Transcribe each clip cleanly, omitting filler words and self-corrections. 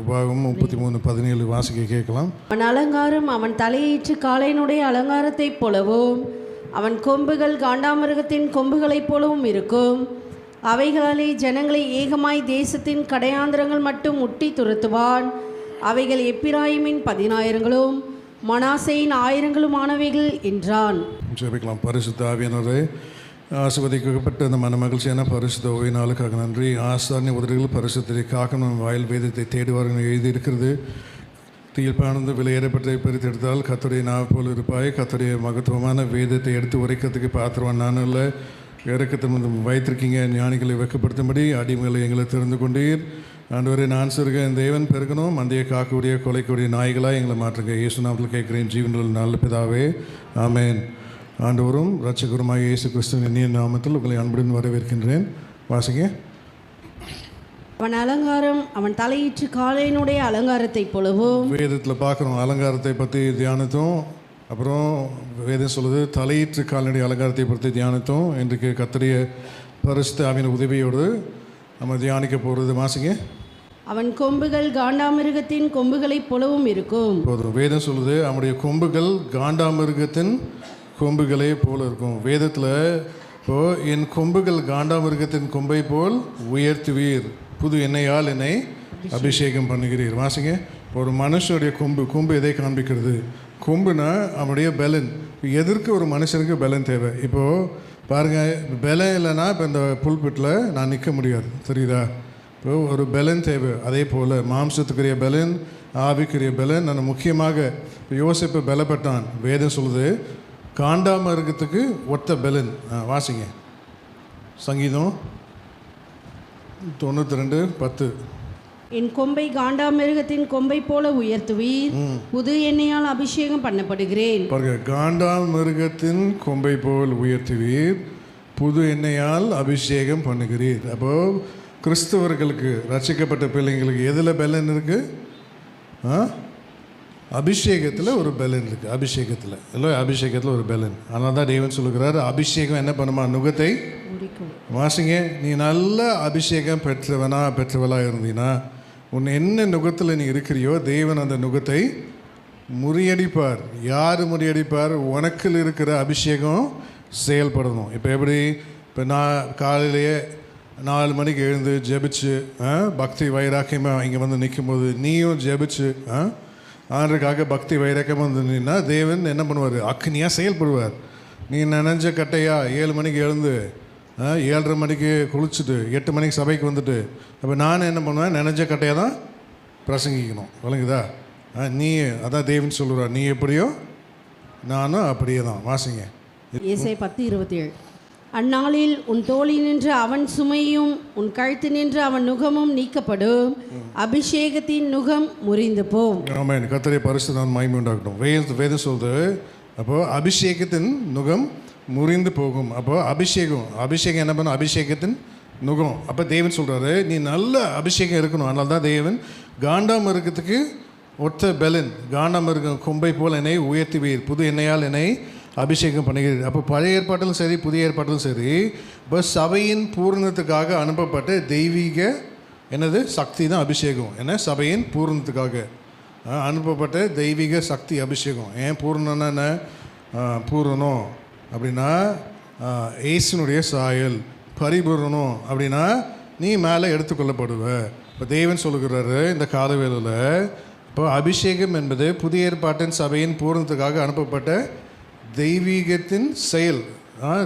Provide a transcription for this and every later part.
உபாகமம் 33:17 வாசிக்க கேட்கலாம். அவன் அலங்காரம் அவன் தலையீற்று காளையினுடைய அலங்காரத்தைப் போலவும் அவன் கொம்புகள் காண்டாமிருகத்தின் கொம்புகளைப் போலவும் இருக்கும். அவைகளாலே ஜனங்களை ஏகமாய் தேசத்தின் கடையாந்திரங்கள் மட்டும் முட்டி துரத்துவான். அவைகள் எப்பிராயிமின் 10,000களும் மனாசேயின் 1000களுமானவைகள் என்றான். ஜெபிக்கலாம். பரிசுத்த ஆவியானவரே, ஆசீர்வதிக்கப்பட்ட இந்த மனமகிழ்ச்சியான பரிசுத்த ஓய்வு நாளுக்காக நன்றி. ஆசாரிய உதவிகள் பரிசுத்தை காக்க நம் வாயில் வேதத்தை தேடுவார்கள் எழுதியிருக்கிறது. தீர்ப்பானது விலையேறப்பட்டதை பிரித்தெடுத்தால் கர்த்தருடைய நாவு போல் இருப்பாய். கர்த்தருடைய மகத்துவமான வேதத்தை எடுத்து உரைக்கிறதுக்கு பாத்திரவான் நான் இல்லை. இறக்கத்தை வைத்திருக்கீங்க. ஞானிகளை வெக்கப்படுத்தும்படி அடிமைகளை எங்களை தெரிந்து கொண்டீர். ஆண்டவரே, நான் சிறுக என் தேவன் பெருகணும், மந்தையை காக்கக்கூடிய கொலைக்கூடிய நாய்களாக எங்களை மாற்றுங்க. இயேசு நாமத்தில் கேட்குறேன் ஜீவனில் நல்ல பிதாவே, ஆமேன். ஆண்டவரும் இரட்சகருமாகிய இயேசு கிறிஸ்துவின் இனிய நாமத்தில் உங்களை அன்புடன் வரவேற்கின்றேன். வாசிங்க. அவன் அலங்காரம் அவன் தலையீற்று காளையினுடைய அலங்காரத்தைப் போலவும். வேதத்தில் பார்க்குறோம் அலங்காரத்தை பற்றி தியானித்தோம். அப்புறம் வேதம் சொல்லுது தலையீற்று கால்நடை அலங்காரத்தை பற்றி தியானித்தோம். இன்றைக்கு கர்த்தருடைய பரிசுத்த ஆவியின் உதவியோடு நம்ம தியானிக்க போகிறது. வாசிங்க. அவன் கொம்புகள் காண்டாமிருகத்தின் கொம்புகளைப் போலவும் இருக்கும். போதும். வேதம் சொல்லுது அவனுடைய கொம்புகள் காண்டாமிருகத்தின் கொம்புகளே போல் இருக்கும். வேதத்தில் இப்போது என் கொம்புகள் காண்டாமிருகத்தின் கொம்பை போல் உயர்த்துவீர், புது எண்ணெயால் என்னை அபிஷேகம் பண்ணுகிறீர். வாசிங்க. ஒரு மனுஷனுடைய கொம்பு எதை காண்பிக்கிறது? கொம்புனா அவனுடைய பலன். எதற்கு ஒரு மனுஷனுக்கு பலன் தேவை? இப்போது பாருங்கள், பலம் இல்லைன்னா இப்போ இந்த புல்பிட்டில் நான் நிற்க முடியாது, தெரியுதா? இப்போ ஒரு பலன் தேவை. அதே போல் மாம்சத்துக்குரிய பலன், ஆவிக்குரிய பலன். நான் முக்கியமாக யோசிப்பு பலப்பட்டான். வேதம் சொல்லுது காண்டாமிருகத்துக்கு ஒத்த பலன். வாசிங்க. சங்கீதம் 92:10. என் கொம்பை காண்டாமிருகத்தின் கொம்பை போல உயர்த்துவீர், புது எண்ணெயால் அபிஷேகம் பண்ணப்படுகிறேன். பாருங்க, காண்டாமிருகத்தின் கொம்பை போல் உயர்த்துவீர், புது எண்ணெயால் அபிஷேகம் பண்ணுகிறீர். அப்போ கிறிஸ்தவர்களுக்கு, ரட்சிக்கப்பட்ட பிள்ளைங்களுக்கு எதில் பலன் இருக்குது? அபிஷேகத்தில் ஒரு பலன் இருக்குது. அபிஷேகத்தில் இல்லை, அபிஷேகத்தில் ஒரு பலன். அதனால தான் தேவன் சொல்லுகிறார், அபிஷேகம் என்ன பண்ணுமா? நுகத்தை வாசிங்க. நீ நல்ல அபிஷேகம் பெற்றவளாக இருந்தீன்னா உன் என்ன நுகத்தில் நீ இருக்கிறியோ தேவன் அந்த நுகத்தை முறியடிப்பார். யார் முறியடிப்பார்? உனக்கில் இருக்கிற அபிஷேகம் செயல்படணும். இப்போ எப்படி? இப்போ நான் காலையிலேயே 4 மணிக்கு எழுந்து ஜெபிச்சு பக்தி வைராக்கியமாக இங்கே வந்து நிற்கும்போது நீயும் ஜெபிச்சு ஆண்டருக்காக பக்தி வைராக்கியமாக வந்து நின்னா தேவன் என்ன பண்ணுவார்? அக்னியாக செயல்படுவார். நீ நினைஞ்ச கட்டையா 7 மணிக்கு எழுந்து 7:30 மணிக்கு குளிச்சுட்டு 8 மணிக்கு சபைக்கு வந்துட்டு, அப்போ நான் என்ன பண்ணுவேன்? நினைஞ்ச கட்டையாக தான் பிரசங்கிக்கணும். விளங்குதா? நீ அதான் தேவன் சொல்லுவார், நீ எப்படியோ நானும் அப்படியே தான். வாசிங்க. ஏசாயா 10:27. அந்நாளில் உன் தோளி நின்று அவன் சுமையும் உன் கழுத்து நின்று அவன் நுகமும் நீக்கப்படும், அபிஷேகத்தின் நுகம் முறிந்து போம். ஆமென். கர்த்தருடைய பரிசுத்த நாமம் மகிமை உண்டாகட்டும். வேதம் சொல்லுது அப்போது அபிஷேகத்தின் நுகம் முறிந்து போகும். அப்போது அபிஷேகம் என்ன பண்ணும்? அபிஷேகத்தின் நுகம். அப்போ தேவன் சொல்கிறாரு, நீ நல்ல அபிஷேகம் இருக்கணும். அதனால தான் தேவன் காண்டாமிருகத்துக்கு ஒத்த பலன், காண்டாமிருகம் கொம்பை போல் என்னை உயர்த்துவீர், புது எண்ணெயால் என்னை அபிஷேகம் பண்ணுகிறீர். அப்போ பழைய ஏற்பாட்டிலும் சரி புதிய ஏற்பாட்டிலும் சரி இப்போ சபையின் பூரணத்துக்காக அனுப்பப்பட்ட தெய்வீக என்னது சக்தி தான் அபிஷேகம். என்ன? சபையின் பூரணத்துக்காக அனுப்பப்பட்ட தெய்வீக சக்தி அபிஷேகம். ஏன் பூரணம்னா என்ன? பூரணம் அப்படின்னா இயேசுனுடைய சாயல். பரிபூரணம் அப்படின்னா நீ மேலே எடுத்துக்கொள்ளப்படுவ. இப்போ தேவன் சொல்லுகிறாரு இந்த காலவேளையில், இப்போ அபிஷேகம் என்பது புதிய ஏற்பாட்டின் சபையின் பூரணத்துக்காக அனுப்பப்பட்ட தெய்வீகத்தின் செயல்,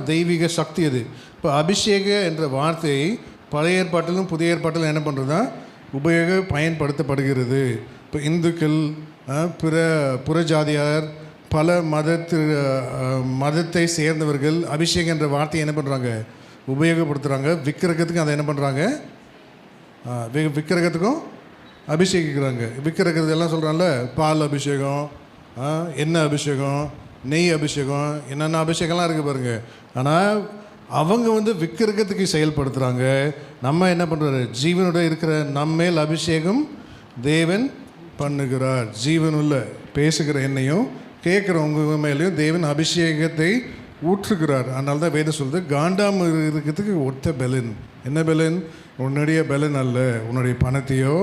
தெய்வீக சக்தி அது. இப்போ அபிஷேக என்ற வார்த்தை பழைய ஏற்பாட்டிலும் புதிய ஏற்பாட்டிலும் என்ன பண்ணுறதுனா பயன்படுத்தப்படுகிறது. இப்போ இந்துக்கள், புறஜாதியார், பல மதத்தை சேர்ந்தவர்கள் அபிஷேகம் என்ற வார்த்தையை என்ன பண்ணுறாங்க? உபயோகப்படுத்துகிறாங்க. விக்கிரகத்துக்கும் அதை என்ன பண்ணுறாங்க? விக்கிரகத்துக்கும் அபிஷேகிக்கிறாங்க. விக்கிரகத்து எல்லாம் சொல்கிறாங்கல்ல, பால் அபிஷேகம், எண்ணெய் அபிஷேகம், நெய் அபிஷேகம், என்னென்ன அபிஷேகம்லாம் இருக்குது பாருங்கள். ஆனால் அவங்க வந்து விக்கிரகத்துக்கு செயல்படுத்துகிறாங்க. நம்ம என்ன பண்ணுறாரு? ஜீவனுடைய இருக்கிற நம்மேல் அபிஷேகம் தேவன் பண்ணுகிறார். ஜீவனுள்ள பேசுகிற என்னையும் கேட்குறவங்க மேலேயும் தேவன் அபிஷேகத்தை ஊற்றுகிறார். அதனால தான் வேதம் சொல்லுது காண்டாமிருகத்துக்கு ஒத்த பலன். என்ன பலன்? உன்னுடைய பலன் அல்ல, உன்னுடைய பணத்தையோ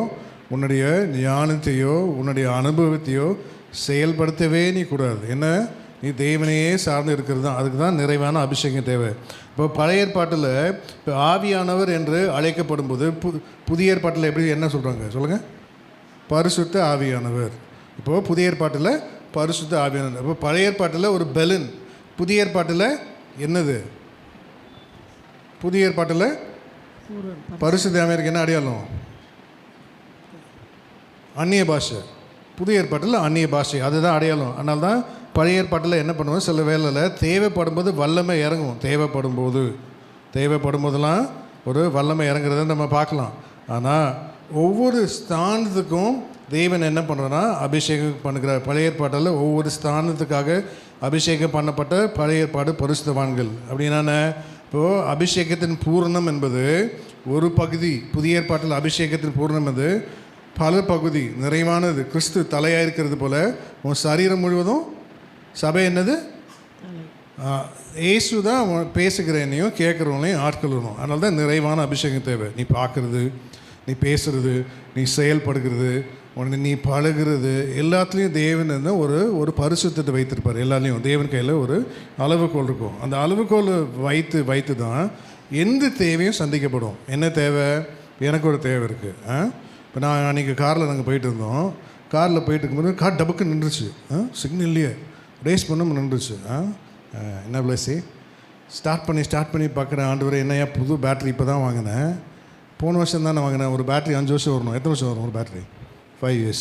உன்னுடைய ஞானத்தையோ உன்னுடைய அனுபவத்தையோ செயல்படுத்தவே நீ கூடாது. என்ன, நீ தேவனையே சார்ந்து இருக்கிறது தான். அதுக்கு தான் நிறைவான அபிஷேகம் தேவை. இப்போ பழைய ஏற்பாட்டில் இப்போ ஆவியானவர் என்று அழைக்கப்படும் போது புதிய ஏற்பாட்டில் எப்படி என்ன சொல்கிறாங்க சொல்லுங்கள்? பரிசுத்த ஆவியானவர். இப்போது புதிய ஏற்பாட்டில் பரிசுத்த ஆவியானவர். இப்போ பழைய ஏற்பாட்டில் ஒரு பெலன், புதிய ஏற்பாட்டில் என்னது? புதிய ஏற்பாட்டில் பரிசுத்த ஆவியாருக்கு என்ன அடையாளம்? அந்நிய பாஷை. புதிய ஏற்பாட்டில் அந்நிய பாஷை, அதுதான் அடையாளம். அதனால தான் பழைய ஏற்பாட்டில் என்ன பண்ணுவோம், சில வேளையில் தேவைப்படும் போது வல்லமை இறங்கும். தேவைப்படும் போதெல்லாம் ஒரு வல்லமை இறங்குறத நம்ம பார்க்கலாம். ஆனால் ஒவ்வொரு ஸ்தானத்துக்கும் தேவன் என்ன பண்ணுறன்னா அபிஷேகம் பண்ணுகிறார். பழைய ஏற்பாட்டில் ஒவ்வொரு ஸ்தானத்துக்காக அபிஷேகம் பண்ணப்பட்ட பழைய ஏற்பாடு பரிசுத்தவான்கள். அப்படின்னா இப்போது அபிஷேகத்தின் பூரணம் என்பது ஒரு பகுதி, புதிய ஏற்பாட்டில் அபிஷேகத்தின் பூரணம் என்பது பல பகுதி, நிறைவானது. கிறிஸ்து தலையாக இருக்கிறது போல் உன் சரீரம் முழுவதும் சபை என்னது? இயேசு தான் பேசுகிறேனையும் கேட்குறவங்களையும் ஆட்கொள்ளணும். அதனால தான் நிறைவான அபிஷேகம் தேவை. நீ பார்க்குறது, நீ பேசுகிறது, நீ செயல்படுகிறது, உடனே நீ பழகிறது, எல்லாத்துலேயும் தேவன் வந்து ஒரு பரிசுத்தத்தை வைத்திருப்பார். எல்லாத்துலேயும் தேவன் கையில் ஒரு அளவுகோல் இருக்கும். அந்த அளவுகோல் வைத்து தான் எந்த தேவையும் சந்திக்கப்படும். என்ன தேவை? எனக்கு ஒரு தேவை இருக்குது. இப்போ நான் அன்றைக்கி காரில் போயிட்டு இருந்தோம். காரில் போயிட்டு இருக்கும்போது கார் டபுக்கு நின்றுச்சு. சிக்னல் இல்லையே, ரேஸ் பண்ண நின்றுச்சு. என்ன பிளஸி ஸ்டார்ட் பண்ணி பார்க்குறேன். ஆண்டவரே, என்னையா புது பேட்ரி இப்போ தான் வாங்கினேன், போன வருஷம் தானே வாங்கினேன். ஒரு பேட்ரி 5 வருஷம் வரணும். எத்தனை வருஷம் வரும் ஒரு பேட்ரி? 5 years.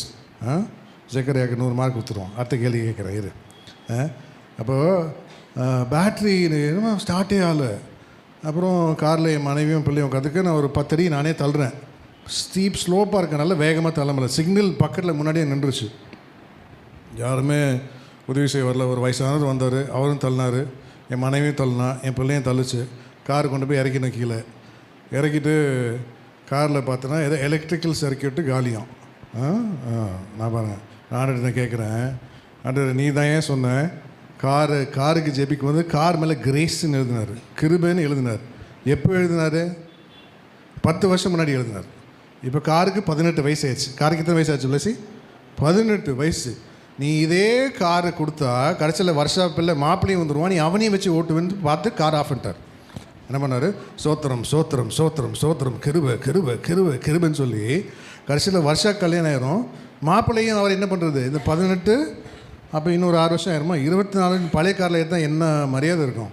ஜக்கரையாக்கு 100 மார்க் கொடுத்துருவோம். அடுத்த கேள்வி கேட்குறேன் இரு. அப்போது பேட்ரி என்னமோ ஸ்டார்ட்டே ஆகலை. அப்புறம் காரில் என் மனைவியும் பிள்ளையும் உட்காந்துக்கு நான் ஒரு 10 அடி நானே தள்ளுறேன். ஸ்லோப்பாக இருக்கனால வேகமாக தள்ளமில்ல. சிக்னல் பக்கத்தில் முன்னாடியே நின்றுச்சு. யாருமே உதவி செய்ய வரல. ஒரு வயசானவர் வந்தார், அவரும் தள்ளினார், என் மனைவியும் தள்ளினா, என் பிள்ளையும் தள்ளிச்சு. கார் கொண்டு போய் இறக்கின கீழே இறக்கிட்டு காரில் பார்த்தோன்னா ஏதோ எலக்ட்ரிக்கல் சர்க்கியூட்டு காலியாம். நான் பாருங்கள், நான் கேட்குறேன், ஆண்டவரே நீ தான் ஏன் சொன்னேன் காருக்கு ஜெபிக்கும் போது கார் மேலே கிரேஸ்ன்னு எழுதினார், கிருபைன்னு எழுதினார். எப்போ எழுதினார்? 10 வருஷம் முன்னாடி எழுதினார். இப்போ காருக்கு 18 வயசு ஆயிடுச்சு. காருக்கு எத்தனை வயசு ஆச்சு பிளஸி? 18 வயசு. நீ இதே காரை கொடுத்தா கடைசியில் வருஷா பிள்ளை மாப்பிள்ளையும் வந்துடுவான், நீ அவனையும் வச்சு ஓட்டுவேன்னு பார்த்து கார் ஆஃப் பண்ணிட்டார். என்ன பண்ணார்? சோத்திரம் சோத்திரம் சோத்திரம் சோத்திரம் கிருபை கிருபை கிருபை கிருபைன்னு சொல்லி கடைசியில் வருஷா கல்யாணம் ஆயிரும். மாப்பிள்ளையும் அவர் என்ன பண்ணுறது? இந்த 18 அப்போ இன்னொரு 6 வருஷம் ஆயிருமா? 24 பழைய காரில் எடுத்தால் என்ன மரியாதை இருக்கும்?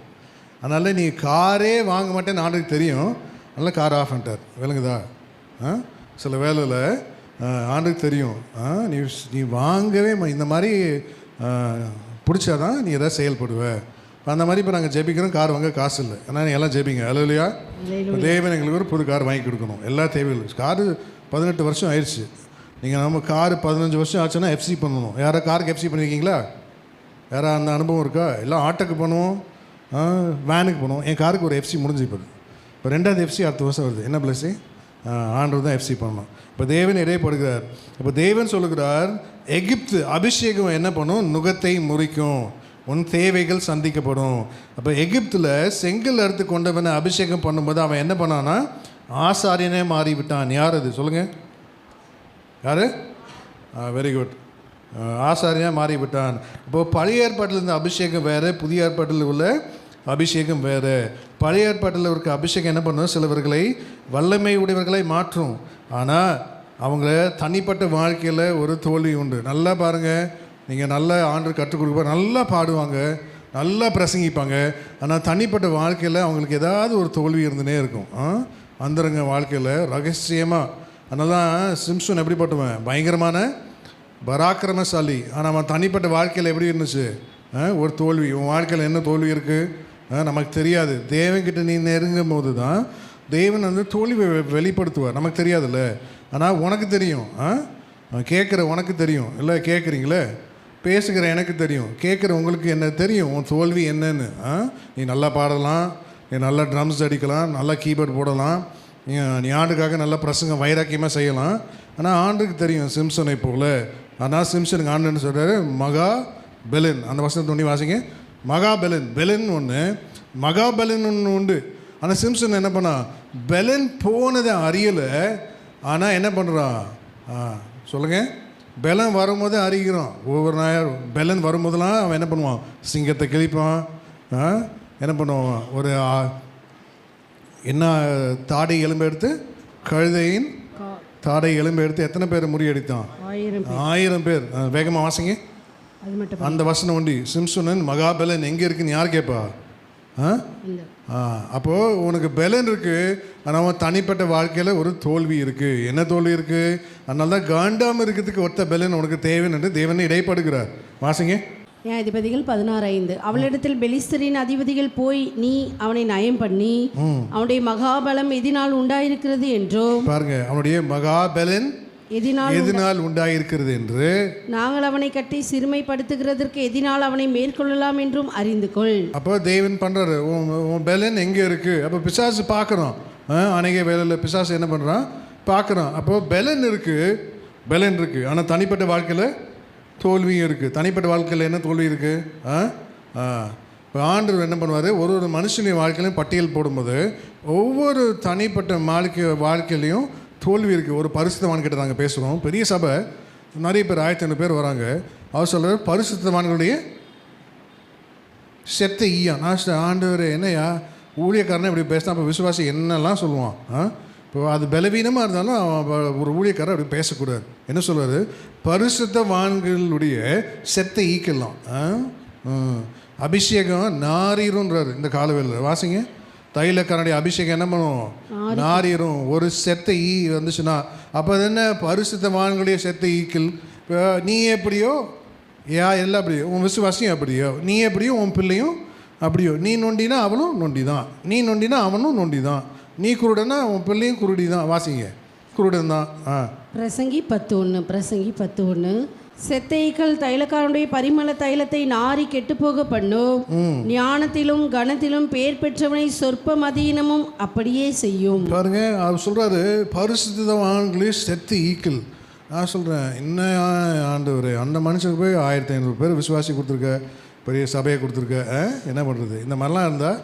அதனால் நீ காரே வாங்க மாட்டேன்னு ஆண்டுக்கு தெரியும், அதனால் கார் ஆஃப் பண்ணிட்டார். விளங்குதா? சில வேலையில் ஆண்டுக்கு தெரியும், நீ வாங்கவே இந்த மாதிரி பிடிச்சாதான் நீ எதாவது செயல்படுவ. அந்த மாதிரி இப்போ நாங்கள் ஜெபிக்கிறோம், கார் வாங்க காசு இல்லை. ஆனால் நீ எல்லாம் ஜெபிங்க. இல்லையா? தேவன் எங்களுக்கு ஒரு புது கார் வாங்கி கொடுக்கணும். எல்லா தேவைகளும். காரு 18 வருஷம் ஆயிடுச்சு. நீங்கள் நம்ம காரு 15 வருஷம் ஆச்சுன்னா எஃப்சி பண்ணணும். யாரா காருக்கு எஃப்சி பண்ணியிருக்கீங்களா? யாரா அந்த அனுபவம் இருக்கா? எல்லாம் ஆட்டோக்கு பண்ணுவோம், வேனுக்கு பண்ணுவோம். என் காருக்கு ஒரு எஃப்சி முடிஞ்சு இப்போ 2வது எஃப்சி அடுத்த வருஷம் வருது. என்ன பிளஸி? ஆண்டவர் தான் எஃப்சி பண்ணணும். இப்போ தேவன் இடைப்படுகிறார். இப்போ தேவன் சொல்லுகிறார், எகிப்து அபிஷேகம் என்ன பண்ணும்? நுகத்தை முறிக்கும், உன் தேவைகள் சந்திக்கப்படும். அப்போ எகிப்தில் செங்கல் அறுத்து கொண்டவனை அபிஷேகம் பண்ணும்போது அவன் என்ன பண்ணான்னா ஆசாரியனே மாறிவிட்டான். யார் அது சொல்லுங்கள்? யார்? Very good. ஆசாரியனாக மாறிவிட்டான். இப்போது பழைய ஏற்பாட்டில் இருந்த அபிஷேகம் வேறு, புதிய ஏற்பாட்டில் உள்ள அபிஷேகம் வேறு. பழைய ஏற்பாட்டில் இருக்க அபிஷேகம் என்ன பண்ணும்? சிலவர்களை வல்லமை உடையவர்களை மாற்றும். ஆனால் அவங்க தனிப்பட்ட வாழ்க்கையில் ஒரு தோல்வி உண்டு. நல்லா பாருங்கள், நீங்கள் நல்லா ஆண்டு கற்றுக் கொடுப்பா, நல்லா பாடுவாங்க, நல்லா பிரசங்கிப்பாங்க. ஆனால் தனிப்பட்ட வாழ்க்கையில் அவங்களுக்கு ஏதாவது ஒரு தோல்வி இருந்துனே இருக்கும். அந்தரங்க வாழ்க்கையில் ரகசியமாக. அதனால தான் சிம்சன் எப்படிப்பட்டவன்? பயங்கரமான பராக்கிரமசாலி. ஆனால் அவன் தனிப்பட்ட வாழ்க்கையில் எப்படி இருந்துச்சு? ஒரு தோல்வி. உன் வாழ்க்கையில் என்ன தோல்வி இருக்குது நமக்கு தெரியாது. தேவன்கிட்ட நீ நெருங்கும் போது தான் தேவன் வந்து தோல்வி வெளிப்படுத்துவார். நமக்கு தெரியாதுல்ல, ஆனால் உனக்கு தெரியும். கேட்குற உனக்கு தெரியும் இல்லை? கேட்குறீங்களே, பேசுகிற எனக்கு தெரியும், கேட்குற உங்களுக்கு என்ன தெரியும் உன் தோல்வி என்னன்னு. நீ நல்லா பாடலாம், நீ நல்லா ட்ரம்ஸ் அடிக்கலாம், நல்லா கீபோர்ட் போடலாம், நீ ஆண்டுக்காக நல்லா பிரசங்கம் வைராக்கியமாக செய்யலாம். ஆனால் ஆண்டுக்கு தெரியும் சிம்சனை போல். ஆனால் சிம்சனுக்கு ஆண்டுன்னு சொல்கிறாரு மகா பெலன். அந்த வசனத்தை ஒன்றி வாசிங்க. மகா பெலன். பெலன் ஒன்று, மகா பெலன் ஒன்று உண்டு. ஆனால் சிம்சன் என்ன பண்ணா? பெலன் போனதை அறியலை, ஆனால் என்ன பண்ணுறான்? சொல்லுங்கள். பலன் வரும்போது அறிகிறோம். ஒவ்வொரு நாள் பலன் வரும்போதெல்லாம் அவன் என்ன பண்ணுவான்? சிங்கத்தை கிழிப்பான். என்ன பண்ணுவான்? ஒரு என்ன தாடை எலும்பு எடுத்து, கழுதையின் தாடை எலும்பு எடுத்து எத்தனை பேர் முறியடித்தான்? 1000 பேர். வேகமாக வாசிங்க. அந்த வசனம் உண்டி. சிம்சோனன் மகாபலன் எங்கே இருக்குன்னு யார் கேட்பா? அப்போது உனக்கு பலன் இருக்குது, ஆனால் அவன் தனிப்பட்ட வாழ்க்கையில் ஒரு தோல்வி இருக்குது. என்ன தோல்வி இருக்குது? அதனால தான் காண்டாமல் இருக்கிறதுக்கு ஒத்த பலன் உனக்கு தேவைன்னு என்று தேவனை இடைப்படுகிறார். வாசிங்க. நியாயாதிபதிகள் 16:5. அவளிடத்தில் பெலிஸ்தரின் அதிபதிகள் போய் நீ அவனை நயம் பண்ணி அவனுடைய மகாபலம் எதினால் உண்டாயிருக்கிறது என்றும், பாருங்க, அவனுடைய மகாபலன் எதினால் உண்டாயிருக்கிறது என்று, நாங்கள் அவனை கட்டி சிறுமைப்படுத்துகிறதற்கு எதினால் அவனை மேற்கொள்ளலாம் என்றும் அறிந்து கொள். அப்போ தேவன் பண்றாரு, உன் பலன் எங்கே இருக்கு? அப்போ பிசாசு பார்க்குறோம். அநேக வேலையில் பிசாசு என்ன பண்ணுறான்? பார்க்குறான். அப்போ பலன் இருக்கு, ஆனால் தனிப்பட்ட வாழ்க்கையில் தோல்வியும் இருக்குது. தனிப்பட்ட வாழ்க்கையில் என்ன தோல்வி இருக்குது? இப்போ ஆண்டவர் என்ன பண்ணுவார்? ஒரு மனுஷனின் வாழ்க்கையிலையும் பட்டியல் போடும்போது ஒவ்வொரு தனிப்பட்ட வாழ்க்கையிலையும் தோல்வி இருக்குது. ஒரு பரிசுத்தவான்கிட்ட நாங்கள் பேசுகிறோம். பெரிய சபை, நிறைய பேர் 1500 பேர் வராங்க. அவர் சொல்கிறார், பரிசுத்தவான்களுடைய செத்த ஈயா. நான் ஆண்டவர் என்னையா ஊழியக்காரனை இப்படி பேசினா அப்போ விசுவாசி என்னெல்லாம் சொல்லுவான்? இப்போ அது பலவீனமாக இருந்தாலும் ஒரு ஊழியக்காரர் அப்படி பேசக்கூடாது. என்ன சொல்வார்? பரிசுத்தவான்களுடைய செத்த ஈக்கெல்லாம் அபிஷேகம் நாரீருன்றார் இந்த காலவேளையில். வாசிங்க. தைலக்காரனுடைய அபிஷேகம் என்ன பண்ணுவோம்? நாரீரும். ஒரு செத்த ஈ வந்துச்சுன்னா அப்போ அது என்ன? பரிசுத்தவான்களுடைய செத்த ஈக்கள். நீ எப்படியோ எல்லாம் அப்படியோ, உன் விசுவாசியும் அப்படியோ, நீ எப்படியோ உன் பிள்ளையும் அப்படியோ. நீ நொண்டினா அவனும் நொண்டி தான், நீ நொண்டினா அவனும் நொண்டி தான், நீ குருடனா உன் பிள்ளையும் குருடி தான். வாசிங்க. குருடன் தான். பிரசங்கி 10:1. செத்தைகள் தைலக்காரனுடைய பரிமள தைலத்தை நாரி கெட்டுப்போக பண்ணும். ஞானத்திலும் கணத்திலும் பேர் பெற்றவனை சொற்ப மதியினமும் அப்படியே செய்யும். பாருங்க, அவர் சொல்றாரு, பரிசுத்தவான்களே செத்து ஈக்கள். நான் சொல்கிறேன், என்ன ஆண்டவர், அந்த மனுஷனுக்கு போய் 1500 பேர் விசுவாசி கொடுத்துருக்க, பெரிய சபையை கொடுத்துருக்க, என்ன பண்ணுறது? இந்த மாதிரிலாம் இருந்தால்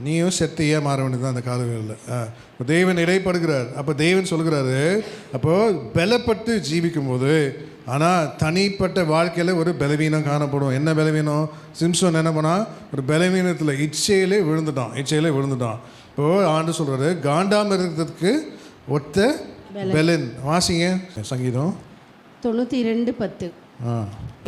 நீயும் செத்தையே மாற வேண்டியது தான் அந்த காலங்களில். தேவன் இடைப்படுகிறார். அப்போ தேவன் சொல்கிறாரு, அப்போது பலப்பட்டு ஜீவிக்கும் போது, ஆனால் தனிப்பட்ட வாழ்க்கையில் ஒரு பலவீனம் காணப்படும். என்ன பலவீனம்? சிம்சோன் என்ன பண்ணால் ஒரு பலவீனத்தில் இச்சையிலே விழுந்துட்டான். இப்போது ஆண்டு சொல்கிறாரு, காண்டாமல் இருக்கிறதுக்கு ஒத்த பலன். வாசிங்க. சங்கீதம் 92:10.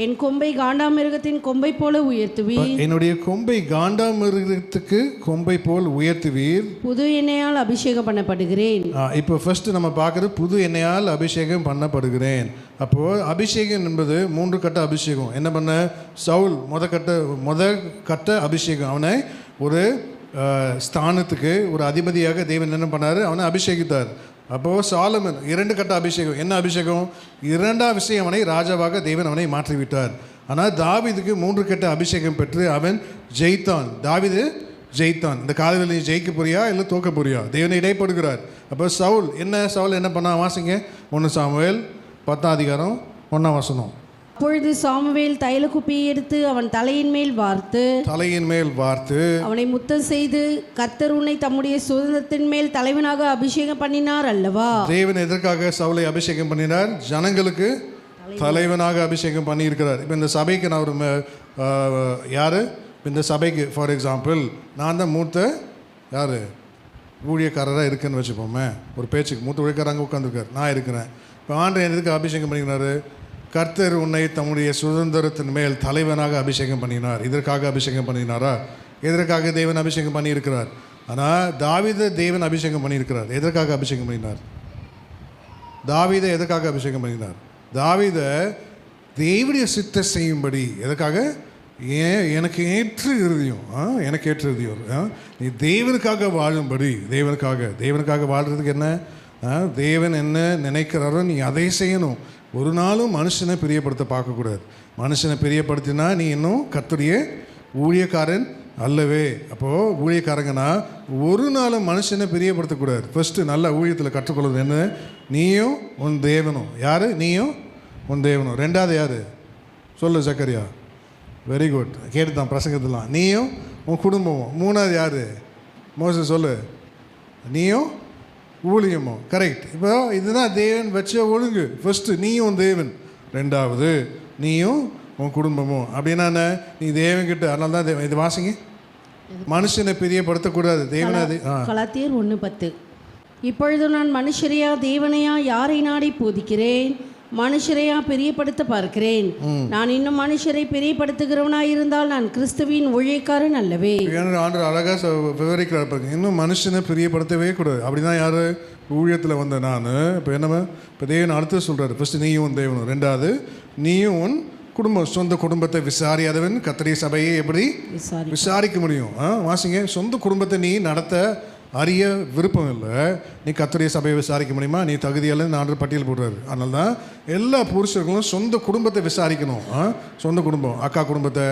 என் கொம்பை காண்டாமிருகத்தின் கொம்பை போல உயர்த்துவீர். என்னுடைய கொம்பை காண்டாமிருகத்துக்கு கொம்பை போல் உயர்த்துவீர். புது எண்ணெயால் அபிஷேகம் பண்ணப்படுகிறேன். இப்போ ஃபர்ஸ்ட் நம்ம பார்க்குறது புது எண்ணெயால் அபிஷேகம் பண்ணப்படுகிறேன். அப்போது அபிஷேகம் என்பது 3 கட்ட அபிஷேகம். என்ன பண்ண? சவுல் முத கட்ட அபிஷேகம். அவனை ஒரு ஸ்தானத்துக்கு ஒரு அதிபதியாக தேவன் என்ன பண்ணார்? அவனை அபிஷேகித்தார். அப்போது சாலமன் 2 கட்ட அபிஷேகம். என்ன அபிஷேகம்? 2ஆம் விஷயம் அவனை ராஜாவாக தேவன் அவனை மாற்றிவிட்டார். ஆனால் தாவீதுக்கு 3 கட்ட அபிஷேகம் பெற்று அவன் ஜெயித்தான். தாவீது ஜெயித்தான். இந்த காலையில் நீ ஜெயிக்க போறியா இல்லை தோக்க போறியா? தேவனை இடைப்படுகிறார். அப்போ சவுல் என்ன பண்ணா? வாசிங்க. 1 சாமுவேல் 10:1. அப்பொழுது சாமுவேல் தைல குப்பியை எடுத்து அவன் தலையின் மேல் வார்த்து அவனை முத்தம் செய்து, கர்த்தர் உன்னை தம்முடைய சுதந்திரத்தின் மேல் தலைவனாக அபிஷேகம் பண்ணினார் அல்லவா? தேவன் எதற்காக சவுலை அபிஷேகம் பண்ணினார்? ஜனங்களுக்கு தலைவனாக அபிஷேகம் பண்ணியிருக்கிறார். இப்போ இந்த சபைக்கு நான் ஒரு யார்? இந்த சபைக்கு ஃபார் எக்ஸாம்பிள் நான் தான் மூத்த யார் ஊழியக்காரராக இருக்குன்னு வச்சுப்போமே. ஒரு பேச்சுக்கு மூத்த ஊழியக்காரர் அங்கே உட்காந்துருக்கார், நான் இருக்கிறேன். இப்போ ஆண்டவர் எதுக்கு அபிஷேகம் பண்ணிக்கிறாரு? கர்த்தர் உன்னை தம்முடைய சுதந்திரத்தின் மேல் தலைவனாக அபிஷேகம் பண்ணினார். இதற்காக அபிஷேகம் பண்ணினாரா? எதற்காக தேவன் அபிஷேகம் பண்ணியிருக்கிறார்? ஆனால் தாவீதை தேவன் அபிஷேகம் பண்ணியிருக்கிறார். எதற்காக அபிஷேகம் பண்ணினார்? தாவீதை எதற்காக அபிஷேகம் பண்ணினார்? தாவீதை தேவனுடைய சித்த செய்யும்படி. எதற்காக? எனக்கு ஏற்ற இருதயம் நீ தேவனுக்காக வாழும்படி. தேவனுக்காக வாழ்கிறதுக்கு என்ன? தேவன் என்ன நினைக்கிறாரோ நீ அதை செய்யணும். ஒரு நாளும் மனுஷனை பிரியப்படுத்த பார்க்கக்கூடாது. மனுஷனை பிரியப்படுத்தினா நீ இன்னும் கர்த்தருடைய ஊழியக்காரன் அல்லவே. அப்போது ஊழியக்காரங்கன்னா ஒரு நாளும் மனுஷனை பிரியப்படுத்தக்கூடாது. ஃபஸ்ட்டு நல்ல ஊழியத்தில் கற்றுக்கொள்வது என்ன? நீயும் உன் தேவனும். யார்? நீயும் உன் தேவனும். 2வது யார்? சொல்லு சக்கரியா. வெரி குட், கேட்டுதான் பிரசங்கத்தெல்லாம். நீயும் உன் குடும்பமும். 3வது யார்? மோசே சொல்லு. நீயும் ஊழியமோ. கரெக்ட். இப்போ இதுதான் தேவன் வச்ச ஒழுங்கு. ஃபஸ்ட்டு நீயும் தேவன், ரெண்டாவது நீயும் உன் குடும்பமும். அப்படின்னா என்ன? நீ தேவன்கிட்ட, அதனால தான் தேவன். இது வாசிங்க. மனுஷனை பிரியப்படுத்தக்கூடாது. தேவன் அது கலாத்தியர் 1:10. இப்பொழுது நான் மனுஷரையா தேவனையா யாரை நாடி போதிக்கிறேன்? மனுஷரையா பிரியப்படுத்த பார்க்கிறேன். நான் இன்னும் மனுஷரை பிரியப்படுத்துகிறவனாய் இருந்தால் நான் கிறிஸ்துவின் ஊழியக்காரன் அல்லவே. ஆண்டவர் அழகாக விவரிக்கிறார் பாருங்க. இன்னும் மனுஷனை பிரியப்படுத்தவே கூடாது. அப்படிதான் யார் ஊழியத்தில் வந்த நான். இப்போ என்னமா இப்போ தேவன் அடுத்து சொல்கிறார். ஃபஸ்ட்டு நீயும் உன் தேவனும், ரெண்டாவது நீயும் உன் குடும்பம். சொந்த குடும்பத்தை விசாரியாதவன் கர்த்தருடைய சபையை எப்படி விசாரிக்க முடியும்? வாசிங்க. சொந்த குடும்பத்தை நீ நடத்த அறிய விருப்பம் இல்லை, நீ கர்த்தருடைய சபையை விசாரிக்க முடியுமா? நீ தகுதியால் நான் பட்டியல் போடுறாரு. அதனால தான் எல்லா புருஷர்களும் சொந்த குடும்பத்தை விசாரிக்கணும். சொந்த குடும்பம், அக்கா குடும்பத்தை,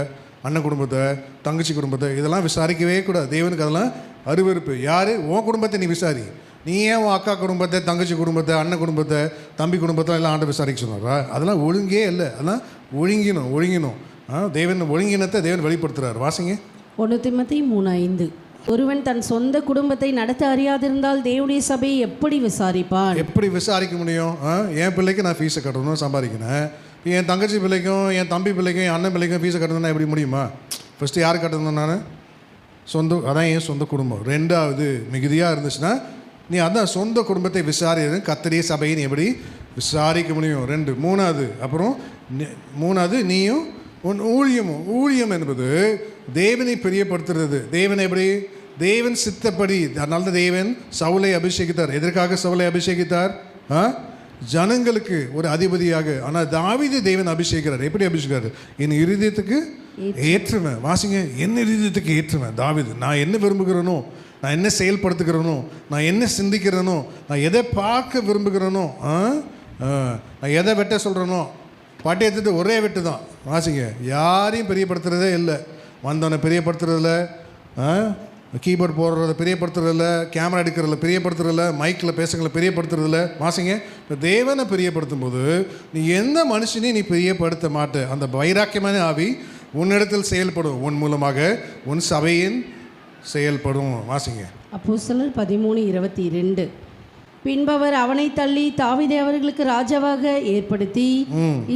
அண்ணன் குடும்பத்தை, தங்கச்சி குடும்பத்தை, இதெல்லாம் விசாரிக்கவே கூடாது. தேவனுக்கு அதெல்லாம் அருவருப்பு. யார்? உன் குடும்பத்தை நீ விசாரி. நீ ஏன் உன் அக்கா குடும்பத்தை, தங்கச்சி குடும்பத்தை, அண்ணன் குடும்பத்தை, தம்பி குடும்பத்தை எல்லாம் ஆண்டு விசாரிக்க சொன்னாரா? அதெல்லாம் ஒழுங்கே இல்லை. அதெல்லாம் ஒழுங்கினும். தேவன் ஒழுங்கினத்தை தேவன் வெளிப்படுத்துகிறார். வாசிங்க. 1 தீமோத்தேயு 3:5. ஒருவன் தன் சொந்த குடும்பத்தை நடத்த அறியாதிருந்தால் தேவனுடைய சபையை எப்படி விசாரிப்பான்? எப்படி விசாரிக்க முடியும்? என் பிள்ளைக்கு நான் ஃபீஸை கட்டணும், சம்பாதிக்கிறேன். என் தங்கச்சி பிள்ளைக்கும், என் தம்பி பிள்ளைக்கும், என் அண்ணன் பிள்ளைக்கும் ஃபீஸை கட்டணும்னா எப்படி முடியுமா? ஃபஸ்ட்டு யார் கட்டணும்? நான் அதான் என் சொந்த குடும்பம். ரெண்டாவது மிகுதியாக இருந்துச்சுன்னா நீ அதான் சொந்த குடும்பத்தை விசாரிது. கர்த்தருடைய சபையை நீ எப்படி விசாரிக்க முடியும்? 2. மூணாவது நீயும் உன் ஊழியமும். ஊழியம் என்பது தேவனை பிரியப்படுத்துறது. தேவன் எப்படி? தேவன் சித்தப்படி. அதனால தான் தேவன் சவுலை அபிஷேகித்தார். எதற்காக சவுலை அபிஷேகித்தார்? ஜனங்களுக்கு ஒரு அதிபதியாக. ஆனால் தாவீது தேவன் அபிஷேகிக்கிறார். எப்படி அபிஷேகிக்கிறார்? என் இருதயத்துக்கு ஏற்றுவேன். வாசிங்க. என் இருதயத்துக்கு ஏற்றுவேன். தாவீது நான் என்ன விரும்புகிறேனோ, நான் என்ன செயல்படுத்துகிறேனோ, நான் என்ன சிந்திக்கிறேனோ, நான் எதை பார்க்க விரும்புகிறேனோ, நான் எதை வெட்ட சொல்கிறேனோ, பாட்டி எடுத்துட்டு ஒரே வெட்டு தான். வாசிங்க. யாரையும் பெரியப்படுத்துறதே இல்லை. வந்தவனை பெரியப்படுத்துறதில்ல, கீபோர்ட் போடுறத பெரியப்படுத்துறதில்ல, கேமரா எடுக்கிறதில்ல பெரியப்படுத்துறதில்ல, மைக்கில் பேசுங்களை பெரியப்படுத்துறதில்ல. வாசிங்க. இப்போ தேவனை பெரியப்படுத்தும் போது நீ எந்த மனுஷனையும் நீ பெரியப்படுத்த மாட்ட. அந்த வைராக்கியமான ஆவி உன்னிடத்தில் செயல்படும். உன் மூலமாக உன் சபையின் செயல்படும். வாசிங்க. அப்போஸ்தலர் 13:22. பின்பவர் அவனை தள்ளி தாவீதை அவர்களுக்கு ராஜாவாக ஏற்படுத்தி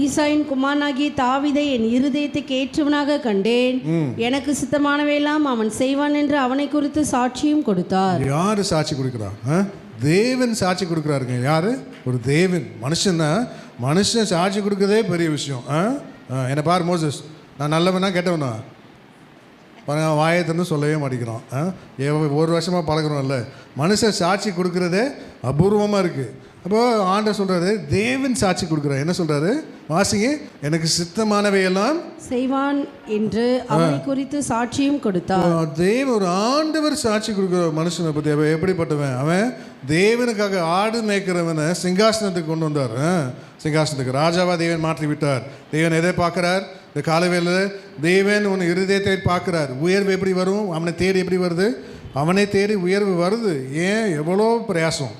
ஈசாயின் குமாரனாகிய தாவீதை என் இருதயத்துக்கு ஏற்றவனாக கண்டேன், எனக்கு சித்தமானவையெல்லாம் அவன் செய்வான் என்று அவனை குறித்து சாட்சியும் கொடுத்தார். யாரு சாட்சி கொடுக்கிறார்? தேவன் சாட்சி கொடுக்குறாருங்க. யாரு? ஒரு தேவன். மனுஷன் சாட்சி கொடுக்கறதே பெரிய விஷயம். என்ன பாரு மோசஸ், நான் நல்லவனா கெட்டவனா? பாருங்க, வாயத்தின்னு சொல்லவே மாட்டேங்கிறோம். ஒரு வருஷமாக பழகிறோம்ல. மனுஷன் சாட்சி கொடுக்குறதே அபூர்வமாக இருக்குது. அப்போது ஆண்டவர் சொல்கிறாரு, தேவன் சாட்சி கொடுக்குறாரு. என்ன சொல்கிறாரு? வாசிங்க. எனக்கு சித்தமானவையெல்லாம் செய்வான் என்று அவனை குறித்து சாட்சியும் கொடுத்தார். ஒரு ஆண்டவர் சாட்சி கொடுக்குற மனுஷனை பற்றி அவன் எப்படிப்பட்டவன்? அவன் தேவனுக்காக ஆடு மேய்க்கிறவனை சிங்காசனத்துக்கு கொண்டு வந்தார். சிங்காசனத்துக்கு ராஜாவா தேவன் மாற்றி விட்டார். தேவன் எதை பார்க்குறார்? இந்த காலவேளையில் தேவன் உன் இருதயத்தை பார்க்குறார். உயர்வு எப்படி வரும்? அவனை தேடி எப்படி வருது? அவனை தேடி உயர்வு வருது. ஏன்? எவ்வளோ பிரயாசம்,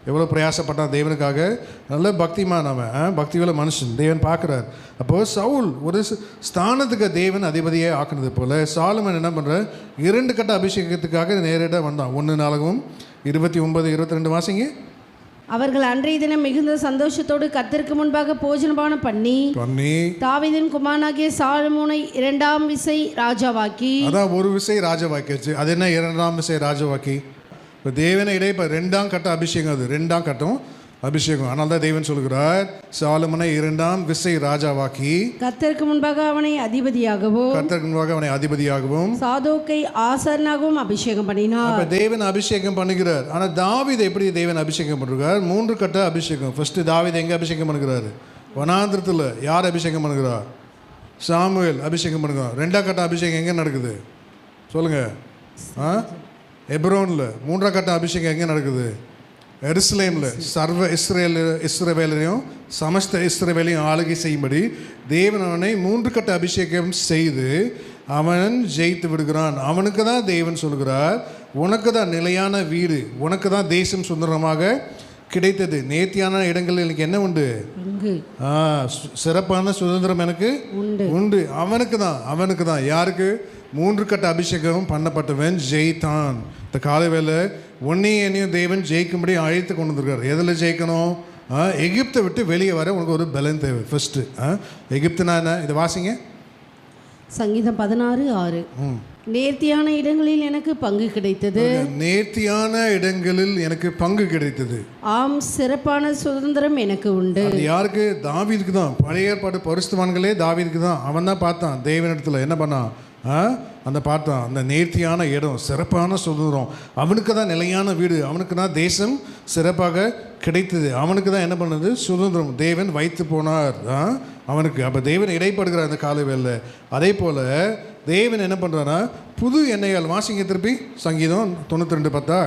எவ்வளோ பிரயாசப்பட்டான் தேவனுக்காக. நல்ல பக்திமான் அவன், பக்தியுள்ள மனுஷன். தேவன் பார்க்குறார். அப்போது சவுல் ஒரு ஸ்தானத்துக்கு தேவன் அதிபதியே ஆக்குனது போல் சாலமன் என்ன பண்ணுற? 2 கட்ட அபிஷேகத்துக்காக நேரடியாக வந்தான். 1 நாளாகவும் 29-22 வாசிங்க. அவர்கள் அன்றைய தினம் மிகுந்த சந்தோஷத்தோடு கர்த்தருக்கு முன்பாக போஜனபானம் பண்ணி தாவீதின் குமாரனாகிய சாலமோனை 2ஆம் விசை ராஜாவாக்கி. அதான் ஒரு விசை ராஜாவாக்கியாச்சு. அது என்ன 2ஆம் விசை ராஜாவாக்கி? இப்போ தேவனை இடையே இப்போ 2ஆம் கட்ட அபிஷேகம். அது 2ஆம் கட்டம் அபிஷேகம். அதனால தான் தேவன் சொல்கிறார், சாலமோனை 2ஆம் விசை ராஜாவாக்கி கர்த்தருக்கு முன்பாக அவனை அதிபதியாகவும் சாதோக்கை ஆசாரனாகவும் அபிஷேகம் பண்ணினார். அப்ப தேவன் அபிஷேகம் பண்ணுகிறார். ஆனால் தாவீதை எப்படி தேவன் அபிஷேகம் பண்ணுகிறார்? 3 கட்ட அபிஷேகம். ஃபர்ஸ்ட் தாவீதை எங்கே அபிஷேகம் பண்ணுகிறாரு? வனாந்திரத்தில். யார் அபிஷேகம் பண்ணுகிறார்? சாமுவேல் அபிஷேகம் பண்ணுகிறார். 2ஆம் கட்ட அபிஷேகம் எங்கே நடக்குது சொல்லுங்க? எப்ரோனில். 3ஆம் கட்ட அபிஷேகம் எங்கே நடக்குது? எருசலேமில். சர்வ இஸ்ரவேலையும் சமஸ்த இஸ்ரவேலையும் ஆளுகை செய்யும்படி தேவன் அவனை 3 கட்ட அபிஷேகம் செய்து அவன் ஜெயித்து விடுகிறான். அவனுக்கு தான் தேவன் சொல்கிறார், உனக்கு தான் நிலையான வீடு, உனக்கு தான் தேசம் சுதந்திரமாக கிடைத்தது. நேர்த்தியான இடங்களில் எனக்கு என்ன உண்டு? பங்கு. சிறப்பான சுதந்திரம் எனக்கு உண்டு. அவனுக்கு தான். யாருக்கு? 3 கட்ட அபிஷேகம் பண்ணப்பட்டவன் ஜெயித்தான். இந்த காலை வேளை என்னையும் தேவன் ஜெயிக்கும்படி அழைத்து கொண்டு வந்திருக்காரு. எதில் ஜெயிக்கணும்? எகிப்தை விட்டு வெளியே வர உனக்கு ஒரு பலன் தேவை. ஃபர்ஸ்ட்டு எகிப்துனா என்ன? இதை வாசிங்க. சங்கீதம் 16:6. நேர்த்தியான இடங்களில் எனக்கு பங்கு கிடைத்தது. நேர்த்தியான இடங்களில் எனக்கு பங்கு கிடைத்தது. ஆம், சிறப்பான சுதந்திரம் எனக்கு உண்டு. அது யாருக்கு? தாவீதுக்கு தான். பழைய ஏற்பாடு பரிசுத்தவான்களே தாவீதுக்கு தான். அவன் தான் பார்த்தான் தேவனிடத்தில் என்ன பண்ணான்? பார்த்தான் அந்த நேர்த்தியான இடம், சிறப்பான சுதந்திரம். அவனுக்கு தான் நிலையான வீடு, அவனுக்கு தான் தேசம் சிறப்பாக கிடைத்தது. அவனுக்கு தான் என்ன பண்ணது? சுதந்திரம் தேவன் வைத்து போனார் அவனுக்கு. அப்போ தேவன் இடைப்படுகிறார் அந்த காலை வேளை. அதே போல் தேவன் என்ன பண்ணுறான்னா புது எண்ணெயால், வாசிங்க திருப்பி சங்கீதம் 92:10.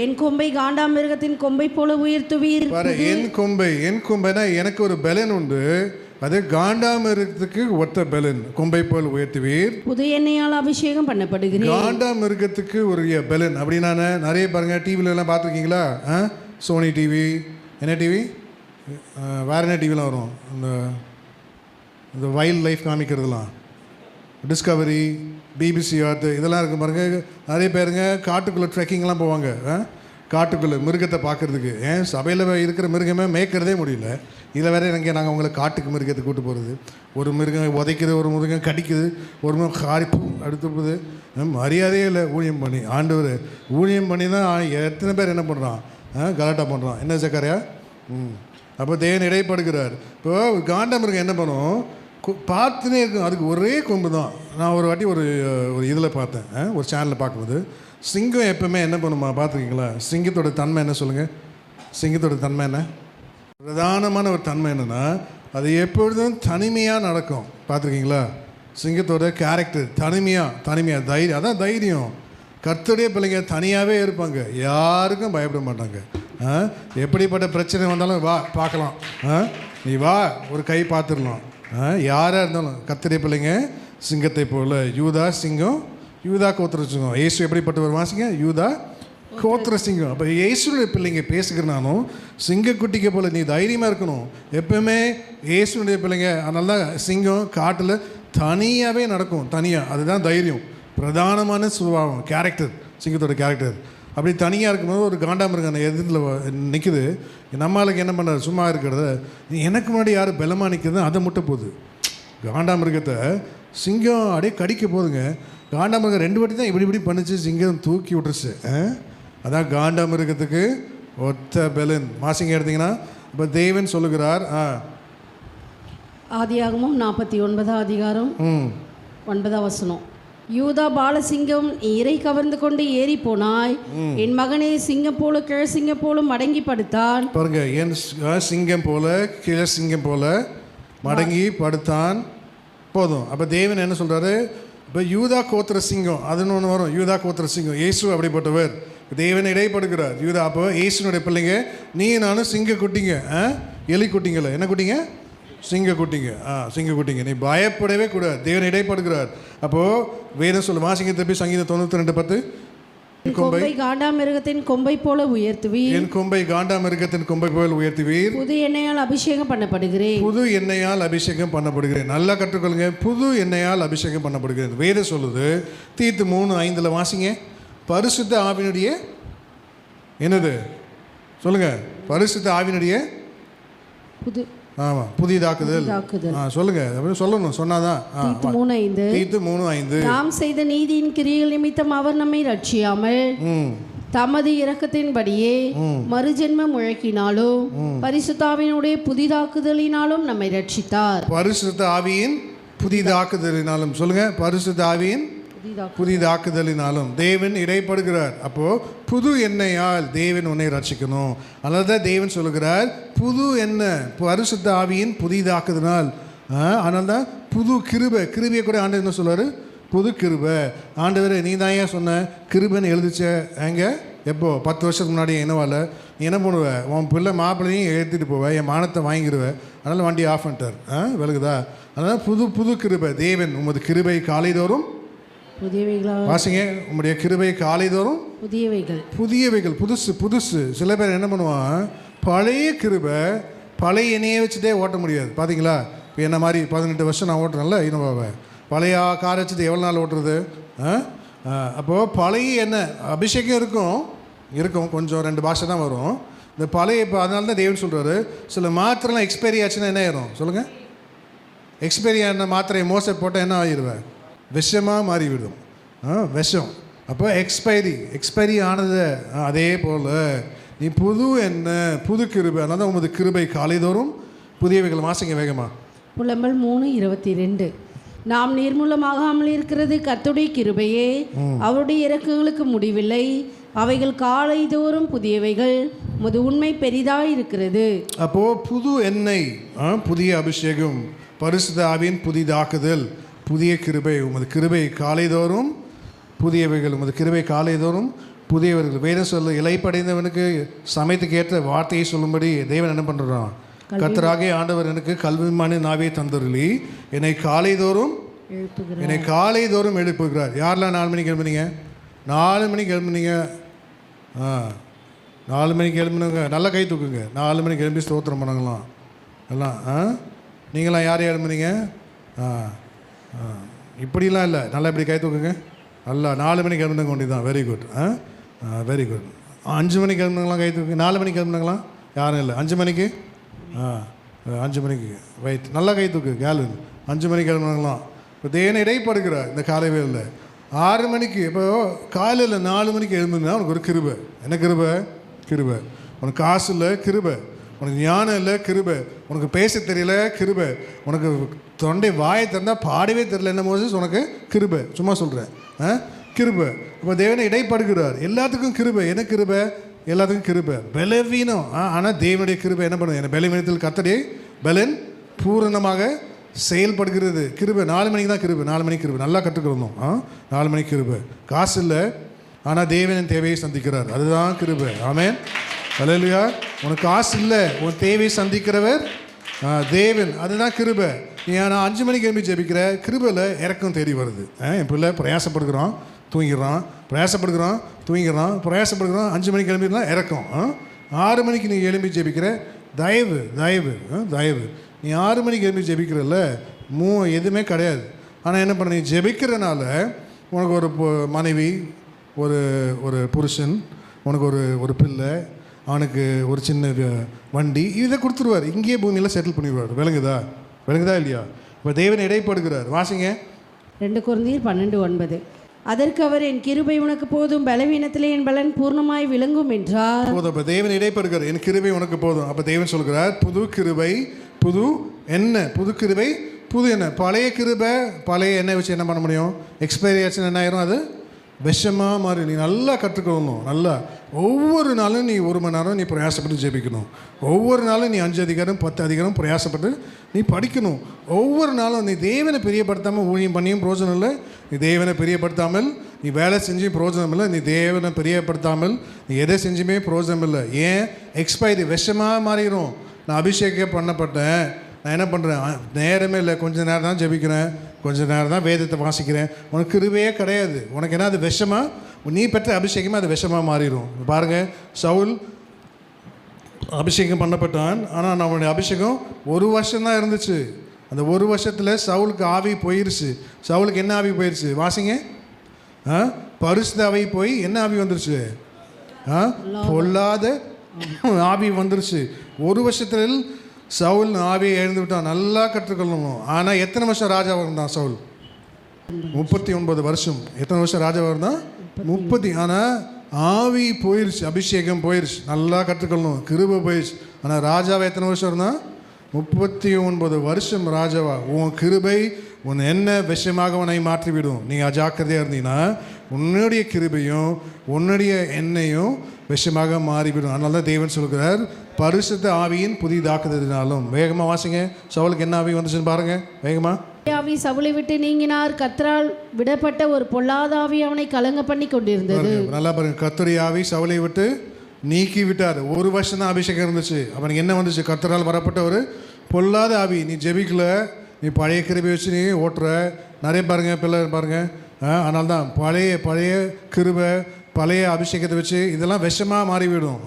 என் கொம்பை காண்டாமிருகத்தின் கொம்பை போல உயர்த்துவீர். என் கொம்பைனா எனக்கு ஒரு பலன் உண்டு. அது காண்டாமிருகத்துக்கு ஒத்த பலன். கொம்பை போல் உயர்த்துவீர். புது எண்ணெயால் அபிஷேகம் பண்ணப்படுகிறேன். காண்டாமிருகத்துக்கு ஒரு பலன் அப்படின்னா நிறைய பாருங்க. டிவில எல்லாம் பார்த்துருக்கீங்களா? சோனி டிவி, என்ன டிவி, வேற என்ன டிவிலாம் வரும்? இந்த வைல்ட் லைஃப் காமிக்கிறதுலாம், டிஸ்கவரி, பிபிசி ஆர்ட், இதெல்லாம் இருக்குது பாருங்க. நிறைய பேருங்க காட்டுக்குள்ளே ட்ரெக்கிங்லாம் போவாங்க. காட்டுக்குள்ளே மிருகத்தை பார்க்குறதுக்கு. சபையில் இருக்கிற மிருகமே மேய்க்கிறதே முடியல. இதில் வேறு நாங்கள் உங்களை காட்டுக்கு மிருகத்தை கூட்டு போகிறது. ஒரு மிருகம் உதைக்குது, ஒரு மிருகம் கடிக்குது, ஒரு மிருகம் காரிப்பு அடுத்துப்புது. மரியாதையே இல்லை. ஊழியம் பண்ணி ஆண்டவர் ஊழியம் பண்ணி தான் எத்தனை பேர் என்ன பண்ணுறான்? கலாட்டா பண்ணுறான். என்ன சக்கரையா? அப்போ தேவன் இடைப்படுகிறார். இப்போ காண்டாமிருகம் என்ன பண்ணும்? பார்த்துனே இருக்கும். அதுக்கு ஒரே கொம்பு தான். நான் ஒரு வாட்டி ஒரு இதில் பார்த்தேன், ஒரு சேனலில் பார்க்கும்போது, சிங்கம் எப்பவுமே என்ன பண்ணுமா பார்த்துருக்கீங்களா? சிங்கத்தோட தன்மை என்ன சொல்லுங்கள்? சிங்கத்தோட தன்மை என்ன? பிரதானமான ஒரு தன்மை என்னென்னா அது எப்பொழுதும் தனிமையாக நடக்கும். பார்த்துருக்கீங்களா? சிங்கத்தோட கேரக்டர் தனிமையாக தைரியம். அதான் தைரியம். கர்த்தருடைய பிள்ளைங்க தனியாகவே இருப்பாங்க, யாருக்கும் பயப்பட மாட்டாங்க. எப்படிப்பட்ட பிரச்சனை வந்தாலும் வா பார்க்கலாம், நீ வா ஒரு கை பார்த்துடலாம். யாராக இருந்தாலும் கர்த்தருடைய பிள்ளைங்க சிங்கத்தை போல். யூதா சிங்கம், யூதா கோத்திர சிங்கம். இயேசு எப்படிப்பட்டவர்? வாசிங்க. யூதா கோத்திர சிங்கம். அப்போ இயேசுடைய பிள்ளைங்க பேசுகிறனாலும் சிங்கக்குட்டிக்கு போல் நீ தைரியமாக இருக்கணும் எப்பவுமே. இயேசுடைய பிள்ளைங்க அதனால தான் சிங்கம் காட்டில் தனியாகவே நடக்கும். தனியாக, அதுதான் தைரியம். பிரதானமான சுபாவம், கேரக்டர், சிங்கத்தோட கேரக்டர். அப்படி தனியாக இருக்கும்போது ஒரு காண்டாமிருகம் எதிரில் நிற்குது. நம்மளுக்கு என்ன பண்ணுறது? சும்மா இருக்கிறத எனக்கு முன்னாடி யார் பலமாக நிற்கிறது அதை முட்டை போகுது. காண்டாமிருகத்தை சிங்கம் அப்படியே கடிக்க போதுங்க. காண்டாமிருகம் 2 வாட்டி தான் இப்படி பண்ணிச்சு, சிங்கம் தூக்கி விட்டுருச்சு. அதான் காண்டாமிருகத்துக்கு ஒத்த பலன். மாசிங்க எடுத்தீங்கன்னா இப்போ தேவன் சொல்லுகிறார். ஆதியாகமம் 49 அதிகாரம் 9 வசனம். யூதா பாலசிங்கம் இறை கவர்ந்து கொண்டு ஏறி போனாய், என் மகனே சிங்கம் போல கிழ சிங்கம் போல மடங்கி படுத்தான். பாருங்க, என் சிங்கம் போல கிழ சிங்கம் போல மடங்கி படுத்தான். போதும். அப்போ தேவன் என்ன சொல்கிறாரு? இப்போ யூதா கோத்திர சிங்கம் அதுன்னு ஒன்று வரும். யூதா கோத்திர சிங்கம் இயேசு அப்படிப்பட்டவர். தேவன் இடைப்படுகிறார். யூதா அப்போ இயேசுனுடைய பிள்ளைங்க நீ நானும் சிங்க குட்டிங்க, எலி குட்டிங்கள, என்ன குட்டிங்க? சிங்க குட்டிங்க. சிங்க குட்டிங்க. நீ பயப்படவே கூடாது. தேவன் இடைப்படுகிறார். அப்போது வேதம் சொல்ல, வாசிங்க திருப்பி சங்கீதம் 92:10. கொம்பை காண்டாமிருகத்தின் கொம்பை போல உயர்த்துவீர். என் கொம்பை காண்டாமிருகத்தின் கொம்பை போல உயர்த்துவீர். புது எண்ணெயால் அபிஷேகம் பண்ணப்படுகிறேன். புது எண்ணெயால் அபிஷேகம் பண்ணப்படுகிறேன். நல்லா கற்றுக்கொள்ளுங்க. புது எண்ணெயால் அபிஷேகம் பண்ணப்படுகிறேன். வேதம் சொல்லுது. தீத்து 3:5 வாசிங்க. பரிசுத்த ஆவியினுடைய என்னது சொல்லுங்க? பரிசுத்த ஆவியினுடைய புது, ஆமாம், புதிதாக்குதல். சொல்லுங்க, சொல்லணும், சொன்னாதான். தீத்து 3:5. நாம் செய்த நீதியின் கிரியைகள் நிமித்தம் அவர் நம்மை ரட்சியாமல் தமது இரக்கத்தின்படியே மறுஜென்மம் முழக்கினாலும் பரிசுத்த ஆவியினுடைய புதிதாக்குதலினாலும் நம்மை ரட்சித்தார். பரிசுத்த ஆவியின் புதிதாக்குதலினாலும். சொல்லுங்க, பரிசுத்த ஆவியின் புதிதாக்குதலினாலும் தேவன் இடைப்படுகிறார். அப்போ புது எண்ணெயால் தேவன் உன்னை ரட்சிக்கணும். அதனால்தான் தேவன் சொல்லுகிறார் புது எண்ணெய், பரிசுத்த ஆவியின் புதிதாக்குதனால். அதனால்தான் புது கிருபையை கூட ஆண்டவர் என்ன சொல்லுவார்? புது கிருபை. ஆண்டவர் நீ தான் ஏன் சொன்ன கிருபைன்னு எழுதிச்ச எங்கே எப்போ 10 வருஷத்துக்கு முன்னாடி என்னவால நீ என்ன பண்ணுவேன்? உன் பிள்ளை மாப்பிள்ளையும் ஏற்றிட்டு போவேன், என் மானத்தை வாங்கிடுவேன். அதனால் வண்டி ஆஃப் பண்ணிட்டார். விலகுதா? அதனால் புது கிருபை. தேவன் உமது கிருபை காலைதோறும் புதியவைகளாக வாசிங்க. உம்முடைய கிருபை காலைதோறும் புதியவைகள். புதியவைகள், புதுசு புதுசு. சில பேர் என்ன பண்ணுவான், பழைய கிருபை பழைய எண்ணெயை வச்சுட்டே ஓட்ட முடியாது. பார்த்தீங்களா? இப்போ என்ன மாதிரி 18 வருஷம் நான் ஓட்டுறேன்ல இனோவாவை, பழைய காரை வச்சுட்டு எவ்வளோ நாள் ஓட்டுறது? அப்போது பழைய எண்ணெய் அபிஷேகம் இருக்கும் கொஞ்சம் 2 பாஷை தான் வரும். இந்த பழைய இப்போ அதனால தான் தேவன் சொல்கிறாரு, சில மாத்திரைலாம் எக்ஸ்பைரி ஆச்சுன்னா என்ன ஆயிரும் சொல்லுங்கள்? எக்ஸ்பைரி ஆன மாத்திரையை மோசை போட்டால் என்ன ஆகிடுவேன்? விஷமாக மாறிவிடும். விஷம். அப்போ எக்ஸ்பைரி ஆனது. அதே போல் நீ புது என்ன புது கிருபை, அதனால தான் உமது கிருபை காலைதோறும் புதியவைகள். வாசிங்க வேகமாக. புலம்பல் 3:22. நாம் நிர்மூலமாகாமல் இருக்கிறது கர்த்தருடைய கிருபையே, அவருடைய இரக்கங்களுக்கு முடிவில்லை, அவைகள் காலைதோறும் புதியவைகள், உமது உண்மை பெரிதாய் இருக்கிறது. அப்போது புது எண்ணெய், புதிய அபிஷேகம், பரிசுத்த ஆவியின் புதிதாக்குதல், புதிய கிருபை, உமது கிருபை காலைதோறும் புதியவைகள், உமது கிருபை காலைதோறும் புதியவர்கள். வேதம் சொல்ல இலைப்படைந்தவனுக்கு சமயத்துக்கு ஏற்ற வார்த்தையை சொல்லும்படி தேவன் என்ன பண்ணுறான்? கர்த்தராகிய ஆண்டவர் எனக்கு கல்விமான நாவே தந்தருளி என்னை காலைதோறும் எழுப்புகிறார். யாரெல்லாம் 4 மணிக்கு எழுப்புனீங்க? 4 மணிக்கு எழுப்புனீங்க. 4 மணிக்கு எழுப்புனவங்க நல்லா கை தூக்குங்க. 4 மணிக்கு எழுப்பி ஸ்தோத்திரம் பண்ணாங்களாம் எல்லாம். நீங்களாம் யார் எழுப்புனீங்க? இப்படிலாம் இல்லை, நல்லா இப்படி கை தூக்குங்க. நல்லா 4 மணிக்கு எழுப்புனவங்க ஒண்டி தான். Very good, very good. 5 மணிக்கு எழுப்புனவங்களாம் கை தூக்குங்க. 4 மணிக்கு எழுப்புனாங்களாம் யாரும் இல்லை. 5 மணிக்கு 5 மணிக்கு ரைட், நல்லா கை தூக்கு கேல்வின். 5 மணிக்கு எழுப்புனாங்களாம். இப்போ தேவனை இடைப்படுகிறார் இந்த காலை வேளையில். 6 மணிக்கு இப்போ காலையில் 4 மணிக்கு எழுந்துனா உனக்கு ஒரு கிருபை. என்ன கிருபை? கிருபை. உனக்கு காசு இல்லை, கிருபை. உனக்கு ஞானம் இல்லை, கிருபை. உனக்கு பேச தெரியல, கிருபை. உனக்கு தொண்டை வாயை திறந்தால் பாடவே தெரியல, என்ன மோசஸ்? உனக்கு கிருபை. சும்மா சொல்கிறேன், கிருபை. இப்போ தேவனை இடைப்படுகிறார். எல்லாத்துக்கும் கிருபை. என்ன கிருபை? எல்லாத்துக்கும் கிருபை. பலவீனம், ஆனால் தேவனுடைய கிருபை என்ன பண்ணுது? என்ன பலவீனத்தில் கர்த்தருடைய பலன் பூரணமாக செயல்படுகிறது. கிருபை 4 மணிக்கு தான் கிருபை. 4 மணிக்கு கிருபை நல்லா கற்றுக்கிறோம். 4 மணிக்கு கிருபை. காசு இல்லை, ஆனால் தேவனின் தேவையை சந்திக்கிறார். அதுதான் கிருபை. ஆமென், ஹல்லேலூயா. உனக்கு காசு இல்லை, உன் தேவையை சந்திக்கிறவர் தேவன். அதுதான் கிருபை. நான் 5 மணிக்கு எழுப்பி ஜெபிக்கிற கிருபையில் இறக்கம் தேடி வருது. என் பிள்ளை பிரயாசப்படுகிறான், தூங்கிடுறான், பிரயாசப்படுகிறான், தூங்கிடுறான், பிரயாசப்படுகிறான். 5 மணிக்கு எழுப்பிடலாம் இறக்கம். 6 மணிக்கு நீ எழுப்பி ஜெபிக்கிற தயவு தயவு தயவு. நீ 6 மணிக்கு எழுப்பி ஜெபிக்கிறல்ல, எதுவுமே கிடையாது. ஆனால் என்ன பண்ண, நீ ஜெபிக்கிறனால உனக்கு ஒரு மனைவி, ஒரு புருஷன், உனக்கு ஒரு பிள்ளை, அவனுக்கு ஒரு சின்ன வண்டி, இதை கொடுத்துருவார். இங்கேயே பூமியில் செட்டில் பண்ணிடுவார். விளங்குதா இல்லையா? இப்போ தேவன் இடைப்படுகிறார். வாசிங்க 2 கொரிந்தியர் 12:9. அதற்கு அவர், என் கிருபை உனக்கு போதும், பலவீனத்திலே என் பலன் பூர்ணமாய் விளங்கும் என்றார். போதும். அப்போ தேவன் இடைப்படுகிறார். என் கிருபை உனக்கு போதும். அப்போ தேவன் சொல்கிறார், புது கிருபை, புது எண்ணெய். புது கிருபை, புது எண்ணெய். பழைய கிருபை பழைய எண்ணெய் வச்சு என்ன பண்ண முடியும்? எக்ஸ்பைரி ஆச்சு என்ன ஆயிரும்? அது விஷமாக மாறி. நீ நல்லா கற்றுக்கணும். நல்லா ஒவ்வொரு நாளும் நீ 1 மணி நேரம் நீ பிரயாசப்பட்டு ஜெபிக்கணும். ஒவ்வொரு நாளும் நீ 5 அதிகாரம் 10 அதிகாரம் பிரயாசப்பட்டு நீ படிக்கணும். ஒவ்வொரு நாளும் நீ தேவனை பிரியப்படுத்தாமல் ஊழியம் பண்ணியும் பிரோஜனம் இல்லை. நீ தேவனை பிரியப்படுத்தாமல் நீ வேலை செஞ்சும் பிரோஜனம் இல்லை. நீ தேவனை பிரியப்படுத்தாமல் நீ எதை செஞ்சுமே பிரோஜனம் இல்லை. ஏன்? எக்ஸ்பைரி விஷமாக மாறிடும். நான் அபிஷேகம் பண்ணப்பட்டேன், நான் என்ன பண்ணுறேன்? நேரமே இல்லை, கொஞ்சம் நேரம் தான் ஜெபிக்கிறேன், கொஞ்சம் நேரம் தான் வேதத்தை வாசிக்கிறேன். உனக்கு கிருபையே கிடையாது. உனக்கு என்ன? அது விஷமாக, நீ பெற்ற அபிஷேகமாக அது விஷமாக மாறிடும். பாருங்கள், சவுல் அபிஷேகம் பண்ணப்பட்டான், ஆனால் அவனுடைய அபிஷேகம் 1 வருஷம்தான் இருந்துச்சு. அந்த 1 வருஷத்தில் சவுலுக்கு ஆவி போயிடுச்சு. சவுலுக்கு என்ன ஆவி போயிடுச்சு? வாசிங்க. பரிசுத்த ஆவி போய் என்ன ஆவி வந்துருச்சு? பொல்லாத ஆவி வந்துருச்சு. 1 வருஷத்தில் சவுல் ஆவியை எழுந்து விட்டான். நல்லா கற்றுக்கொள்ளணும். ஆனால் எத்தனை வருஷம் ராஜாவாக இருந்தான் சவுல்? 39 வருஷம். எத்தனை வருஷம் ராஜாவாக இருந்தான்? 30. ஆனால் ஆவி போயிடுச்சு, அபிஷேகம் போயிடுச்சு. நல்லா கற்றுக்கொள்ளணும். கிருபை போயிடுச்சு. ஆனால் ராஜாவை எத்தனை வருஷம் இருந்தான்? 39 வருஷம் ராஜாவா. உன் கிருபை உன் என்ன விஷயமாக உன்னை மாற்றிவிடும். நீங்கள் அஜாக்கிரதையாக இருந்தீங்கன்னா உன்னுடைய கிருபையும் உன்னுடைய எண்ணெயும் விஷயமாக மாறிவிடும். அதனால தான் தேவன் சொல்கிறார், பரிசுத்த ஆவியின் புதிதாக்குதலினாலும். வேகமாக வாசிங்க. சவுலுக்கு என்ன ஆவி வந்துச்சுன்னு பாருங்க வேகமாக. ஆவி சவுலை விட்டு நீங்கினார். கர்த்தரால் விடப்பட்ட ஒரு பொல்லாத ஆவி அவனை கலங்க பண்ணி கொண்டிருந்தது. நல்லா பாருங்க. கர்த்தருடைய ஆவி சவுலை விட்டு நீக்கி விட்டார். 1 வருஷம் தான் அபிஷேகம் இருந்துச்சு. அவனுக்கு என்ன வந்துச்சு? கர்த்தரால் வரப்பட்ட ஒரு பொல்லாத ஆவி. நீ ஜெபிக்கல, நீ பழைய கிருபை வச்சு நீ ஓட்டுற. நிறைய பாருங்க, பிள்ளை பாருங்க, அதனால தான் பழைய கிருபை பழைய அபிஷேகத்தை வச்சு இதெல்லாம் விஷமாக மாறிவிடும்.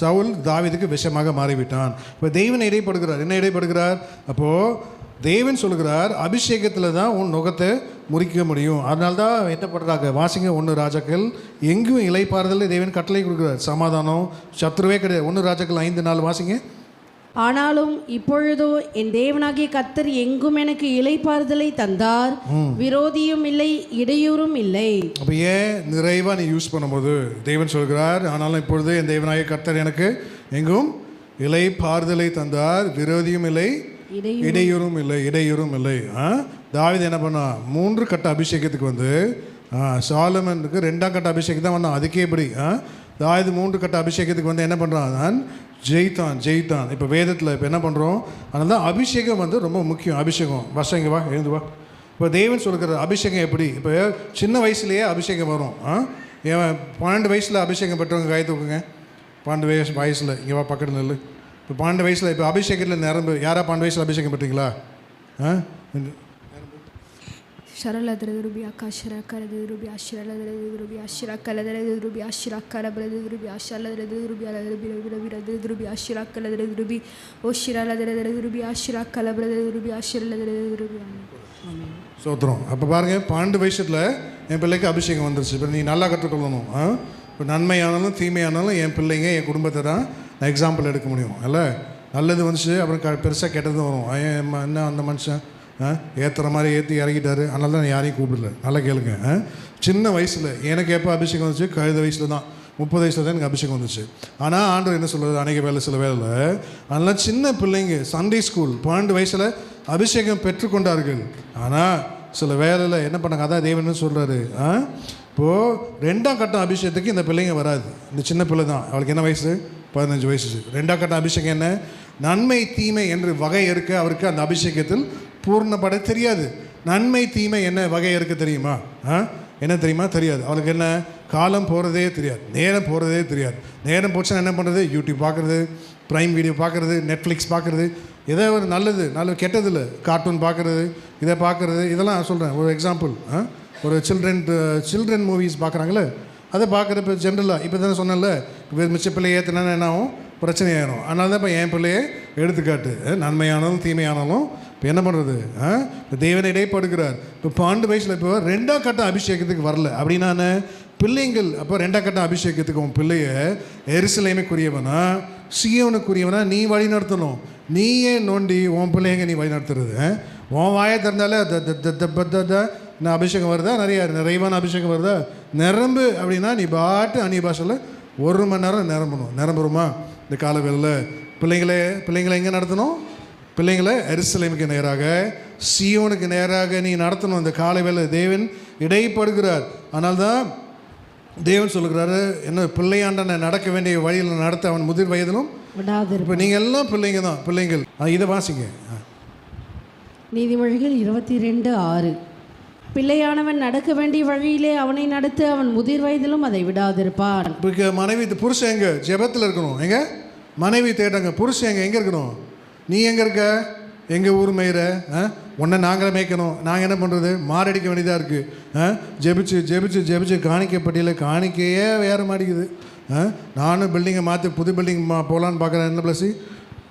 சவுல் தாவீதுக்கு விஷமாக மாறிவிட்டான். இப்போ தேவன் இடைப்படுகிறார். என்ன இடைப்படுகிறார்? அப்போது தேவன் சொல்கிறார், அபிஷேகத்தில் தான் உன் நுகத்தை முறிக்க முடியும். அதனால தான் என்ன பண்ணுறாங்க, வாசிங்க 1 ராஜாக்கள். எங்கும் இளைப்பாறுதல் தேவன் கட்டளை கொடுக்குறார். சமாதானம் சத்ருவே கிடையாது. 1 ராஜாக்கள் 5:4 வாசிங்க. ஆனாலும் இப்பொழுதோ என் தேவனாகிய கர்த்தர் எங்கும் எனக்கு இளைப்பாறுதலை தந்தார், விரோதியும் இல்லை, இடையூறும் இல்லை. அப்போ ஏன் நிறைவாக நீ யூஸ் பண்ணும்போது தேவன் சொல்கிறார், ஆனாலும் இப்பொழுது என் தேவனாகிய கர்த்தர் எனக்கு எங்கும் இளைப்பாறுதலை தந்தார், விரோதியும் இல்லை, இடையூறும் இல்லை. தாவீது என்ன பண்ணா, 3 கட்ட அபிஷேகத்துக்கு வந்து சாலமனுக்கு 2ஆம் கட்ட அபிஷேகம் தான் வந்தான். அதுக்கே இப்படி தாவீது 3 கட்ட அபிஷேகத்துக்கு வந்து என்ன பண்ணுறான், நான் ஜெயித்தான். இப்போ வேதத்தில் இப்போ என்ன பண்ணுறோம், அதனால தான் அபிஷேகம் வந்து ரொம்ப முக்கியம். அபிஷேகம் வசங்க வா எழுந்து வா. இப்போ தேவன் சொல்கிற அபிஷேகம் எப்படி, இப்போ சின்ன வயசுலேயே அபிஷேகம் வரும். 12 வயசில் அபிஷேகம் பெற்றவங்க கை தூக்குங்க. 12 வயசில் இங்கே வா பக்கத்தில் நெல். இப்போ 12 வயசில் இப்போ அபிஷேகத்தில் நிரம்பு யாரா 12 வயசில் அபிஷேகம் பெற்றீங்களா? ಶರಳದರದು ರುಬಿ ಆಕಾಶರಕರದು ರುಬಿ ಆಶರಳದರದು ರುಬಿ ಆಶರಕಲದರದು ರುಬಿ ಆಶರಕರಬರದು ರುಬಿ ಆಶಲದರದು ರುಬಿ ಅಲರಬಿ ರಬಿರದು ರುಬಿ ಆಶರಕಲದರದು ರುಬಿ ಓ ಶಿರಳದರದು ರುಬಿ ಆಶರಕಲಬರದು ರುಬಿ ಆಶರಳದರದು ருபி. சோத்திரம். அப்போ பாருங்கள், 12 வயசில் என் பிள்ளைக்கு அபிஷேகம் வந்துருச்சு. இப்போ நீ நல்லா கற்றுக்கொள்ளணும். இப்போ நன்மையானாலும் தீமையானாலும் என் பிள்ளைங்க என் குடும்பத்தை தான் நான் எக்ஸாம்பிள் எடுக்க முடியும். இல்லை நல்லது வந்துச்சு, அப்புறம் பெருசாக கெட்டதும் வரும். என்ன அந்த மனுஷன் ஏற்றுற மாதிரி ஏற்றி இறங்கிட்டாரு, அதனால தான் யாரையும் கூப்பிடல. நல்லா கேளுங்க. சின்ன வயசில் எனக்கு எப்போ அபிஷேகம் வந்துச்சு, கழுத வயசில் தான், 30 வயசில் தான் எனக்கு அபிஷேகம் வந்துச்சு. ஆனால் ஆண்டவர் என்ன சொல்கிறது, அநேக வேலை சில வேலை அதனால் சின்ன பிள்ளைங்க சண்டே ஸ்கூல் 12 வயசில் அபிஷேகம் பெற்றுக்கொண்டார்கள். ஆனால் சில வேலையில் என்ன பண்ணாங்க, அதான் தேவன் சொல்கிறாரு, இப்போது 2ஆம் கட்டம் அபிஷேகத்துக்கு இந்த பிள்ளைங்க வராது. இந்த சின்ன பிள்ளை தான், அவளுக்கு என்ன வயசு, 15 வயசு. 2ஆம் கட்டம் அபிஷேகம் என்ன, நன்மை தீமை என்று வகை இருக்க அவருக்கு அந்த அபிஷேகத்தில் பூர்ணப்பட தெரியாது. நன்மை தீமை என்ன வகை இருக்க தெரியுமா? என்ன தெரியுமா? தெரியாது. அவளுக்கு என்ன, காலம் போகிறதே தெரியாது, நேரம் போகிறதே தெரியாது. நேரம் போச்சுன்னா என்ன பண்ணுறது, யூடியூப் பார்க்குறது, ப்ரைம் வீடியோ பார்க்குறது, நெட்ஃப்ளிக்ஸ் பார்க்குறது, ஏதோ ஒரு நல்லது கெட்டதில்லை, கார்ட்டூன் பார்க்குறது, இதை பார்க்குறது, இதெல்லாம் சொல்கிறேன் ஒரு எக்ஸாம்பிள். ஒரு சில்ட்ரன் மூவிஸ் பார்க்குறாங்களே, அதை பார்க்குறப்ப ஜென்ரலாக இப்போ தானே சொன்னேன்ல, மிச்ச பிள்ளையை ஏற்றினா என்ன ஆகும், பிரச்சனை ஆயிரும். அதனால தான் இப்போ என் பிள்ளையே எடுத்துக்காட்டு, நன்மையானாலும் தீமையானாலும் இப்போ என்ன பண்ணுறது, இப்போ தேவனை இடைப்படுகிறார். இப்போ 12 வயசில் இப்போ 2ஆம் கட்ட அபிஷேகத்துக்கு வரல அப்படின்னா பிள்ளைங்கள், அப்போ 2ஆம் கட்ட அபிஷேகத்துக்கு உன் பிள்ளைய எருசலேமுக்குரியவனா சீயோனுக்குரியவனா நீ வழி நடத்தணும். நீயே நோண்டி உன் பிள்ளைங்க நீ வழி நடத்துறது. உன் வாயை திறந்தாலே நான் அபிஷேகம் வருதா, நிறைவான அபிஷேகம் வருதா, நிரம்பு அப்படின்னா நீ பாட்டு அந்நிய பாஷையில் 1 மணி நேரம் நிரம்புறோமா? இந்த காலவேளையில் பிள்ளைங்களை எங்கே நடத்தணும்? பிள்ளைங்களை எருசலேமுக்கு நேராக சீயோனுக்கு நேராக நீ நடத்தணும். இந்த காலவேளை தேவன் இடைப்படுகிறார். அதனால்தான் தேவன் சொல்லுகிறாரு, என்ன பிள்ளையாண்டனை நடக்க வேண்டிய வழியில் நடத்த அவன் முதிர் வயதிலும். இப்போ நீங்கள் எல்லாம் பிள்ளைங்க தான், பிள்ளைங்கள். இதை வாசிங்க. நீதிமொழிகள் 22:6. பிள்ளையானவன் நடக்க வேண்டிய வழியிலே அவனை நடத்து, அவன் முதிர் வயதிலும் அதை விடாதிருப்பான். இப்போ மனைவி புருஷன் எங்கே ஜெபத்தில் இருக்கணும், எங்கே மனைவி தேடுறாங்க, புருஷன் எங்கே இருக்கணும், நீ எங்கே இருக்க, எங்கள் ஊர் மேய்கிற, உன்னை நாங்களே மேய்க்கணும், நாங்கள் என்ன பண்ணுறது, மாரடிக்க வேண்டியதாக இருக்குது. ஜெபிச்சு காணிக்கப்பட்டியில் காணிக்கையே வேற மாட்டேங்குது. நானும் பில்டிங்கை மாற்றி புது பில்டிங் போகலான்னு பார்க்குறேன், என்ன ப்ளஸ்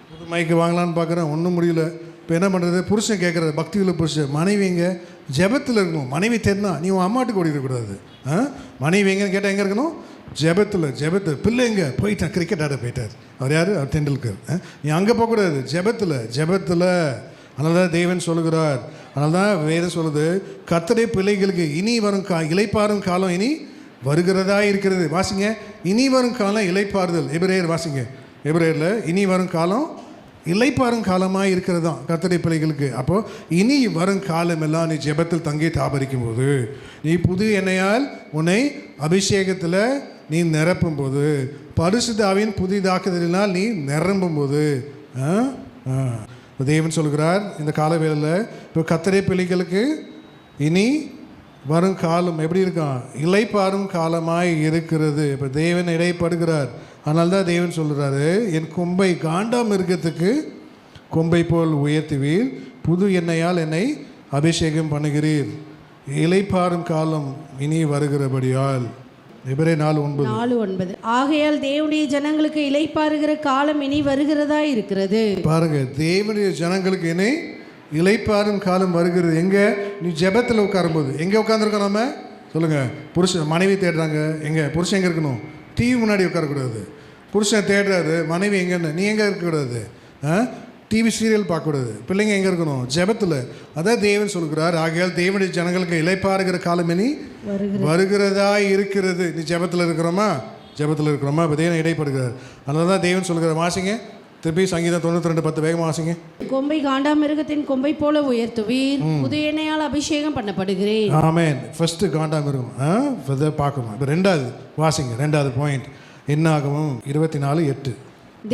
புது மைக்கு வாங்கலான்னு பார்க்குறேன், ஒன்றும் முடியல. இப்போ என்ன பண்ணுறது, புருஷன் கேட்குறது, பக்தியுள்ள புருஷன், மனைவி எங்கே ஜெபத்தில் இருக்கணும். மனைவி தேடினா நீ உன் அம்மாட்டுக்கு ஓடி இருக்கக்கூடாது. மனைவி எங்கேன்னு கேட்டால் எங்கே இருக்கணும், ஜெபத்தில். பிள்ளை எங்கே போயிட்டான், கிரிக்கெட் ஆட போயிட்டார், அவர் யார், அவர் டெண்டுல்கர். நீ அங்கே போகக்கூடாது, ஜெபத்தில். அதனால தான் தேவன் சொல்லுகிறார். அதனால தான் வேதம் சொல்லுது, கர்த்தருடைய பிள்ளைகளுக்கு இனி வரும் இளைப்பாறும் காலம் இனி வருகிறதா இருக்கிறது. வாசிங்க, இனி வரும் காலம் இளைப்பாறுதல். எபிரேயர் வாசிங்க, எபிரேயரில் இனி வரும் காலம் இளைப்பாறும் காலமாக இருக்கிறது தான் கர்த்தருடைய பிள்ளைகளுக்கு. அப்போது இனி வரும் காலம் எல்லாம் நீ ஜெபத்தில் தங்கி தாபரிக்கும் போது, நீ புது எண்ணெயால் உன்னை அபிஷேகத்தில் நீ நிரப்பும் போது, பரிசுத்த ஆவியின் புதிதாக்குதலினால் நீ நிரம்பும் போது, தேவன் சொல்கிறார் இந்த காலவேளையில் இப்போ கர்த்தருடைய பிள்ளைகளுக்கு இனி வரும் காலம் எப்படி இருக்கான், இளைப்பாறும் காலமாய் இருக்கிறது. இப்போ தேவன் இடைப்படுகிறார். அதனால தான் தேவன் சொல்கிறாரு, என் கொம்பை காண்டாமிருகத்துக்கு கொம்பை போல் உயர்த்துவீர், புது எண்ணெயால் என்னை அபிஷேகம் பண்ணுகிறீர். இளைப்பாறும் காலம் இனி வருகிறபடியால். எபிரேயர் 4:9. 4:9. ஆகையால் தேவனுடைய ஜனங்களுக்கு இளைப்பாறுகிற காலம் இனி வருகிறதா இருக்கிறது. பாருங்க, தேவனுடைய ஜனங்களுக்கு இனி இளைப்பாறும் காலம் வருகிறது. எங்கே? நீ ஜெபத்தில் உட்காரும்போது. எங்கே உட்காந்துருக்கோம் நம்ம? சொல்லுங்கள். புருஷன் மனைவி தேடுறாங்க, எங்கே? புருஷன் எங்கே இருக்கணும்? டிவி முன்னாடி உட்காரக்கூடாது. புருஷன் தேடுறாரு, மனைவி எங்கன்னு நீ எங்கே இருக்கக்கூடாது? டிவி சீரியல் பார்க்கக்கூடாது. பிள்ளைங்க எங்கே இருக்கணும்? ஜெபத்தில். அதான் தேவன் சொல்கிறார், ஆகையால் தேவனுடைய ஜனங்களுக்கு இளைப்பாறுகிற காலம் இனி வருகிறதா இருக்கிறது. நீ ஜெபத்தில் இருக்கிறோமா? ஜெபத்தில் இருக்கிறோமா? இப்போ தேவன் இடைப்படுகிறார். அதனால தான் தேவன் சொல்கிறார். வாசிங்க திருப்பி சங்கீதம் 92:10 வேகமாக வாசிங்க. கொம்பை காண்டாமிருகத்தின் கொம்பை போல உயர்த்துவீர், புது எண்ணெயால் அபிஷேகம் பண்ணப்படுகிறேன். ஆமென். ஃபர்ஸ்ட் காண்டாமிருகம் பார்க்கணும். இப்போ ரெண்டாவது வாசிங்க. ரெண்டாவது பாயிண்ட் என்னாகும்? 24:8.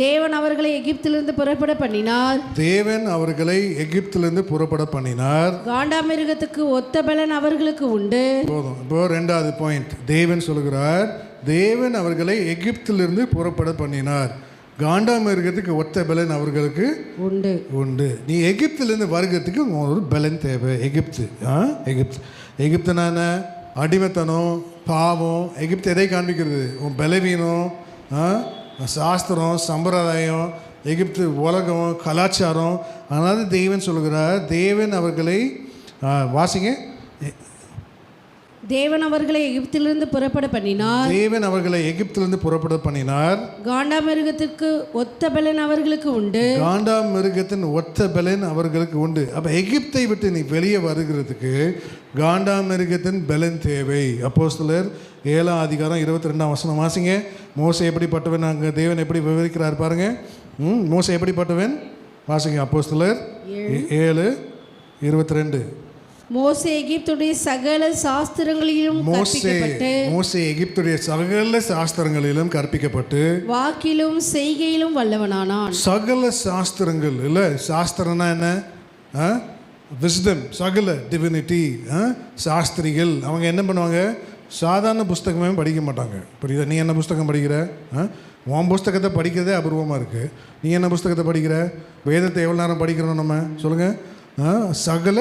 தேவன் அவர்களை எகிப்திலிருந்து புறப்பட பண்ணினார். தேவன் அவர்களை எகிப்திலிருந்து புறப்பட பண்ணினார். காண்டாமிருகத்துக்கு ஒத்த பலன் அவர்களுக்கு உண்டு. போதும். இப்போ ரெண்டாவது பாயிண்ட் தேவன் சொல்கிறார், தேவன் அவர்களை எகிப்திலிருந்து புறப்பட பண்ணினார். காண்டாமிருகத்துக்கு ஒத்த பலன் அவர்களுக்கு உண்டு உண்டு. நீ எகிப்திலிருந்து வருகிறதுக்கு ஒரு பலன் தேவை. எகிப்துனா என்ன? அடிமைத்தனம், பாவம். எகிப்து எதை காண்பிக்கிறது? உன் பலவீனம், சாஸ்திரம், சம்பிரதாயம், எகிப்து உலகம், கலாச்சாரம். அதனால தேவன் சொல்கிறார், தேவன் அவர்களை வாசிங்க. தேவன் அவர்களை எகிப்திலிருந்து புறப்பட பண்ணினார். தேவன் அவர்களை எகிப்திலிருந்து புறப்பட பண்ணினார். காண்டாமிருகத்துக்கு ஒத்த பலன் அவர்களுக்கு உண்டு. காண்டாமிருகத்தின் ஒத்த பலன் அவர்களுக்கு உண்டு. அப்போ எகிப்தை விட்டு நீ வெளியே வருகிறதுக்கு காண்டாமிருகத்தின் பலன் தேவை. அப்போஸ்தலர் 7:22 வாசிங்க. மோசே எப்படிப்பட்டவன் அங்கே தேவன் எப்படி விவரிக்கிறார் பாருங்க. மோசே எப்படிப்பட்டவன் வாசிங்க. அப்போஸ்தலர் 7:22. மோசே எகிப்துடைய சகல சாஸ்திரங்களிலும் கற்பிக்கப்பட்டு வாக்கிலும் செய்கையிலும் வல்லவனானான். சகல சாஸ்திரங்கள் இல்ல, சாஸ்திரம்னா என்ன? விஸ்டம், சகல டிவினிட்டி. சாஸ்திரிகள் அவங்க என்ன பண்ணுவாங்க? சாதாரண புஸ்தகமே படிக்க மாட்டாங்க. புரியுதா? நீ என்ன புஸ்தகம் படிக்கிற? உன் புஸ்தகத்தை படிக்கிறதே அபூர்வமாக இருக்குது. நீ என்ன புஸ்தகத்தை படிக்கிற? வேதத்தை எவ்வளோ நேரம் படிக்கிறோம் நம்ம? சொல்லுங்கள். சகல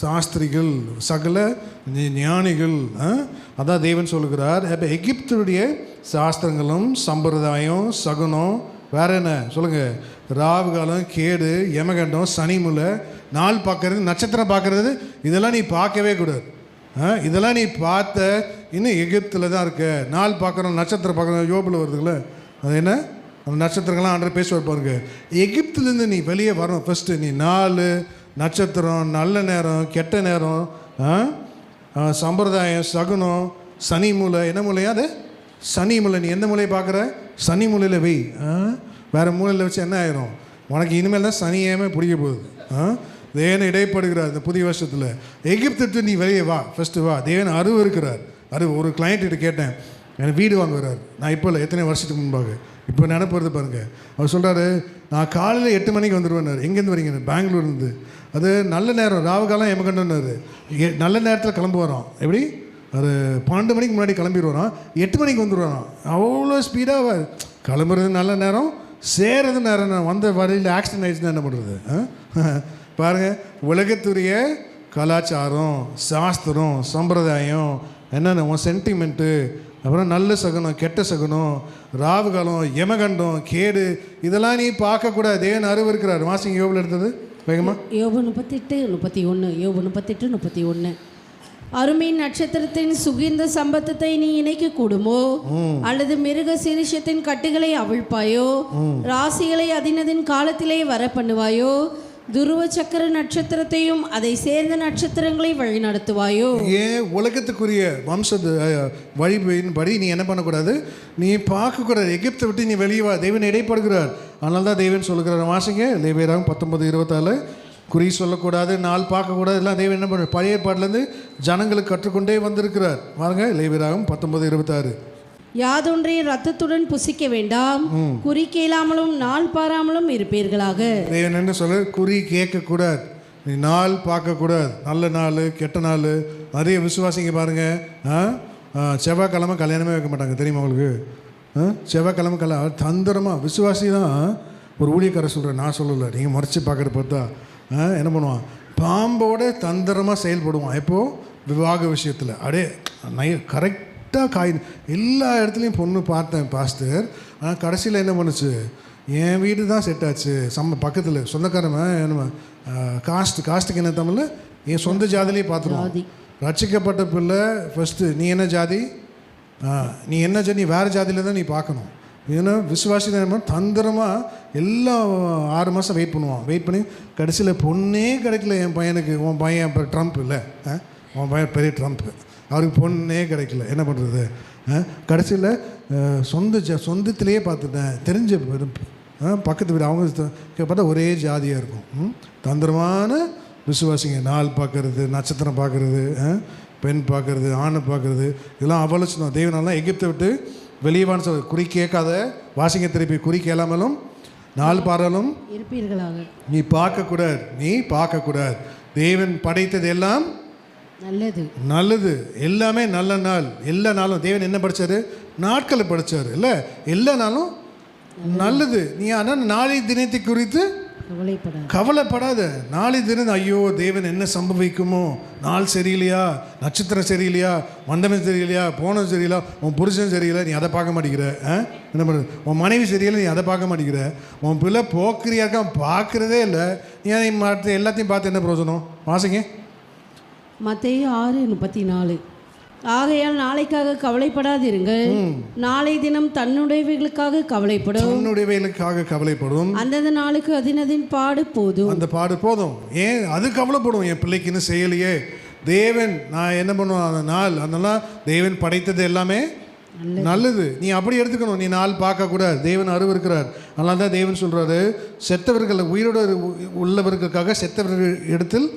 சாஸ்திரிகள், சகல ஞானிகள். அதான் தேவன் சொல்லுகிறார். இப்போ எகிப்துடைய சாஸ்திரங்களும் சம்பிரதாயம், சகுனம், வேற என்ன சொல்லுங்கள்? ராவு காலம், கேடு, யமகண்டம், சனிமுலை, நாள் பார்க்கறது, நட்சத்திரம் பார்க்கறது, இதெல்லாம் நீ பார்க்கவே கூடாது. இதெல்லாம் நீ பார்த்த இன்னும் எகிப்தில் தான் இருக்க. நாள் பார்க்குறோம், நட்சத்திரம் பார்க்குறோம், யோபில் வருதுங்கள, அது என்ன? அந்த நட்சத்திரங்கள்லாம் ஆண்டவர் பேசுவார் பாருங்க. எகிப்துலேருந்து நீ வெளியே வரணும். ஃபஸ்ட்டு நீ நாள், நட்சத்திரம், நல்ல நேரம், கெட்ட நேரம், சம்பிரதாயம், சகுனம், சனி மூலை. என்ன மூலையா அது? சனி மூலை. நீ எந்த மூலையை பார்க்குற? சனி மூலையில் வை. வேறு மூலையில் வச்சு என்ன ஆயிரும்? உனக்கு இனிமேல் தான் சனியேமே பிடிக்க போகுது. தேவன் இடைப்படுகிறார் இந்த புதிய வருஷத்தில். எகிப்து நீ வெளியே வா, ஃபஸ்ட்டு வா. தேவன் அருவு இருக்கிறார். ஒரு கிளைண்ட்டு கேட்டேன், எனக்கு வீடு வாங்க வர்றார். நான் இப்போ இல்லை, எத்தனை வருஷத்துக்கு முன்பாக. இப்போ நினைப்பது பாருங்கள். அவர் சொல்கிறாரு, நான் காலையில் 8 மணிக்கு வந்துடுவேன்னாரு. எங்கேருந்து வரீங்க? பெங்களூர்லேருந்து. அது நல்ல நேரம், ராவுகாலம் எமகண்டன்னாரு. நல்ல நேரத்தில் கிளம்பு வரோம். எப்படி? அது 12 மணிக்கு முன்னாடி கிளம்பிடுவோம். 8 மணிக்கு வந்துடுவோம். அவ்வளோ ஸ்பீடாக கிளம்புறது நல்ல நேரம், சேரது நேரம். நான் வந்த வழியில் ஆக்சிடென்ட் ஆகிடுச்சுன்னா என்ன பண்ணுறது? பாருங்கள், உலகத்துடைய கலாச்சாரம், சாஸ்திரம், சம்பிரதாயம், என்னென்ன உன் சென்டிமெண்ட்டு, அப்புறம் நல்ல சகுனம், கெட்ட சகுனம், ராவு காலம், யமகண்டம், கேடு, இதெல்லாம் நீ பார்க்கக்கூடாது. தேவன் அருவு இருக்கிறார். வாசிங்க யோபில் எடுத்தது வேகமா. யோபு 38:31. யோபு 38:31. அருமையின் நட்சத்திரத்தின் சுகிர்ந்த சம்பத்தத்தை நீ இணைக்க கூடுமோ? அல்லது மிருக சீரிஷத்தின் கட்டுகளை அவிழ்ப்பாயோ? ராசிகளை அதினதின் காலத்திலே வர பண்ணுவாயோ? துருவ சக்கர நட்சத்திரத்தையும் அதை சேர்ந்த நட்சத்திரங்களை வழி நடத்துவாயோ? ஏன் உலகத்துக்குரிய வம்ச வழிபடி நீ என்ன பண்ணக்கூடாது? நீ பார்க்கக்கூடாது. எகிப்தை விட்டு நீ வெளியே வா. தேவன் இடைப்படுகிறார். அதனால தான் தேவன் சொல்லுகிறார். வாசிங்க லேவியராகமம் 19:24. குறி சொல்லக்கூடாது, நாள் பார்க்கக்கூடாது, எல்லாம் தேவன் என்ன பண்ணுறார்? பழைய பாட்டிலேருந்து ஜனங்களுக்கு கற்றுக்கொண்டே வந்திருக்கிறார். வாருங்க லேவியராகமம் 19:26. யாதொன்றையும் ரத்தத்துடன் புசிக்க வேண்டாம், குறி கேளாமலும் நாள் பாராமலும் இருப்பீர்களாக. தேவன் என்ன சொல்ல? குறி கேட்கக்கூடாது, நீ நாள் பார்க்கக்கூடாது. நல்ல நாள், கெட்ட நாள். நிறைய விசுவாசிங்க பாருங்கள், செவ்வாய்க்கிழமை கல்யாணமே வைக்க மாட்டாங்க. தெரியுமா உங்களுக்கு? செவ்வாய்க்கிழமை கல்யாணம் தந்திரமாக. விசுவாசி தான் ஒரு ஊழியக்காரர் சொல்கிறேன், நான் சொல்லலை, நீங்கள் மறைச்சி பார்க்குற பார்த்தா என்ன பண்ணுவான்? பாம்போட தந்திரமாக செயல்படுவான். எப்போது? விவாக விஷயத்தில் அப்படியே கரெக்டாக எல்லா இடத்துலையும் பொண்ணு பார்த்தேன் பாஸ்டர். ஆனால் கடைசியில் என்ன பண்ணுச்சு, என் வீடு தான் செட் ஆச்சு. பக்கத்தில் சொந்தக்காரன் என்ன காஸ்ட்டுக்கு என்ன தமிழில் என் சொந்த ஜாதிலேயே பார்த்துருவோம். ரட்சிக்கப்பட்ட பிள்ளை ஃபஸ்ட்டு நீ என்ன ஜாதி, நீ என்ன ஜாதி, நீ வேறு ஜாதியில் தான் நீ பார்க்கணும். ஏன்னா விசுவாசி தந்திரமாக எல்லாம் 6 மாதம் வெயிட் பண்ணுவான். வெயிட் பண்ணி கடைசியில் பொண்ணே கிடைக்கல என் பையனுக்கு. உன் பையன் அப்புறம் ட்ரம்ப் இல்லை, உன் பையன் பெரிய ட்ரம்ப்பு, அவருக்கு பொண்ணே கிடைக்கல. என்ன பண்ணுறது? கடைசியில் சொந்தத்திலேயே பார்த்துட்டேன், தெரிஞ்ச பக்கத்து வீடு அவங்க பார்த்தா ஒரே ஜாதியாக இருக்கும். தந்திரமான விசுவாசிங்க நாள் பார்க்கறது, நட்சத்திரம் பார்க்குறது, பெண் பார்க்குறது, ஆணை பார்க்குறது, இதெல்லாம் அவலட்சணம். தேவனாலாம் எகிப்தை விட்டு வெளியவான்னு சொல்ல குறி கேட்காத வாசிங்க திருப்பி குறி கேளாமலும் நாள் பாராலும் இருப்பீர்களாக. நீ பார்க்கக்கூடாது. தேவன் படைத்தது எல்லாம் நல்லது, எல்லாமே நல்ல நாள். எல்லா நாளும் தேவன் என்ன படித்தார்? நாட்களை படித்தார் இல்லை, எல்லா நாளும் நல்லது. நீ ஆனால் நாளை தினத்தை குறித்து கவலைப்படாத. நாளை தினம் ஐயோ தேவன் என்ன சம்பவிக்குமோ, நாள் சரியில்லையா, நட்சத்திரம் சரியில்லையா, மண்டபம் சரியில்லையா, போனது சரியில்லை, உன் புருஷன் சரியில்லை, நீ அதை பார்க்க மாட்டேங்கிற. என்ன பண்ணுறது? உன் மனைவி சரியில்லை, நீ அதை பார்க்க மாட்டேங்கிற. உன் பிள்ளை போக்கிரியாக்கா பார்க்குறதே இல்லை, நீ அதை மற்ற எல்லாத்தையும் பார்த்து என்ன பிரயோஜனம்? வாசிங்க மத்தேயு 6:34. ஆகையால் நாளைக்காக கவலைப்படாதிருங்கள், நாளை தினம் தன்னுடையவைகளுக்காக கவலைப்படும். அந்தந்த நாளுக்கு அதினதின் பாடு போதும். அந்த பாடு போதும். ஏன் அது கவலைப்படும்? என் பிள்ளைக்குன்னு செய்யலையே. தேவன் நான் என்ன பண்ணுவேன்? அந்த நாள் அதெல்லாம் தேவன் படைத்தது எல்லாமே நல்லது. நீ அப்படி எடுத்துக்கணும். நீ நாள் பார்க்கக்கூடாது. தேவன் அருவருக்கிறார். அதனால தான் தேவன் சொல்கிறாரு, செத்தவர்கள் உயிரோடு உள்ளவர்களுக்காக செத்தவர்கள் இடத்தில்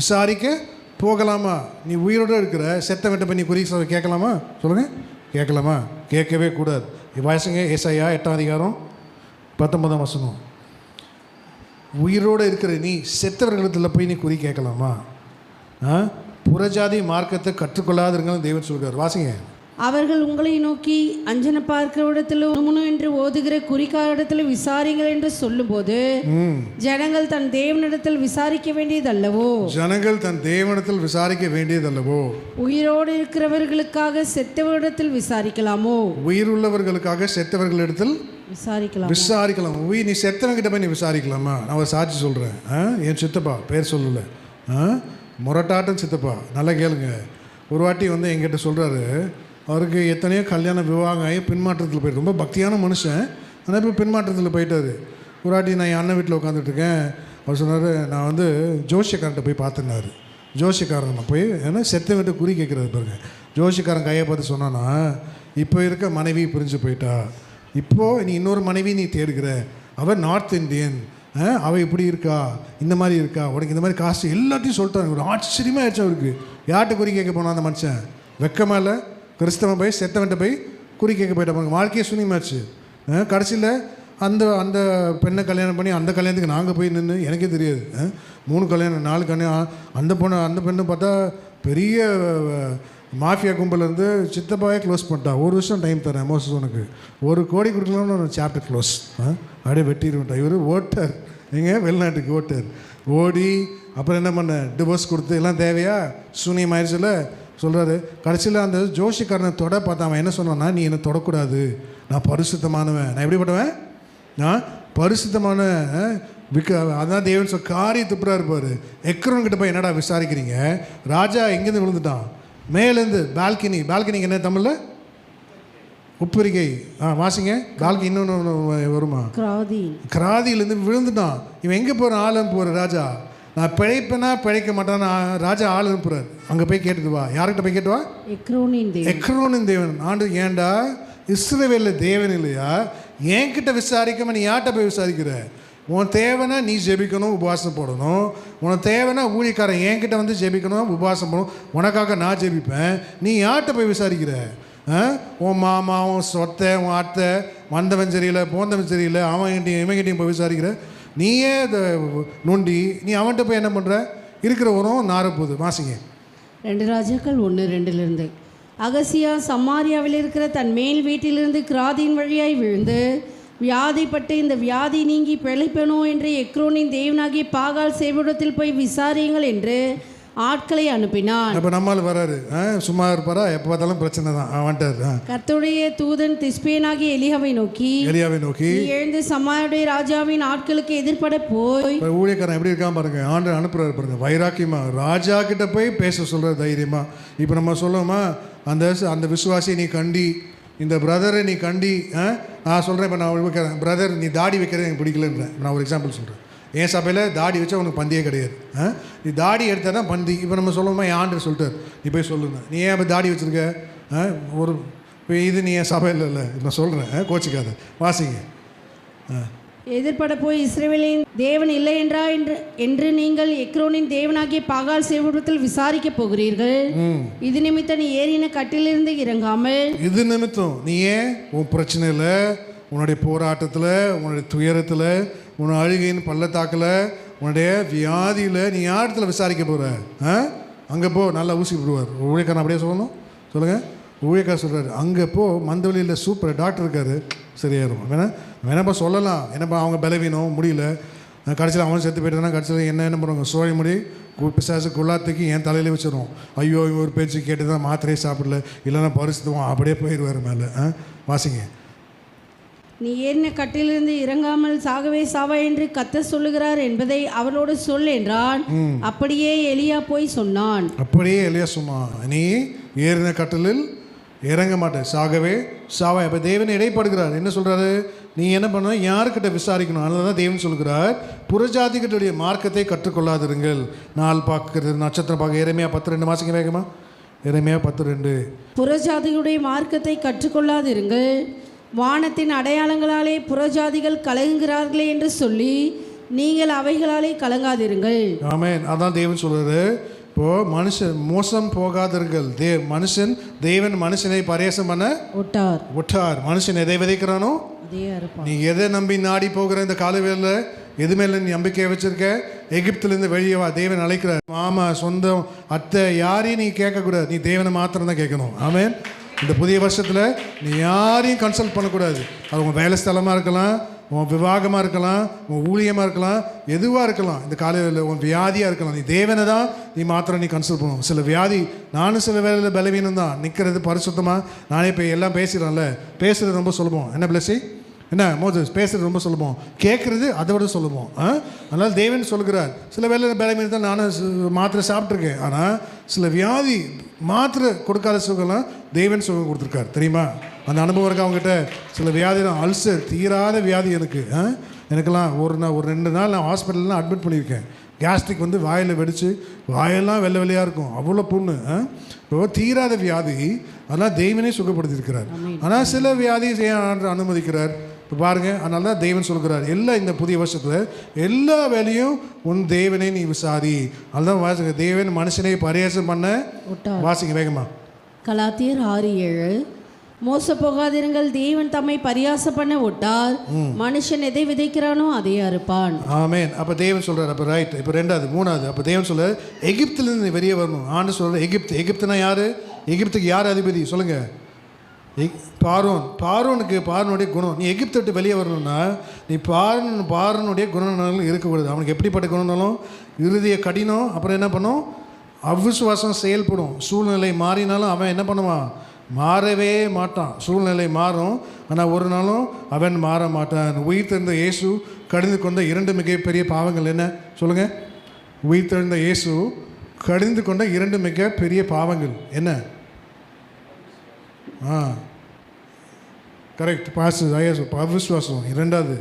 விசாரிக்க போகலாமா? நீ உயிரோடு இருக்கிற செத்தவன்ட்ட போய் நீ குறி கேட்கலாமா? சொல்லுங்கள், கேட்கலாமா? கேட்கவே கூடாது. வயசுங்க ஏசாயா 8:19. உயிரோடு இருக்கிற நீ செத்தவர்களிடத்தில் போய் நீ குறி கேட்கலாமா? புறஜாதி மார்க்கத்தை கற்றுக்கொள்ளாதுங்கன்னு தேவன் சொல்கிறார். வாசிங்க. அவர்கள் உங்களை நோக்கி அஞ்சன பார்க்கிறவிடத்திலும் என்று ஓதுகிற குறிக்காரிடத்தில் விசாரிங்கள் என்று சொல்லும்போது ஜனங்கள் தன் தேவனிடத்தில் விசாரிக்க வேண்டியதல்லவோ? உயிரோடு இருக்கிறவர்களுக்காக செத்தவரிடத்தில் விசாரிக்கலாமோ? உயிர் உள்ளவர்களுக்காக செத்தவர்களிடத்தில் விசாரிக்கலாம். நீ செத்தவங்கிட்ட போய் நீ விசாரிக்கலாமா? நான் ஒரு சாட்சி சொல்கிறேன். என் சித்தப்பா பேர் சொல்லலை, முரட்டாட்டம் சித்தப்பா, நல்லா கேளுங்க. ஒரு வாட்டி என்கிட்ட சொல்கிறாரு, அவருக்கு எத்தனையோ கல்யாணம் விவாகம் ஆகி பின்மாற்றத்தில் போயிட்டு, ரொம்ப பக்தியான மனுஷன், ஆனால் இப்போ பின்மாற்றத்தில் போயிட்டார். ஒரு வாட்டி நான் என் அண்ணன் வீட்டில் உட்காந்துட்ருக்கேன். அவர் சொன்னார், நான் ஜோசியக்காரன்ட்ட போய் பார்த்துனாரு. ஜோசியக்காரன் போய் ஏன்னா செத்த விட்டு குறி கேட்குறது பாருங்க. ஜோசியக்காரன் கையை பார்த்து சொன்னான்னா, இப்போ இருக்க மனைவி பிரிஞ்சு போயிட்டா, இப்போது நீ இன்னொரு மனைவி நீ தேடுகிற, அவள் நார்த் இந்தியன், அவள் இப்படி இருக்கா, இந்த மாதிரி இருக்கா, உனக்கு இந்த மாதிரி காசு எல்லாத்தையும் சொல்லிட்டாங்க. ஒரு ஆச்சரியமாக ஆயிடுச்சு அவருக்கு. யார்கிட்ட குறி கேட்க போனா அந்த மனுஷன்? வெக்கமாக இல்லை? கிறிஸ்தவன் போய் செத்தவன்ட்ட போய் குறி கேட்க போயிட்டாங்க. வாழ்க்கையே சுனிமாச்சு. கடைசியில் அந்த பெண்ணை கல்யாணம் பண்ணி அந்த கல்யாணத்துக்கு நாங்கள் போய் நின்று, எனக்கே தெரியாது, 3 கல்யாணம் 4 கல்யாணம். அந்த பெண்ணை பார்த்தா பெரிய மாஃபியா கும்பலேருந்து சித்தப்பாவே க்ளோஸ் பண்ணிட்டா. 1 வருஷம் டைம் தரேன் மோசஸ், உனக்கு 1 கோடி கொடுக்கலாம்னு ஒரு சாப்டர் க்ளோஸ். அப்படியே வெட்டிடுவிட்டா. இவர் ஓட்டார், வெளிநாட்டுக்கு ஓட்டார். ஓடி அப்புறம் என்ன பண்ண, டிவோர்ஸ் கொடுத்து எல்லாம் தேவையா, சூனியம் ஆயிடுச்சுல சொல்கிறாரு. கடைசியில் அந்த ஜோஷிக்காரனை தொட பார்த்தா அவன் என்ன சொன்னான்னா, நீ என்னை தொடக்கூடாது, நான் பரிசுத்தமானவன். நான் எப்படிப்பட்டவன்? நான் பரிசுத்தமான அதான் தேவன் காரி துப்புரா இருப்பார். எக்ரோன்கிட்ட போய் என்னடா விசாரிக்கிறீங்க? ராஜா எங்கேருந்து விழுந்துட்டான்? மேலேருந்து பால்கனிக்கு என்ன தமிழில்? உப்பரிகை. வாசிங்க. பால்கனி இன்னொன்று வருமா? கிராதியிலேருந்து விழுந்துட்டான். இவன் எங்கே போகிறான்? ஆளும் போகிற ராஜா, நான் பிழைப்பேனா பிழைக்க மாட்டான். ராஜா ஆள் அனுப்புறார், அங்கே போய் கேட்டுட்டு வா. யார்கிட்ட போய் கேட்டு வா? எக்ரோனின் தேவன். ஆண்டு ஏண்டா இஸ்ரவேலில் தேவன் இல்லையா? என்கிட்ட விசாரிக்காம நீ யார்கிட்ட போய் விசாரிக்கிற? உன் தேவைன்னா நீ ஜெபிக்கணும், உபவாசம் போடணும். உனக்கு தேவைன்னா ஊழியக்காரன் என்கிட்ட ஜெபிக்கணும், உபவாசம் போடணும். உனக்காக நான் ஜெபிப்பேன். நீ யார்கிட்ட போய் விசாரிக்கிற? உன் மாமா, உன் சொத்தை, உன் அத்தை, வந்தவன் சரியில்லை, போந்தவன் சரியில்லை, இவன்கிட்டையும் போய் விசாரிக்கிற. நீயே நொண்டி, நீ அவன்கிட்ட போய் என்ன பண்ணுற? இருக்கிற உரம் நாரப்போகுது. வாசிங்க. 2 ராஜாக்கள் 1:2. அகசியா சமாரியாவில் இருக்கிற தன் மேல் வீட்டிலிருந்து கிராதியின் வழியாய் விழுந்து வியாதிப்பட்டு, இந்த வியாதி நீங்கி பிழைப்பனோ என்று எக்ரோனின் தேவனாகிய பாகால் சேவடத்தில் போய் விசாரியுங்கள் என்று ஆட்களை அனுப்பினான். அப்போ நம்மால் வராரு, சும்மா இருப்பாரா? எப்போ பார்த்தாலும் பிரச்சனை தான். வந்துட்டார். கர்த்தருடைய தூதன் திஸ்பியனாகிய எலியாவை நோக்கி நீ எழுந்து சமாரியாவுடைய ராஜாவின் ஆட்களுக்கு எதிர்பட போய். ஊழியக்காரன் எப்படி இருக்கான் பாருங்க, ஆண்டு அனுப்புறாரு பாருங்க, வைராக்கியமா ராஜா கிட்ட போய் பேச சொல்ற தைரியமா. இப்போ நம்ம சொல்லுவோமா, அந்த விசுவாசியை நீ கண்டி, இந்த பிரதரை நீ கண்டி. நான் சொல்கிறேன், இப்போ நான் பிரதர் நீ தாடி வைக்கிறது எனக்கு பிடிக்கலன்றேன். நான் ஒரு எக்ஸாம்பிள் சொல்கிறேன். என் சபையில் தாடி வச்சா உனக்கு பந்தியே கிடையாது. நீ தாடி எடுத்தால் தான் பந்தி. இப்போ நம்ம சொல்லுவோமா, என் ஆண்டு சொல்லிட்டார், நீ போய் சொல்லுங்க, நீ ஏன் இப்போ தாடி வச்சுருக்க? ஒரு இது நீ என் சபையில் இல்லை, நான் சொல்கிறேன், கோச்சிக்காத, வாசிங்க. எதிர்பட போய் இஸ்ரவேலின் தேவன் இல்லை என்றா என்று நீங்கள் எக்ரோனின் தேவனாகிய பாகால் சேவகத்தில் விசாரிக்க போகிறீர்கள். இது நிமித்தம் நீ ஏறின கட்டிலிருந்து இறங்காமல். இது நிமித்தம் நீ ஏன் உன் பிரச்சனையில், உன்னுடைய போராட்டத்தில், உன்னுடைய துயரத்தில், உன் அழுகையின் பள்ளத்தாக்கில், உன்னுடைய வியாதியில் நீ யாரிடத்துல விசாரிக்க போகிற? அங்கே போ, நல்லா ஊசி விடுவார். ஊழியக்காரன் அப்படியே சொல்லணும், சொல்லுங்கள். ஊழியக்காரர் சொல்கிறார், அங்கே போ, மந்தவெளியில் சூப்பர் டாக்டர் இருக்காரு, சரியாயிரும். வேணாப்பா சொல்லலாம், என்னப்பா அவங்க பலவீனம் முடியல, கடைசியில் அவன் செத்து போய்ட்டானா கடைசியில் என்ன பண்ணுவாங்க, சோழ முடி பிசாசு குள்ளாத்துக்கு என் தலையிலே வச்சிடும். ஐயோ ஒரு பேச்சு கேட்டு தான் மாத்திரையே சாப்பிடல, இல்லைன்னா பரிசுத்துவோம், அப்படியே போயிடுவார் மேலே. வாசிங்க. நீ ஏறின கட்டிலிருந்து இறங்காமல் சாகவே சாவா என்று கர்த்தர் சொல்லுகிறார் என்பதை அவளோடு சொல் என்றான். அப்படியே எலியா போய் சொன்னான். அப்படியே எலியா சொன்னான், நீ ஏறின கட்டிலில் இறங்க மாட்டேன், சாகவே சாவா. அப்போ தேவன் இடைப்படுகிறார். என்ன சொல்கிறாரு, நீ என்ன பண்ணணும், யாருக்கிட்ட விசாரிக்கணும். அதனால தான் தேவன் சொல்கிறார், புறஜாதிகளுடைய மார்க்கத்தை கற்றுக்கொள்ளாதிருங்கள். நாள் பார்க்கறது, நட்சத்திரம் பார்க்க. எரேமியா 10:2 மாசிங்க வேகமா. எரேமியா 10:2. புறஜாதிகளுடைய மார்க்கத்தை கற்றுக்கொள்ளாதிருங்கள், வானத்தின் அடையாளங்களாலே புறஜாதிகள் கலங்குகிறார்களே என்று சொல்லி நீங்கள் அவைகளாலே கலங்காதிருங்கள். ஆமென். அதான் தேவன் சொல்கிறாரு, இப்போது மனுஷன் மோசம் போகாதீர்கள். மனுஷன் தேவன் மனுஷனை பரியாசம் பண்ண விட்டார். மனுஷன் எதை விதைக்கிறானோ நீ எதை நம்பி நாடி போகிற இந்த காலவேளையில் எது மேலே நீ நம்பிக்கையை வச்சிருக்க? எகிப்திலேருந்து வெளியே வா, தேவன் அழைக்கிறார். மாமா, சொந்தம், அத்தை, யாரையும் நீ கேட்கக்கூடாது, நீ தேவனை மாத்திரம் தான் கேட்கணும். ஆமென். இந்த புதிய வருஷத்தில் நீ யாரையும் கன்சல்ட் பண்ணக்கூடாது. அது உங்கள் வேலை ஸ்தலமாக இருக்கலாம், உன் விவாகமாக இருக்கலாம், உன் ஊழியமாக இருக்கலாம், எதுவாக இருக்கலாம். இந்த காலையில் உன் வியாதியாக இருக்கலாம், நீ தேவனை தான் நீ மாத்திரம் நீ கன்சல்ட் பண்ணணும். சில வியாதி, நானும் சில வேலையில் பலவீனம் தான், நிற்கிறது பரிசுத்தமாக. நானே இப்போ எல்லாம் பேசுகிறேன்ல, பேசுகிறது ரொம்ப சுலபம். என்ன பிளஸி, என்ன மோசஸ், பேசுகிறது ரொம்ப சுலபம், கேட்குறது அதை விட சுலபம். அதனால் தேவன் சொல்கிறார், சில வேலையில் பலவீனம் தான், நானும் மாத்திரை சாப்பிட்ருக்கேன். ஆனால் சில வியாதி மாத்திரை கொடுக்காத சுகம்லாம் தேவன் சுகம் கொடுத்துருக்கார், தெரியுமா? அந்த அனுபவம் இருக்கா அவங்ககிட்ட? சில வியாதிலாம், அல்சர், தீராத வியாதி எனக்கெல்லாம் ஒரு 2 நாள் நான் ஹாஸ்பிட்டல்லாம் அட்மிட் பண்ணியிருக்கேன். கேஸ்ட்ரிக் வந்து வாயில் வெடித்து வாயெல்லாம் வெள்ளை வெள்ளையாக இருக்கும், அவ்வளோ புண்ணு. இப்போ தீராத வியாதி, அதெல்லாம் தெய்வனே சுகப்படுத்தியிருக்கிறார். ஆனால் சில வியாதி அனுமதிக்கிறார். இப்போ பாருங்கள், அதனால தான் தேவன் சொல்கிறார், எல்லா இந்த புதிய வருஷத்தில் எல்லா வேலையும் உன் தேவனை நீ விசாரி. அதுதான் வாசிங்க, தேவன் மனுஷனை பரியாசம் பண்ண. வாசிங்க வேகமா. கலாத்தியர் 6:7. மோச போகாதிருங்கள், தேவன் தம்மை பரியாசம் பண்ண விட்டார், மனுஷன் எதை விதைக்கிறானோ அதை அறுப்பான். ஆமென். அப்போ தேவன் சொல்கிறார். அப்போ ரைட். இப்போ 2வது 3வது, அப்போ தேவன் சொல்கிறார், எகிப்திலிருந்து வெளியே வரணும். ஆண்டு சொல்கிறார், எகிப்துனா யார்? எகிப்துக்கு யார் அதிபதி சொல்லுங்கள்? பார்வோனுக்கு பார்வனுடைய குணம். நீ எகிப்தை விட்டு வெளியே வரணும்னா நீ பார்வனுடைய குணநலங்கள் இருக்கக்கூடாது. அவனுக்கு எப்படிப்பட்ட குணநலம்? இறுதிய கடினம். அப்புறம் என்ன பண்ணும்? அவிசுவாசம் செயல்படும். சூழ்நிலை மாறினாலும் அவன் என்ன பண்ணுவான்? மாறவே மாட்டான். சூழ்நிலை மாறும், ஆனால் ஒரு நாளும் அவன் மாற மாட்டான். உயிர் தெழுந்த இயேசு கடிந்து கொண்ட 2 மிகப்பெரிய பாவங்கள் என்ன சொல்லுங்கள்? உயிர் தெழுந்த இயேசு கடிந்து கொண்ட 2 மிகப்பெரிய பாவங்கள் என்ன? கரெக்ட், பாசு அவிசுவாசம். 2வது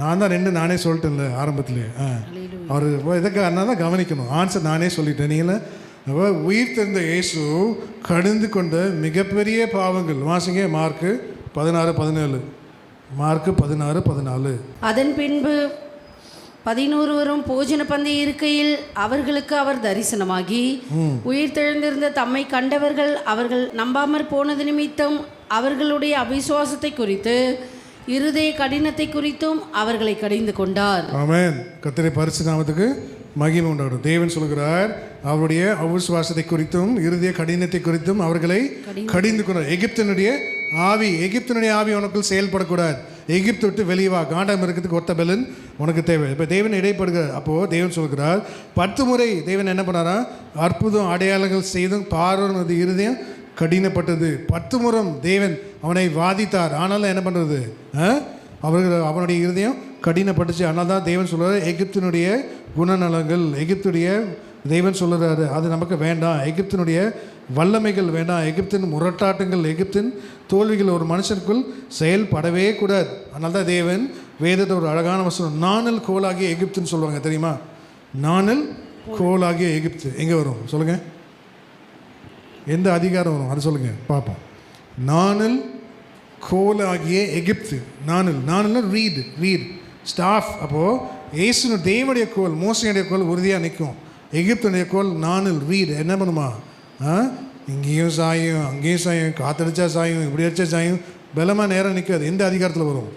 நான் தான் 2 நானே சொல்லிட்டேன்ல ஆரம்பத்திலே. அவர் எதுக்கு தான் கவனிக்கணும். ஆன்சர் நானே சொல்லிட்டேன். நீங்கள உயிர் தெரிந்த இயேசு கடிந்து கொண்ட மிகப்பெரிய பாவங்கள். வாசிங்க மார்க்கு 16:17. மார்க்கு 16:14. அதன் பின்பு 11 வரும் போஜன பந்தி இருக்கையில் அவர்களுக்கு அவர் தரிசனமாகி, உயிர் தெழுந்திருந்த தம்மை கண்டவர்கள் அவர்கள் நம்பாமற் போனது நிமித்தம் அவர்களுடைய அவிசுவாசத்தை குறித்து இருதய கடினத்தை குறித்தும் அவர்களை கடிந்து கொண்டார். ஆமென். கர்த்தருடைய பரிசுத்த நாமத்துக்கு மகிமை உண்டாகட்டும். தேவன் சொல்கிறார், அவருடைய அவிசுவாசத்தை குறித்தும் இருதய கடினத்தை குறித்தும் அவர்களை கடிந்து கொண்டார். எகிப்தினுடைய ஆவி உனக்குள் செயல்படக்கூடாது. எகிப்து விட்டு வெளியே வா, காண்டாம் இருக்கிறதுக்கு ஒத்த பலன் உனக்கு தேவை. இப்போ தேவன் இடைப்படுகிறார். அப்போது தேவன் சொல்கிறார் 10 முறை தேவன் என்ன பண்ணாரா, அற்புதம் அடையாளங்கள் செய்தும் பார்வோனது இருதயம் கடினப்பட்டது. 10 முறை தேவன் அவனை வாதித்தார். ஆனாலும் என்ன பண்ணுறது, அவனுடைய இருதயம் கடினப்பட்டுச்சு. அதனால தான் தேவன் சொல்கிறார் எகிப்தினுடைய குணநலங்கள், எகிப்துடைய தேவன் சொல்கிறாரு அது நமக்கு வேண்டாம், எகிப்தினுடைய வல்லமைகள் வேண்டாம், எகிப்தின் முரட்டாட்டங்கள், எகிப்தின் தோல்விகள் ஒரு மனுஷனுக்குள் செயல்படவே கூடாது. அதனால தான் தேவன் வேதத்தை ஒரு அழகான வசனம், நாணல் கோலாகிய எகிப்துன்னு சொல்லுவாங்க தெரியுமா? நாணல் கோலாகிய எகிப்து எங்கே வரும் சொல்லுங்கள், எந்த அதிகாரம் வரும் அது சொல்லுங்கள் பார்ப்போம். நாணல் கோலாகிய எகிப்து, நாணல்னா ரீட் ஸ்டாஃப். அப்போது ஏசுனு தேவனுடைய கோல், மோசையுடைய கோல் உறுதியாக நிற்கும். எகிப்துடைய கோல் நாணல் ரீட் என்ன பண்ணுமா, இங்கேயும் சாயும் அங்கேயும் சாயும், காற்றடிச்சா சாயும் இப்படி அடிச்சா சாயும், பலமாக நேரம் நிற்காது. எந்த அதிகாரத்தில் வரும்?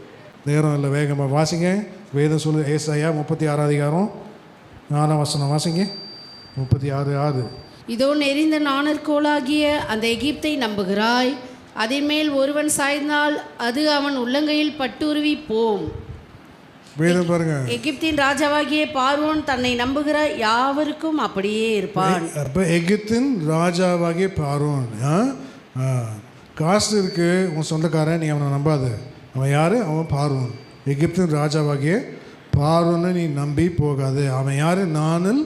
நேரம் இல்லை, வேகமாக வாசிங்க. வேதம் சொல்லு ஏசாயா 36 அதிகாரம் 4 வசனம் வாசிங்க. 36:6. இதோ நெறிந்த நாணற்கோளாகிய அந்த எகிப்தை நம்புகிறாய், அதன் மேல் ஒருவன் சாய்ந்தால் அது அவன் உள்ளங்கையில் பட்டுருவி போம். வேதம் பாருங்க, எகிப்தின் ராஜாவாகிய பார்வோன் தன்னை நம்புகிற யாவருக்கும் அப்படியே இருப்பான். அப்போ எகிப்தின் ராஜாவாகிய பார்வோன், காசு இருக்கு உன் சொந்தக்காரன், நீ அவனை நம்பாத. அவன் யார்? அவன் பார்வோன். எகிப்தின் ராஜாவாகிய பார்வோனை நீ நம்பி போகாது. அவன் யார்? நாணல்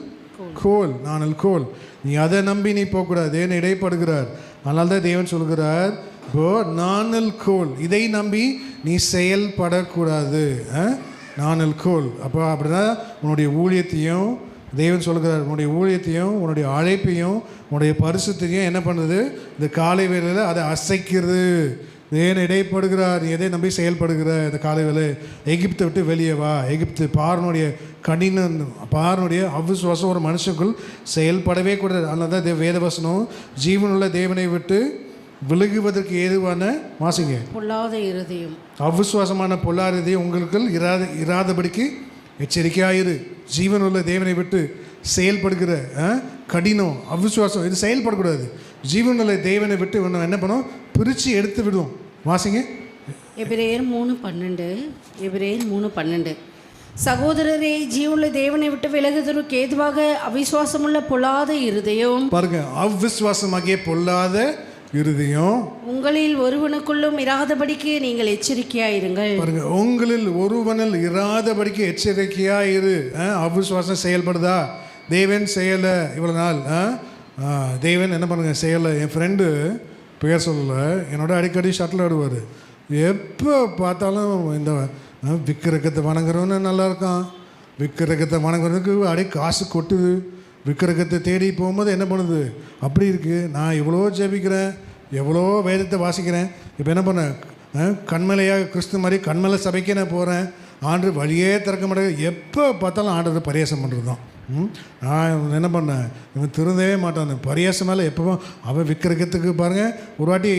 கோல். நீ அதை நம்பி நீ போகக்கூடாது. தேவன் இடைப்படுகிறார். அதனால தான் தேவன் சொல்கிறார் இப்போ நாணல் கோல், இதை நம்பி நீ செயல்படக்கூடாது. நாணல் கோல். அப்போ அப்படின்னா உன்னுடைய ஊழியத்தையும் தேவன் சொல்கிறார், உன்னுடைய ஊழியத்தையும் உன்னுடைய அழைப்பையும் உன்னுடைய பரிசுத்தையும் என்ன பண்ணுது, இந்த காலை வேளையில் அதை அசைக்கிறது. தேவன் இடைப்படுகிறார். நீ எதை நம்பி செயல்படுகிற இந்த காலை வேலை? எகிப்தை விட்டு வெளியே வா. எகிப்து பார்வனுடைய பார்வனுடைய அவிசுவாசம் ஒரு மனுஷனுக்குள் செயல்படவே கூடாது. அதனால தான் வேதவசனம் ஜீவனுள்ள தேவனை விட்டு விலகுவதற்கு ஏதுவான வாசிங்க பொல்லாத இருதயம், அவிசுவாசமான பொல்லாத இருதயம் உங்களுக்கு இராதபடிக்கு எச்சரிக்கையாயிரு. ஜீவனுள்ள தேவனை விட்டு செயல்படுகிற கடினம் அவிசுவாசம் இது செயல்படக்கூடாது. ஜீவனுள்ள தேவனை விட்டு என்ன பண்ணும், பிரித்து எடுத்து விடும். வாசிங்க எபிரேயர் 3:12. சகோதரரே, ஜீவனுள்ள தேவனை விட்டு விலகுவதற்கு ஏதுவாக அவிசுவாசமுள்ள பொல்லாத இருதயம், பாருங்க, அவிசுவாசமாகிய பொல்லாத இருதயம் உங்களில் ஒருவனுக்குள்ளும் இராதபடிக்கு நீங்கள் எச்சரிக்கையாயிருங்கள். பாருங்க, உங்களில் ஒருவனில் இராதபடிக்கு எச்சரிக்கையாயிரு. அவிசுவாசம் செயல்படுதா? தேவன் செய்யலை இவ்வளோ நாள். தேவன் என்ன பண்ணுங்க செய்யலை. என் ஃப்ரெண்டு பேர் சொல்லலை, என்னோட அடிக்கடி ஷட்டில் ஆடுவார். எப்போ பார்த்தாலும் இந்த விக்கிரகத்தை வணங்குறவன்னு நல்லா இருக்கான், விக்கிரகத்தை வணங்குறதுக்கு அப்படியே காசு கொட்டுது. விக்கிரகத்தை தேடி போகும்போது என்ன பண்ணுது, அப்படி இருக்குது. நான் எவ்வளோ ஜெபிக்கிறேன், எவ்வளோ வேதத்தை வாசிக்கிறேன், இப்போ என்ன பண்ணேன், கண்மலையாக கிறிஸ்து மாதிரி கண்மலை சபைக்கே நான் போகிறேன். ஆண்டு வழியே திறக்க மாட்டேன். எப்போ பார்த்தாலும் ஆண்டதை பரியாசம் பண்ணுறது தான். நான் என்ன பண்ணேன், இவன் திருந்தவே மாட்டான். பரியாசம் மேலே எப்போவும் அவன் விக்கிரகத்துக்கு பாருங்கள். ஒரு வாட்டி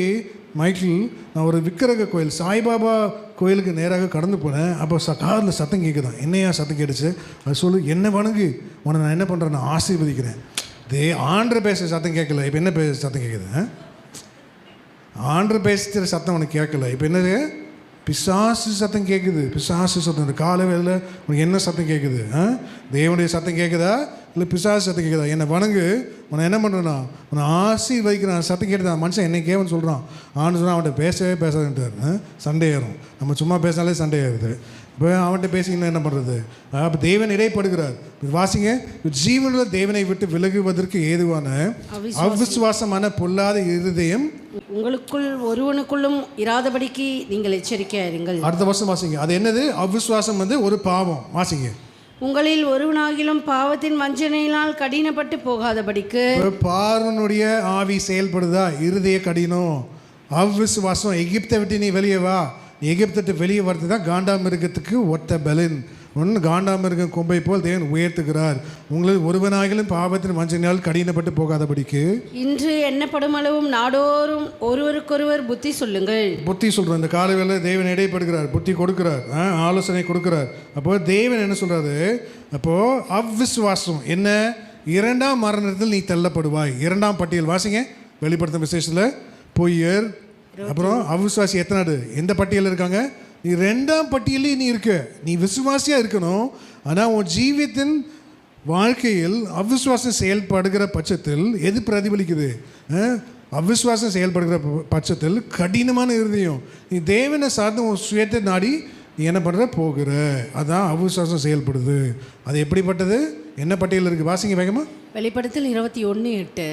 மைக்கிள் நான் ஒரு விக்கிரக கோயில் சாய்பாபா கோயிலுக்கு நேராக கடந்து போனேன். அப்போ காரில் சத்தம் கேட்குதான். என்னையா சத்தம் கேட்டுச்சு? அது சொல்லு, என்ன வணங்கு, உன்னை நான் என்ன பண்ணுறேன், நான் ஆசீர்வதிக்கிறேன். ஆண்டரை பேசுகிற சத்தம் கேட்கல, இப்போ என்ன சத்தம் கேட்குது? ஆண்டரை பேசுகிற சத்தம் உனக்கு கேட்கல, இப்போ என்னது, பிசாசு சத்தம் கேட்குது. பிசாசு சத்தம். இந்த காலை வேளையில் உனக்கு என்ன சத்தம் கேட்குது? தேவனுடைய சத்தம் கேட்குதா இல்லை பிசாசு சத்தம் கேட்குதா? என்னை வணங்கு, உன்னை என்ன பண்ணுறேன்னா உன்னை ஆசீர்வதிக்கிறேன். சத்தம் கேட்டுதான் மனுஷன் என்னை கேவன்னு சொல்கிறான். ஆண்டு சொன்னால் அவன்கிட்ட பேசவே பேசாதுன்ட்டார். சண்டை ஏறும். நம்ம சும்மா பேசினாலே சண்டை ஏறுது. இப்போ அவன்கிட்ட பேசிங்கன்னா என்ன பண்ணுறது? அப்போ தேவன் இடைப்படுகிறார். வாசிங்க, ஜீவனுள்ள தேவனை விட்டு விலகுவதற்கு ஏதுவான அவிசுவாசமான பொல்லாத இருதயம் உங்களுக்குள் ஒருவனுக்குள்ளும் இராதபடிக்கு நீங்கள் எச்சரிக்கையாயிருங்கள். அடுத்த வருஷம் வாசிங்க. அது என்னது? அவிசுவாசம் ஒரு பாவம். வாசிங்க, உங்களில் ஒருவனாகிலும் பாவத்தின் வஞ்சனையினால் கடினப்பட்டு போகாதபடிக்கு. பார்வனுடைய ஆவி செயல்படுதா? இருதய கடினம், அவிசுவாசம். எகிப்தை விட்டு நீ வெளியே வா. எகிப்திட்டு வெளியே வரது தான் காண்டாமிருகத்துக்கு ஒத்த பலன். ஒன்று காண்டாமிருகம் கொம்பை போல் தேவன் உயர்த்துகிறார். உங்களுக்கு ஒருவனாகிலும் பாவத்தின் வஞ்சனையால் கடினப்பட்டு போகாதபடிக்கு இன்று எண்ணப்படும் அளவும் நாடோறும் ஒருவருக்கொருவர் புத்தி சொல்லுங்கள். புத்தி சொல்கிறோம். இந்த காலை வேளையில் தேவன் இடைப்படுகிறார், புத்தி கொடுக்கிறார், ஆலோசனை கொடுக்கிறார். அப்போது தேவன் என்ன சொல்கிறாரு? அப்போது அவ்விசுவாசம் என்ன? 2ஆம் மரணத்தில் நீ தள்ளப்படுவாய். 2ஆம் பட்டியல் வாசிங்க. வெளிப்படுத்தும் விசேஷத்தில் பொய்யர், அப்புறம் அவிசுவாசி எத்தனாடு? எந்த பட்டியலில் இருக்காங்க? நீ 2ஆம் பட்டியலே நீ இருக்க. நீ விசுவாசியாக இருக்கணும். ஆனால் உன் ஜீவியத்தின் வாழ்க்கையில் அவிசுவாசம் செயல்படுகிற பட்சத்தில் எது பிரதிபலிக்குது? அவிசுவாசம் செயல்படுகிற பட்சத்தில் கடினமான இருதயம். நீ தேவனை சார்ந்து உன் சுயத்தை நாடி நீ என்ன பண்ணுற போகிற, அதான் அவிசுவாசம் செயல்படுது. அது எப்படிப்பட்டது? என்ன பட்டியல் இருக்குது? வாசிங்க வேகமா. வெளிப்படுத்தல் 21:8.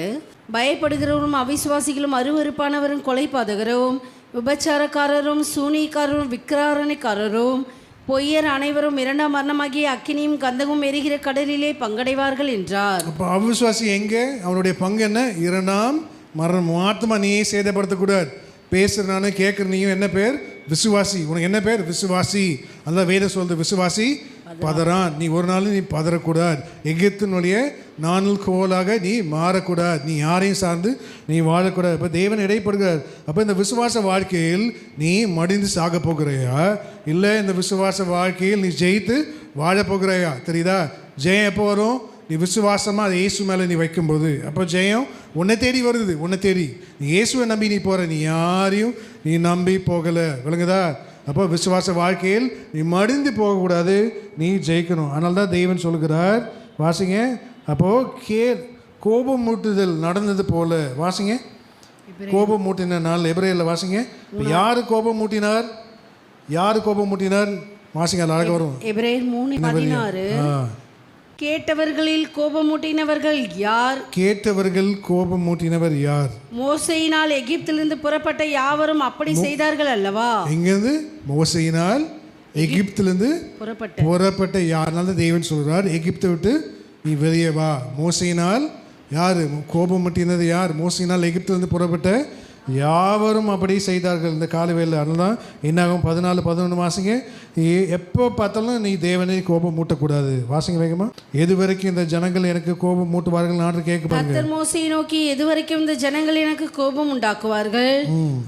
பயப்படுகிறவரும் அவிசுவாசிகளும் அருவருப்பானவரும் கொலைபாதகரும் விபச்சாரக்காரரும் சூனியக்காரரும் விக்கிராரணைக்காரரும் பொய்யர் அனைவரும் 2ஆம் மரணமாகிய அக்கினியும் கந்தமும் எரிகிற கடலிலே பங்கடைவார்கள் என்றார். அப்போ அவிசுவாசி எங்கே? அவனுடைய பங்கு என்ன? 2ஆம் மரணம். ஆத்மா நீயே சேதப்படுத்தக்கூடாது. பேசுகிற நானும் கேட்குற நீயும் என்ன பேர்? விசுவாசி. உனக்கு என்ன பேர்? விசுவாசி. அதான் வேதம் சொல்லுது, விசுவாசி பதறான். நீ ஒரு நாள் நீ பதறக்கூடாது. எகிப்தினுடைய நாணல் கோலாக நீ மாறக்கூடாது. நீ யாரையும் சார்ந்து நீ வாழக்கூடாது. இப்போ தேவன் இடைப்படுகிறார். அப்போ இந்த விசுவாச வாழ்க்கையில் நீ மடிந்து சாக போகிறையா, இல்லை இந்த விசுவாச வாழ்க்கையில் நீ ஜெயித்து வாழ போகிறையா? தெரியுதா? ஜெயம் எப்போ வரும்? நீ விசுவாசமாக அது இயேசு மேலே நீ வைக்கும்போது. அப்போ ஜெயம் உன்னை தேடி வருது. உன்னை தேடி நீ இயேசுவை நம்பி நீ போகிற, நீ யாரையும் நீ நம்பி போகலை. விளங்குதா? அப்போ விசுவாச வாழ்க்கையில் நீ மடிந்து போகக்கூடாது, நீ ஜெயிக்கணும். அதனால தான் தெய்வன் சொல்லுகிறார், வாசிங்க. அப்போது கோபம் மூட்டுதல் நடந்தது போல. வாசிங்க. கோபம் மூட்டின நாள் எபிரேயரில் வாசிங்க. யார் கோபம் மூட்டினார்? யார் கோபம் மூட்டினார்? வாசிங்க, அது அழகாக வரும். எபிரேயர் 3:16. கேட்டவர்களில் கோபமூட்டினவர்கள் யார்? கேட்டவர்கள் கோபமூட்டினவர் யார்? மோசேயினால் எகிப்திலிருந்து புறப்பட்ட யாவரும் அப்படி செய்தார்கள் அல்லவா? எங்கிருந்து? மோசேயினால் எகிப்திலிருந்து புறப்பட்ட யாருனால தேவன் சொல்கிறார், எகிப்தை விட்டு நீ வெளியே வா. மோசேயினால் யார் கோபமூட்டினது? யார்? மோசேயினால் எகிப்திலிருந்து புறப்பட்ட யாவரும் அப்படி செய்தார்கள். இந்த காலவேளையில் அதனால தான் என்னாகும்? 14-11 வாசிங்க. எப்போ பார்த்தாலும் நீ தேவனை கோபம் மூட்டக்கூடாது. வாசிங்க வேகமா. எது வரைக்கும் இந்த ஜனங்கள் எனக்கு கோபம் மூட்டுவார்கள் நான் கேட்கப்படுங்க. கர்த்தர் மோசேயை நோக்கி, எது வரைக்கும் இந்த ஜனங்கள் எனக்கு கோபம் உண்டாக்குவார்கள்?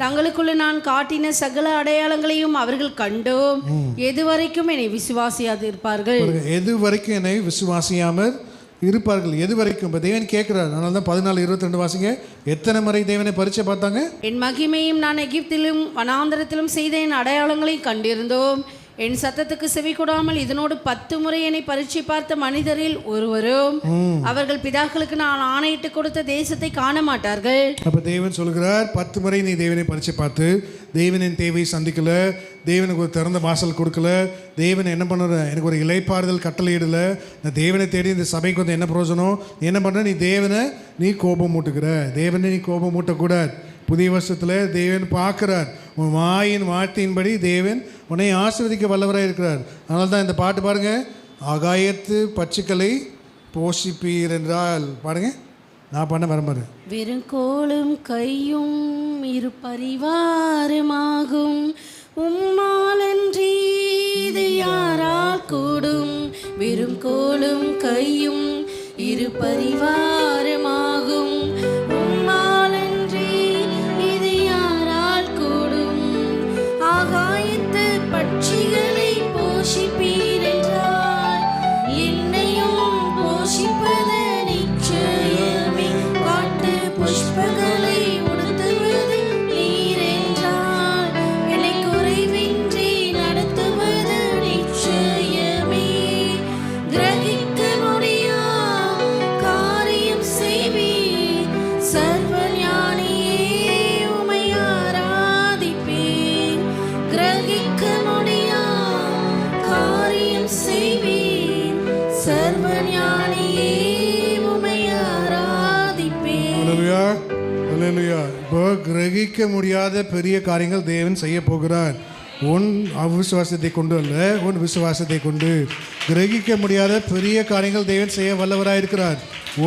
தங்களுக்குள்ள நான் காட்டின சகல அடையாளங்களையும் அவர்கள் கண்டோம். எது வரைக்கும் என்னை விசுவாசியாது இருப்பார்கள்? எது வரைக்கும் என்னை விசுவாசியாமல் இருப்பார்கள்? எது வரைக்கும்? இப்போ தேவன் கேட்குறாரு. அதனால தான் 14-22 வாசிங்க. எத்தனை முறை தேவனை பரிச்சை பார்த்தாங்க? என் மகிமையும் நான் எகிப்திலும் வனாந்தரத்திலும் செய்த என் அடையாளங்களை கண்டிருந்தோம். என் சத்தத்துக்கு செவி கொடாமல் இதனோடு 10 முறை என்னை பரீட்சை பார்த்த மனிதரில் ஒருவரும் அவர்கள் பிதாக்களுக்கு நான் ஆணையிட்டு கொடுத்த தேசத்தை காண மாட்டார்கள். அப்ப தேவன் சொல்கிறார், 10 முறை நீ தேவனை பரீட்சை பார்த்து தேவனின் தேவையை சந்திக்கல, தேவனுக்கு ஒரு திறந்த வாசல் கொடுக்கல, தேவன் என்ன பண்ணுற எனக்கு ஒரு இலைப்பாறுதல் கட்டளையிடல, நான் தேவனை தேடி இந்த சபைக்கு வந்து என்ன பிரயோஜனம்? என்ன பண்ணுற? நீ தேவனை நீ கோபம் மூட்டுக்கிற. தேவனை நீ கோபம் மூட்டக்கூடாது. புதிய வருஷத்தில் தேவன் பார்க்குறார் உன் வாயின் வார்த்தையின்படி தேவன் உன்னை ஆசீர்வதிக்க வல்லவராக இருக்கிறார். அதனால தான் இந்த பாட்டு பாருங்க, ஆகாயத்து பச்சுக்களை போஷிப்பீர் என்றால் பாருங்க. நான் பண்ண வரமாரு. வெறும் கோலும் கையும் இரு பரிவாரமாகும், உம்மாலன்றி இது யாரால் கூடும்? வெறும் கோலும் கையும் இரு பரிவாரமாகும், உம்மாலன்றி இது யாரால் கூடும்? ஆகாயத்து பட்சிகளை போஷிப்பீர் என்றால் என்னையும் போஷிப்பது நிச்சயமே. காட்டு புஷ்பங்களை உடுத்துவது நீர் என்றால் என்னை குறைவின்றி நடத்துவது நிச்சயமே. கிரகிக்க முடியா காரியம் செய்வீர், சர்வஞானியே உம்மை ஆராதிப்பேன். கிரகிக்க முடியா காரியம் செய்வீர், சர்வஞானியே உம்மை ஆராதிப்பேன். அல்லேலூயா, அல்லேலூயா. இப்போ கிரகிக்க முடியாத பெரிய காரியங்கள் தேவன் செய்ய போகிறார். உன் அவிசுவாசத்தை கொண்டு அல்ல, உன் விசுவாசத்தை கொண்டு. கிரகிக்க முடியாத பெரிய காரியங்கள் தேவன் செய்ய வல்லவராக இருக்கிறார்.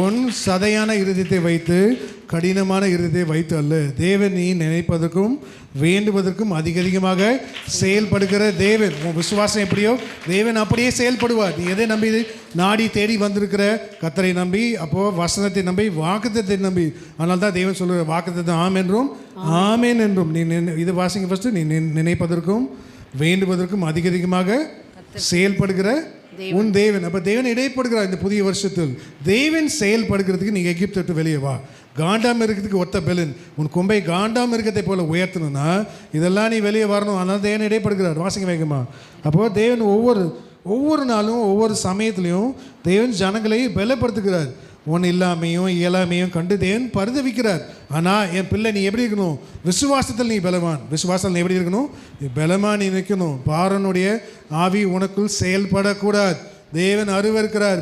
உன் சதையான இருதயத்தை வைத்து, கடினமான இருதயத்தை வைத்து அல்ல. தேவன் நீ நினைப்பதற்கும் வேண்டுவதற்கும் அதிகமாக செயல்படுகிற தேவன். உன் விசுவாசம் எப்படியோ தேவன் அப்படியே செயல்படுவார். நீ எதை நம்பி நாடி தேடி வந்திருக்கிற? கர்த்தரை நம்பி, அப்போது வசனத்தை நம்பி, வாக்குத்தத்தை நம்பி. அதனால தான் தேவன் சொல்லுற வாக்குத்தத்தை ஆம் என்றும் ஆமேன் என்றும். நீ இது வாசிங்க ஃபஸ்ட்டு. நீ நினைப்பதற்கும் வேண்டுவதற்கும் அதிகமாக செயல்படுகிற உன் தேவன். அப்போ தேவன் இடைப்படுகிறார். இந்த புதிய வருஷத்தில் தேவன் செயல்படுகிறதுக்கு நீங்கள் எகிப்தை விட்டு வெளியே வா. காண்டாமிருகத்துக்கு ஒத்த பெலன். உன் கொம்பை காண்டாமிருகத்தை போல உயர்த்தணும்னா இதெல்லாம் நீ வெளியே வரணும். அதனால் தேவன் இடைப்படுகிறார். வாசிங்க வேகமா. அப்போது தேவன் ஒவ்வொரு நாளும் ஒவ்வொரு சமயத்துலையும் தேவன் ஜனங்களை பலப்படுத்துகிறார். ஒன்று இல்லாமையும் இயலாமையும் கண்டு தேவன் பரிதவிக்கிறார். ஆனால் என் பிள்ளை நீ எப்படி இருக்கணும்? விசுவாசத்தில் நீ பலவான். விசுவாசத்தில் நீ எப்படி இருக்கணும்? நீ பலமாக நீ நிற்கணும். பாரனுடைய ஆவி உனக்குள் செயல்படக்கூடாது. தேவன் அருவருக்கிறார்.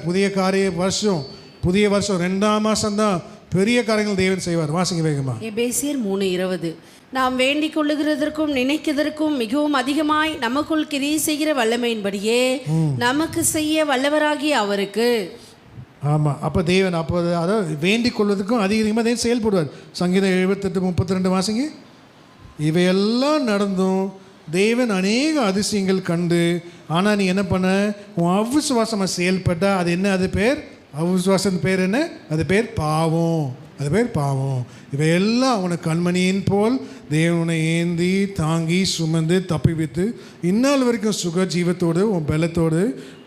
புதிய வருஷம் 2ஆம் மாதம்தான் பெரிய காரியங்கள் தேவன் செய்வார். வாசிங்க வேகமா. எபேசியர் 3:20. நாம் வேண்டிக் கொள்ளுகிறதற்கும் நினைக்கிறதற்கும் மிகவும் அதிகமாய் நமக்குள் கிரியை செய்கிற வல்லமையின்படியே நமக்கு செய்ய வல்லவராகிய அவருக்கு. ஆமாம். அப்போ தேவன் அதாவது வேண்டிக் கொள்வதற்கும் அதிகமாக தேவன் செயல்படுவார். சங்கீதம் 78:32 வாசிங்க. இவையெல்லாம் நடந்தும் தேவன் அநேக அதிசயங்கள் கண்டு, ஆனால் நீ என்ன பண்ண? உன் அவிசுவாசமாக செயல்பட்டால் அது என்ன? அது பேர் அவிசுவாசம். பேர் என்ன? அது பேர் பாவம். இவையெல்லாம் அவனை கண்மணியின் போல் தேவனை ஏந்தி தாங்கி சுமந்து தப்பி வைத்து இந்நாள் வரைக்கும் சுக ஜீவத்தோடு உன் பலத்தோடு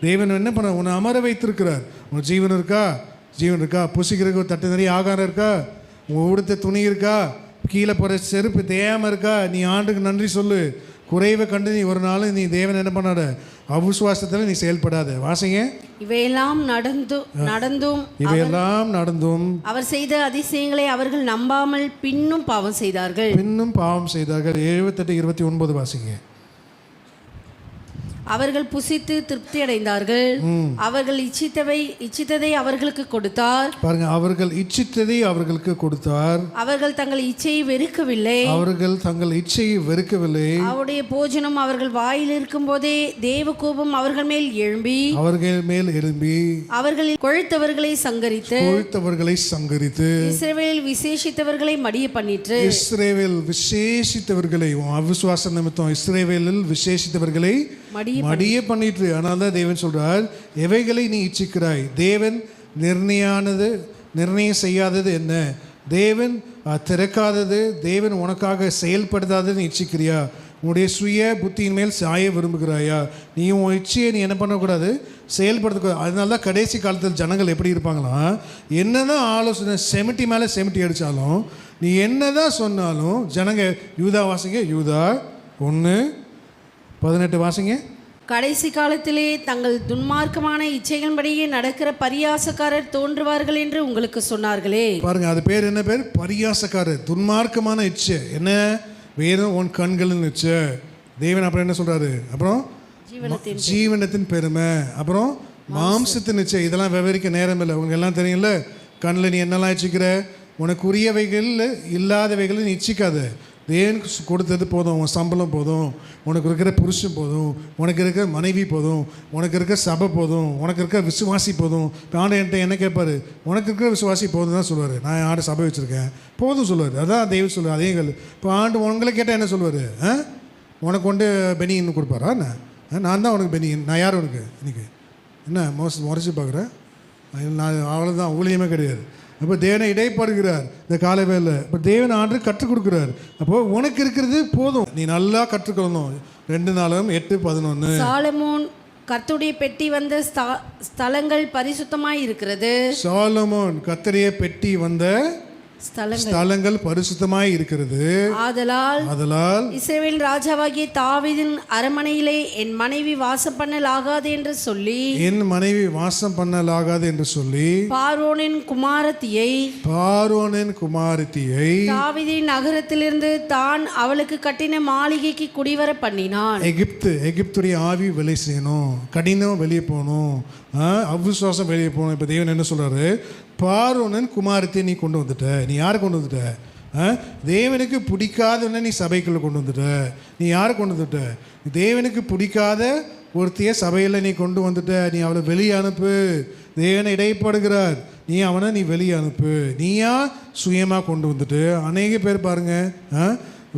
தேவன் என்ன பண்ண? உன்னை அமர வைத்திருக்கிறார். உன் ஜீவன் இருக்கா? புசிக்கிறதுக்கு தட்டு நிறைய ஆகாரம் இருக்கா? உன் உடுத்த துணி இருக்கா? கீழே போகிற செருப்பு தேயாமல் இருக்கா? நீ ஆண்டுக்கு நன்றி சொல்லு. குறைவை கண்டு நீ ஒரு நாள் நீ தேவன் என்ன பண்ணாத? அவிசுவாசத்தில் நீ செயல்படாத. வாசிங்க. இவையெல்லாம் நடந்தும் அவர் செய்த அதிசயங்களை அவர்கள் நம்பாமல் பின்னும் பாவம் செய்தார்கள். 78:29 வாசிங்க. அவர்கள் புசித்து திருப்தி அடைந்தார்கள். அவர்கள் இச்சித்ததை அவர்களுக்கு கொடுத்தார். பாருங்க, அவர்கள் இச்சித்ததை அவர்களுக்கு கொடுத்தார். அவர்கள் தங்கள் இச்சையை வெறுக்கவில்லை. அவருடைய போஜனம் அவர்கள் வாயில் இருக்கும் போதே தேவ கோபம் அவர்கள் மேல் எழும்பி அவர்கள் கொழுத்தவர்களை சங்கரித்து இஸ்ரவேல் விசேஷித்தவர்களை மடிய பண்ணிற்று. அவிசுவாச நிமித்தம் இஸ்ரவேலில் விசேஷித்தவர்களை மடிய பண்ணிட்டு. ஆனால் தான் தேவன் சொல்றார், எவைகளை நீ இச்சிக்கிறாய்? தேவன் நிர்ணயம் செய்யாதது என்ன? தேவன் திறக்காதது, தேவன் உனக்காக செயல்படுத்தாதது இச்சிக்கிறியா? உன்னுடைய சுய புத்தியின் மேல் சாய விரும்புகிறாயா? நீ உன் இச்சையை நீ என்ன பண்ணக்கூடாது? செயல்படுத்தக்கூடாது. அதனால தான் கடைசி காலத்தில் ஜனங்கள் எப்படி இருப்பாங்களாம், என்னதான் ஆலோசனை செமிட்டி மேலே செமிட்டி அடித்தாலும், நீ என்னதான் சொன்னாலும் ஜனங்க யூதா வாசிங்க. யூதா 1:18 வாசிங்க. கடைசி காலத்திலே தங்கள் துன்மார்க்கமான இச்சைகளின்படியே நடக்கிற பரியாசக்காரர் தோன்றுவார்கள் என்று உங்களுக்கு சொன்னார்களே. பாருங்க, அது பேர் என்ன பேர்? பரியாசக்காரர். துன்மார்க்கமான இச்சை என்ன? வேறும் உன் கண்களின் இச்சை. தேவன் அப்புறம் என்ன சொல்றாரு? அப்புறம் ஜீவனத்தின் பெருமை, அப்புறம் மாம்சத்தின் இச்சை. இதெல்லாம் விவரிக்க நேரம் இல்லை. உங்களுக்கு எல்லாம் தெரியும்ல. கண்ணில் நீ என்னெல்லாம் இச்சிக்கிற? உனக்குரியவைகள் இல்லாதவைகளை நீ இச்சிக்காத. தேவனுக்கு கொடுத்தது போதும். உன் சம்பளம் போதும், உனக்கு இருக்கிற புருஷன் போதும், உனக்கு இருக்கிற மனைவி போதும், உனக்கு இருக்கிற சபை போதும், உனக்கு இருக்கிற விசுவாசி போதும். ஆண்டு என்கிட்ட என்ன கேட்பார்? உனக்கு இருக்கிற விசுவாசி போதும் தான் சொல்லுவார். நான் ஆண்டு சபை வச்சுருக்கேன் போதும் சொல்லுவார். அதான் தெய்வம் சொல்லுவார். அதே கேள். இப்போ ஆண்டு உங்களை கேட்டால் என்ன சொல்லுவார்? உனக்கு கொண்டு பெனின்னு கொடுப்பாரா? நான் தான் உனக்கு பெனியன். நான் யார் உனக்கு? இன்னைக்கு என்ன முறைச்சி பார்க்குறேன்? நான் அவ்வளோதான், ஊழியமே கிடையாது. அப்போ தேவனை இடைப்படுகிறார் இந்த காலை வேலை. இப்போ தேவன் ஆண்டு கற்றுக் கொடுக்குறார். அப்போது உனக்கு இருக்கிறது போதும், நீ நல்லா கற்றுக்கொள்ளணும். 2 சாலமோன் கர்த்தருடைய பெட்டி வந்த ஸ்தலங்கள் பரிசுத்தமாய் இருக்கிறது. சாலமோன் கர்த்தருடைய பெட்டி வந்த ஸ்தலங்கள் பரிசுத்தமாய் இருக்கிறது. ஆதலால் இஸ்ரவேல் ராஜாவாகிய தாவீதின் அரமனையிலே என் மனைவி வாசம் பண்ணலாகாது என்று சொல்லி பார்வோனின் குமாரத்தியை தாவீதின் நகரத்திலிருந்து தான் அவளுக்கு கட்டின மாளிகைக்கு குடிவர பண்ணினான். எகிப்துடைய ஆவி வெளியே செய்யணும், கடினம் வெளியே போகணும், அவிசுவாசம் வெளியே போகணும். இப்போ தேவன் என்ன சொல்றாரு? பார்வோனின் குமாரத்தை நீ கொண்டு வந்துட்ட. நீ யாரை கொண்டு வந்துட்ட? தேவனுக்கு பிடிக்காதவனை நீ சபைக்குள்ளே கொண்டு வந்துட்ட. நீ யாரை கொண்டு வந்துட்ட? தேவனுக்கு பிடிக்காத ஒருத்தைய சபையில் நீ கொண்டு வந்துட்ட. நீ அவளை வெளியே அனுப்பு. தேவனை இடைப்படுகிறார். நீ வெளியே அனுப்பு. நீயா சுயமாக கொண்டு வந்துட்டு அநேக பேர் பாருங்க,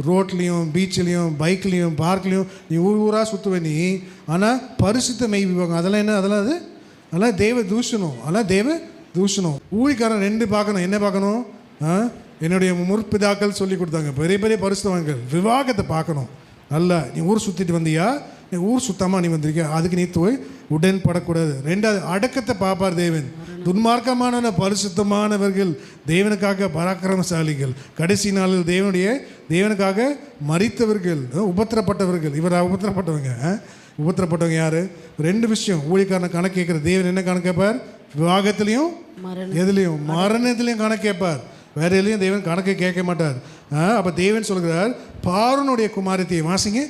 ரோட்லேயும் பீச்சிலையும் பைக்லேயும் பார்க்லேயும் நீ ஊராக சுற்றுவே நீ. ஆனால் பரிசுத்த மெய்விவாங்க. அதெல்லாம் என்ன? அதெல்லாம் தேவ தூஷணம். ஊழிக்காரன் 2 பார்க்கணும். என்ன பார்க்கணும்? என்னுடைய முற்பிதாக்கள் சொல்லி கொடுத்தாங்க, பெரிய பெரிய பரிசுத்தவான்கள் விவாகத்தை பார்க்கணும். நல்லா நீ ஊர் சுற்றிட்டு வந்தியா? நீ ஊர் சுத்தமாக நீ வந்திருக்கியா? அதுக்கு நீ போய் உடன்படக்கூடாது. ரெண்டாவது அடக்கத்தை பார்ப்பார் தேவன். துன்மார்க்கமான பரிசுத்தமானவர்கள் தேவனுக்காக பராக்கிரமசாலிகள், கடைசி நாளில் தேவனுக்காக மரித்தவர்கள், உபத்திரப்பட்டவர்கள். இவர் உபத்திரப்பட்டவங்க. உபத்திரப்பட்டவங்க யாரு? ரெண்டு விஷயம். ஊழியக்காரனை கணக்கு கேட்கிற தேவன் என்ன கணக்கு கேட்பார்? விவாகத்திலையும் எதுலையும் மரணத்திலையும் கணக்கு கேட்பார். வேற எதுலையும் தேவன் கணக்கு கேட்க மாட்டார். அப்போ தேவன் சொல்கிறார், பார்வோனுடைய குமாரத்தியை வாசிங்க.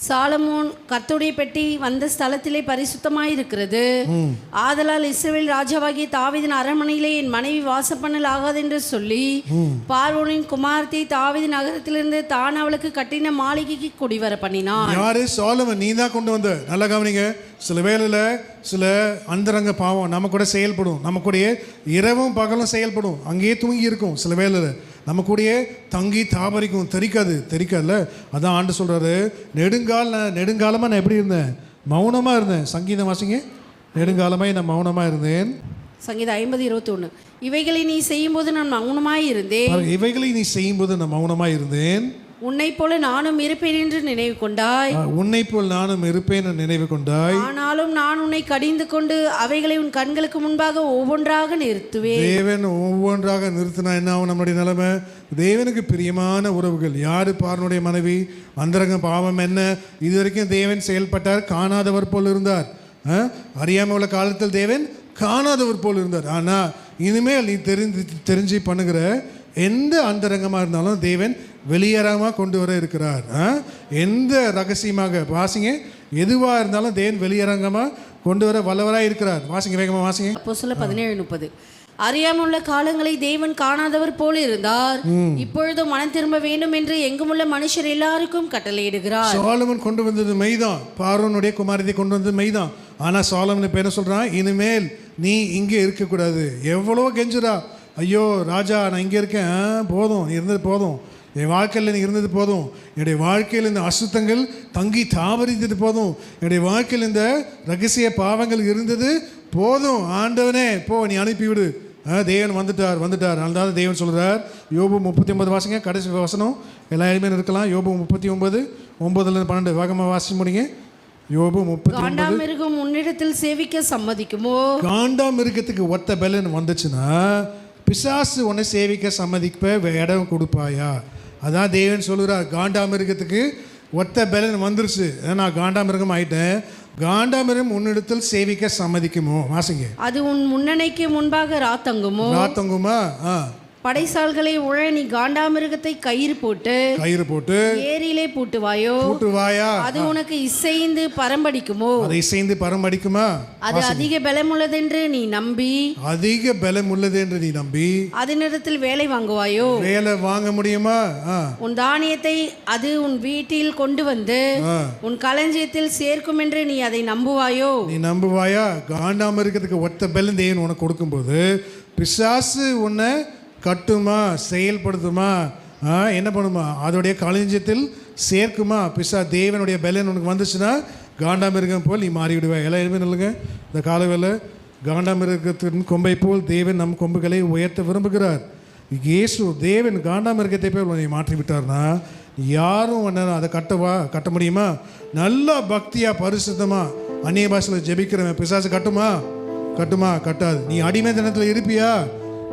சாலமோன் கர்த்தருடைய பெட்டி வந்த ஸ்தலத்திலே பரிசுத்தமாயிருக்கிறது. ஆதலால் இஸ்ரவேல் ராஜாவாகிய தாவீதின் அரண்மனையிலே என் மனைவி வாசம் பண்ணல் ஆகாது என்று சொல்லி பார்வோனின் குமாரத்தை தாவீதின் நகரத்திலிருந்து தான் அவளுக்கு கட்டின மாளிகைக்கு குடிவர பண்ணினான். யாரு? சாலமன். நீ தான் கொண்டு வந்த. நல்லா கவனிங்க. சில வேளையில் சில அந்தரங்க பாவம் நம்ம கூட செயல்படும். நம்ம கூடயே இரவும் பகலும் செயல்படும். அங்கேயே தூங்கி இருக்கும். சில வேளையில் நம்ம கூடயே தங்கி தாபரிக்கும். தெரிக்காதுல்ல. அதான் ஆண்டு சொல்கிறாரு, நெடுங்காலமாக நான் எப்படி இருந்தேன்? மௌனமாக இருந்தேன். சங்கீதம் வாசிங்க. நெடுங்காலமாக நான் மௌனமாக இருந்தேன். சங்கீதம் 50:21. இவைகளை நீ செய்யும்போது நான் மௌனமாய் இருந்தேன். உன்னை போல நானும் இருப்பேன் என்று நினைவு கொண்டாய். ஆனாலும் நான் உன்னை கடிந்து கொண்டு அவைகளை உன் கண்களுக்கு முன்பாக ஒவ்வொன்றாக நிறுத்துவேன். தேவன் ஒவ்வொன்றாக நிறுத்தினா என்ன ஆகும் நம்முடைய நிலைமை? தேவனுக்கு பிரியமான உறவுகள் யாரு? பார்வனுடைய மனைவி. அந்தரங்க பாவம் என்ன? இதுவரைக்கும் தேவன் செயல்பட்டார், காணாதவர் போல் இருந்தார். அறியாமல் உள்ள காலத்தில் தேவன் காணாதவர் போல் இருந்தார். ஆனால் இனிமேல் நீ தெரிஞ்சு பண்ணுகிற எந்த அந்தரங்கமாக இருந்தாலும் தேவன் வெளியேறாமல் கொண்டு வர இருக்கிறார். எந்த ரகசியமாக வாசிங்க, எதுவாக இருந்தாலும் தேவன் வெளியரங்கமாக கொண்டு வர வல்லவராக இருக்கிறார். வாசிங்க, வேகமாக வாசிங்க. அப்போஸ்தலர் 17:30. அறியாமுள்ள காலங்களை தேவன் காணாதவர் போல இருந்தார், இப்பொழுது மனம் திரும்ப வேண்டும் என்று எங்குமுள்ள மனுஷர் எல்லாருக்கும் கட்டளையிடுகிறார். சாலமன் கொண்டு வந்தது மெய்தான். பார்வோனுடைய குமாரத்தை கொண்டு வந்தது மெய்தான். ஆனால் சாலமன் இப்போ என்ன சொல்கிறான்? இனிமேல் நீ இங்கே இருக்கக்கூடாது. எவ்வளோ கெஞ்சுரா, ஐயோ ராஜா நான் இங்கே இருக்கேன், போதும், இருந்தது போதும், என் வாழ்க்கையில் நீ இருந்தது போதும், என்னுடைய வாழ்க்கையில் இந்த அசுத்தங்கள் தங்கி தாவரித்தது போதும், என்னுடைய வாழ்க்கையில் இந்த ரகசிய பாவங்கள் இருந்தது போதும், ஆண்டவனே போ, நீ அனுப்பிவிடு. தேவன் வந்துட்டார். அதனால தேவன் சொல்கிறார், யோபு 39 வாசிங்க. கடைசி வசனம் எல்லாருமே இருக்கலாம். யோபு 39:9-12 வேகமாக வாசி முடிங்க. யோபு 39. காண்டாமிருகம் உன்னிடத்தில் சேவிக்க சம்மதிக்குமோ? காண்டாமிருகத்துக்கு ஒத்த பலன் வந்துச்சுன்னா பிசாசு உன்னை சேவிக்க சம்மதிப்ப இடம் கொடுப்பாயா? அதான் தேவன் சொல்கிறார், காண்டாமிருகத்துக்கு ஒத்த பலன் வந்துருச்சு, நான் காண்டாமிருகம் ஆயிட்டேன், காண்டாமிருகம் உன்னிடத்தில் சேவிக்க சம்மதிக்குமோ? வாசிங்க. அது உன் முன்னணைக்கு முன்பாக ராத்தங்குமா? படைசால்களை உழ நீ காண்டாமிருகத்தை கயிறு போட்டு ஏரியிலே பூட்டுவாயா? அது உனக்கு இசைந்து பரம்படிக்குமோ? அது இசைந்து பரம்படிக்குமா? அது அதிக பலமுள்ளதென்று நீ நம்பி அதனிடத்தில் வேலை வாங்குவாயோ? வேலை வாங்க முடியுமா? உன் தானியத்தை அது உன் வீட்டில் கொண்டு வந்து உன் களஞ்சியத்தில் சேர்க்கும் என்று நீ அதை நம்புவாயா? காண்டாமிருகத்துக்கு ஒத்த பலன் தேவன் உனக்கு கொடுக்கும்போது பிசாசு உன்னை கட்டுமா, செயல்படுத்துமா, என்ன பண்ணுமா, அதோடைய களஞ்சியத்தில் சேர்க்குமா? தேவனுடைய பலன் உனக்கு வந்துச்சுன்னா காண்டாமிருகம் போல் நீ மாறிவிடுவேன். எல்லாருமே சொல்லுங்க, இந்த காலவேளை காண்டாமிருகத்தின் கொம்பை போல் தேவன் நம் கொம்புகளை உயர்த்த விரும்புகிறார். இயேசு தேவன் காண்டாமிருகத்தை போல் உன்னை மாற்றி விட்டார்னா யாரும் அதை கட்ட முடியுமா? நல்லா பக்தியாக பரிசுத்தமாக அந்நிய பாஷையில் ஜெபிக்கிறவன் பிசாசு கட்டாது. நீ அடிமை தினத்தில் இருப்பியா?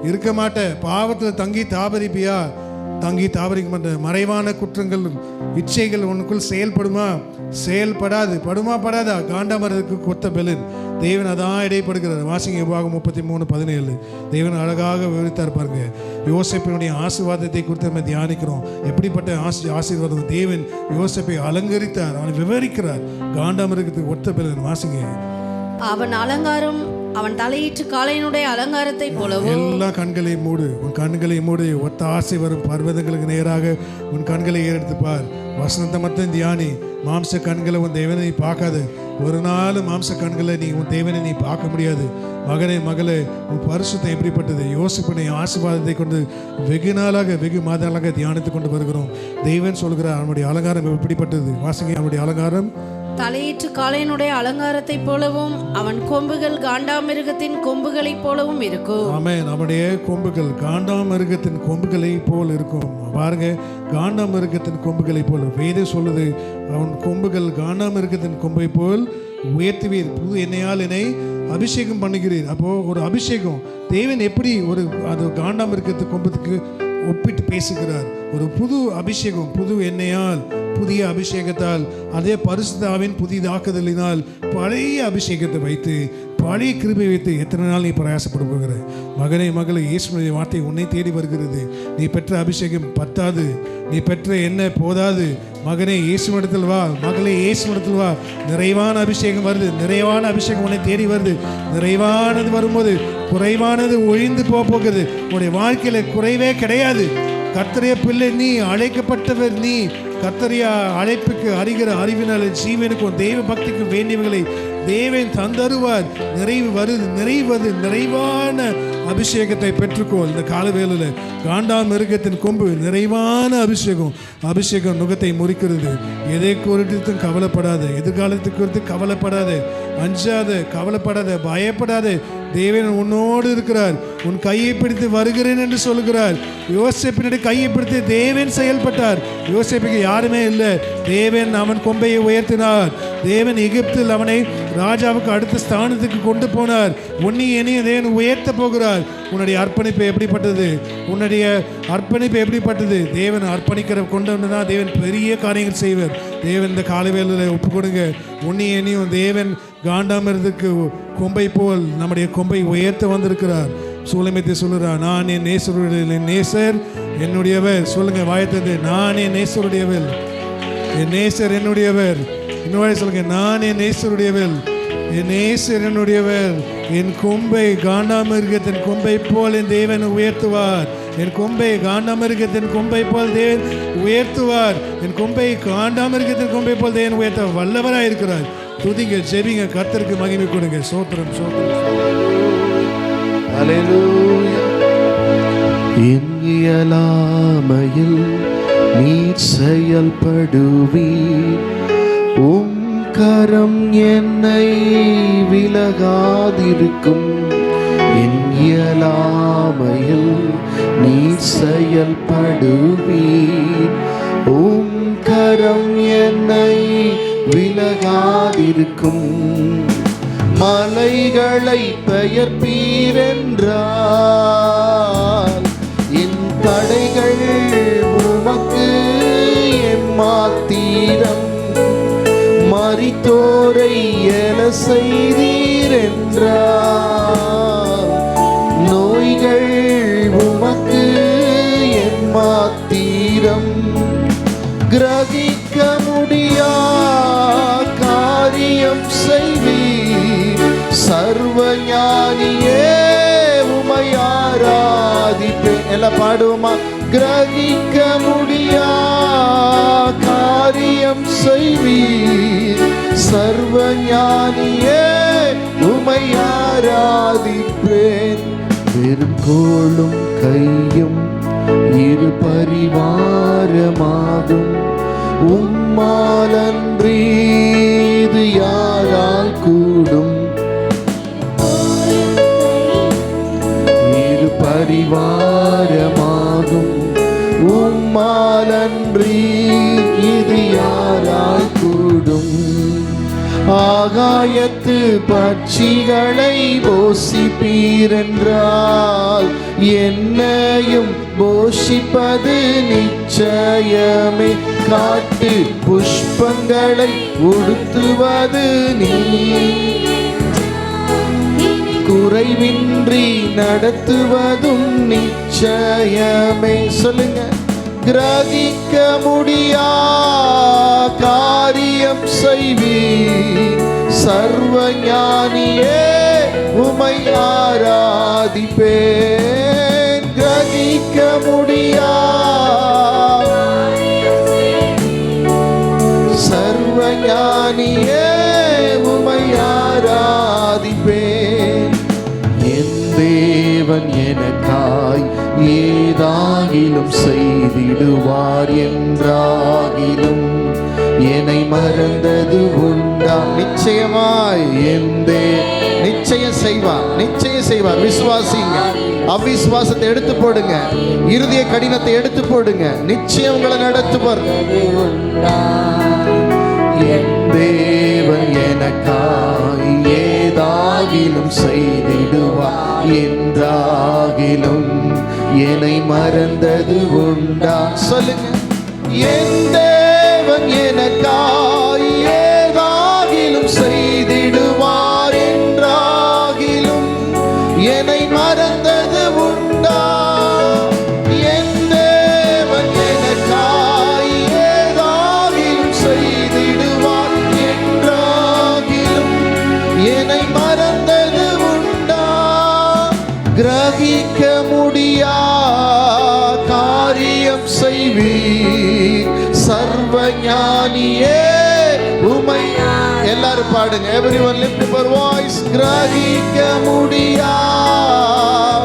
இருக்க மாட்ட. பாவத்தில் தங்கி தாபரிக்க மாட்ட. மறைவான குற்றங்கள் இச்சைகள் உனக்குள் செயல்படாது. படாதா? காண்டாமிருகத்துக்கு கொத்த பலன் தேவன் அதான் இடைப்படுகிறார். வாசிங்க உபாகம் 33:17. தேவன் அழகாக விவரித்தார் பாருங்க. யோசேப்பினுடைய ஆசீர்வாதத்தை குறித்து நம்ம தியானிக்கிறோம். எப்படிப்பட்ட ஆசீர்வாதம் தேவன் யோசேப்பை அலங்கரித்தார், அவனை விவரிக்கிறார். காண்டாமிருகத்துக்கு ஒத்த பலன் வாசிங்க. அவன் அலங்காரம் அவன் தலையிட்டு காளையனுடைய அலங்காரத்தை போலவும். எல்லா உன் கண்களை மூடு. ஒத்த ஆசை வரும் பர்வதங்களுக்கு நேராக உன் கண்களை ஏறெடுத்து பார். வசனத்தை மட்டும் தியானி. மாம்ச கண்களை உன் தேவனை நீ பார்க்காது. ஒரு நாள் மாம்ச கண்களை உன் தேவனை நீ பார்க்க முடியாது. மகளே உன் பரிசுத்தம் எப்படிப்பட்டது? யோசிப்பினை ஆசீர்வாதத்தை கொண்டு வெகு மாதங்களாக தியானித்து கொண்டு வருகிறோம். தேவன் சொல்கிறார், அவனுடைய அலங்காரம் எப்படிப்பட்டது? வாசிங்க. அவனுடைய அலங்காரம் தலையிட்டு காளையனுடைய அலங்காரத்தை போலவும் அவன் கொம்புகள் காண்டாமிருகத்தின் கொம்புகளை போலவும் இருக்கும். ஆமென். அவனுடைய கொம்புகள் காண்டாமிருகத்தின் கொம்புகளை போல் இருக்கும். பாருங்க, காண்டாமிருகத்தின் கொம்புகளை போல் வேதம் சொல்லுது. அவன் கொம்புகள் காண்டாமிருகத்தின் கொம்பை போல் உயர்த்துவீர், புது எண்ணெயால் என்னை அபிஷேகம் பண்ணுகிறீர். அப்போது ஒரு அபிஷேகம் தேவன் எப்படி ஒரு அது காண்டாம் இருக்கிறது கொம்பத்துக்கு ஒப்பிட்டு பேசுகிறார். ஒரு புது அபிஷேகம், புது எண்ணெயால், புதிய அபிஷேகத்தால், அதே பரிசுத்தாவின் புதிதாக்குதலினால் பழைய அபிஷேகத்தை வைத்து, பழைய கிருபை வைத்து எத்தனை நாள் நீ பிரயாசப்பட போகிற? மகனே மகளே, இயேசுவினுடைய வார்த்தை உன்னை தேடி வருகிறது. நீ பெற்ற அபிஷேகம் பத்தாது, நீ பெற்ற எண்ணெய் போதாது. மகனே இயேசுவிடத்தில் வா, மகளே இயேசுவிடத்தில் வா. நிறைவான அபிஷேகம் வருது, நிறைவான அபிஷேகம் உன்னை தேடி வருது. நிறைவானது வரும்போது குறைவானது ஒழிந்து போகிறது. உன்னுடைய வாழ்க்கையில குறைவே கிடையாது. கர்த்தருடைய பிள்ளை நீ, அழைக்கப்பட்டவர் நீ. கர்த்தருடைய அழைப்புக்கு அறிகிற அறிவினால ஜீவனுக்கும் தெய்வ பக்திக்கும் வேண்டியவர்களை தேவன் தந்தருவார். நிறைவு வருது, நிறைவது, நிறைவான அபிஷேகத்தை பெற்றுக்கோ. இந்த காலவேளையில் காண்டாம் மிருகத்தின் கொம்பு நிறைவான அபிஷேகம். அபிஷேகம் நுகத்தை முறிக்கிறது. எதை குறித்தும் கவலைப்படாத, எதிர்காலத்துக்கு குறித்து கவலைப்படாத, அஞ்சாத, கவலைப்படாத, பயப்படாத. தேவன் உன்னோடு இருக்கிறார். உன் கையை பிடித்து வருகிறேன் என்று சொல்கிறார். யோசேப்பினுடைய கையை பிடித்து தேவன் செயல்பட்டார். யோசேப்புக்கு யாருமே இல்லை. தேவன் அவன் கொம்பையை உயர்த்தினார். தேவன் எகிப்தில் அவனை ராஜாவுக்கு அடுத்த ஸ்தானத்துக்கு கொண்டு போனார். என்னையும் தேவன் உயர்த்த போகிறார். உன்னுடைய அர்ப்பணிப்பு எப்படிப்பட்டது? உன்னுடைய அர்ப்பணிப்பு எப்படிப்பட்டது? தேவன் அர்ப்பணிக்கிற கொண்டு தான் தேவன் பெரிய காரியங்கள் செய்வார். தேவன் இந்த காலவேளையில் ஒப்பு கொடுங்க. என்னையும் தேவன் காண்டாமிரத்துக்கு கொம்பை போல் நம்முடைய கொம்பை உயர்த்த வந்திருக்கிறார். சூலமேத்தை சொல்லுறார், நான் என் நேசருடைய நேசர் என்னுடையவர். சொல்லுங்க வாயத்தது, நான் என் நேசருடையவர், என் நேசர் என்னுடையவர். இன்னொரு சொல்லுங்க, நான் என் நேசருடையவர், என் நேசர் என்னுடையவர். என் கொம்பை காண்டாமிருகத்தின் கொம்பை போல் என் தேவன் உயர்த்துவார். என் கொம்பை காண்டாமிருகத்தின் கொம்பை போல் தேவன் உயர்த்துவார். என் கொம்பை காண்டாமிருகத்தின் கொம்பை போல் தேவன் உயர்த்த வல்லவராக இருக்கிறார். துதிங்க, ஜெபிங்க, கர்த்தருக்கு மகிமை கொடுங்க. சோத்திரம், சோத்திரம். அல்லேலூயா. என் இயலாமையில் நீர் செயல்படுவீர். உம் கரம் என்னை விலகாதிருக்கும். என் இயலாமையில் நீர் செயல்படுவீர். உம் கரம் என்னை விலகாதிருக்கும். மலைகளை பெயர்ப்பீரென்றால் என் தடைகள் உமக்கு எம்மாத்திரம். மரித்தோரை எழ செய்தீரென்றால் நோய்கள் உமக்கு எம்மாத்திரம். கிரகிக்க முடியா காரியம் செய்வீர். சர்வ ஞானியே உமை ஆராதிப்பேன். எல்லாம் பாடுவோமா? கிரகிக்க முடியா காரியம் செய்வீர். சர்வ ஞானியே உமை ஆராதிப்பேன். வெறும் கோளும் கையும் இரு பரிவாரமாகும். உம்மாலன்றி இது யாரால் கூடும்? இரு பரிவாரமாகும். உம்மாலன்றி இது யாரால் கூடும்? ஆகாயத்து பட்சிகளை போஷிப்பீரென்றால் என்னையும் போஷிப்பது நிச்சயமே. காட்டு புஷ்பங்களை உடுத்துவது நீ. குறைவின்றி நடத்துவதும் நிச்சயமே. சொல்லுங்க. கிரகிக்க முடியா காரியம் செய்வீர். சர்வ ஞானியே உமை ஆராதிப்பேன். கிரகிக்க முடியா சர்வ ஞானியே உமை ஆராதிப்பேன். என் தேவன் எனக்காய் ஏதாகிலும் செய்திடுவார் என்றாகிலும் என்னை மறந்தது உண்டா? நிச்சயமாய் நிச்சயம் செய்வார், நிச்சயம் செய்வார். விசுவாசிங்க. அவிசுவாசத்தை எடுத்து போடுங்க, இருதய கடினத்தை எடுத்து போடுங்க. நிச்சயம் உங்களை நடத்துவார். என் தேவன் தேவன் எனக்காய் ஏதாகிலும் செய்திடுவார் என்றாகிலும் என்னை மறந்தது உண்டா? சொல்லுங்க. என் தேவன் எனக்காய் ஏதாகிலும் செய்திடுவார் என்றாகிலும் என்னை மறந்தது உண்டா? என் தேவன் எனக்காய் ஏதாகிலும் செய்திடுவார் என்றாகிலும் என்னை மறந்தது உண்டா? கிரகிக்க முடியா காரியம் செய்வீர் சர்வ ஞானியே உமை. எல்லாரும் பாடுங்க. everyone lift up your voice. கிரகிக்க முடியா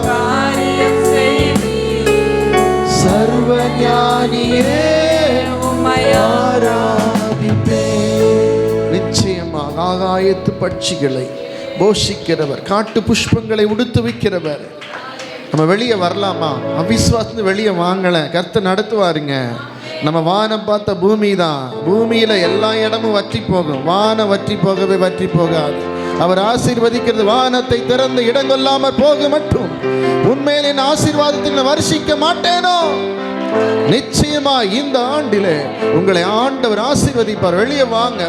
காரியம் செய்வீர் சர்வ ஞானியே உமை ஆராதிப்பேன். நிச்சயமாக ஆகாயத்து பட்சிகளை போஷிக்கிறவர், காட்டு புஷ்பங்களை உடுத்து வைக்கிறவர். நம்ம வெளியே வரலாமா? அவிசுவாசத்து வெளியே வாங்கல, கர்த்தர் நடத்துவாருங்க. நம்ம வானம் பார்த்த பூமி தான். பூமியில எல்லா இடமும் வற்றி போகும், வானம் வற்றி போகவே வற்றி போகாது. அவர் ஆசீர்வதிக்கிறது வானத்தை திறந்து இடங்கொள்ளாமற் போக மட்டும். உண்மையில் என் ஆசீர்வாதத்தில் வருஷிக்க மாட்டேனோ? நிச்சயமா இந்த ஆண்டிலே உங்களை ஆண்டவர் ஆசீர்வதிப்பார். வெளியே வாங்க,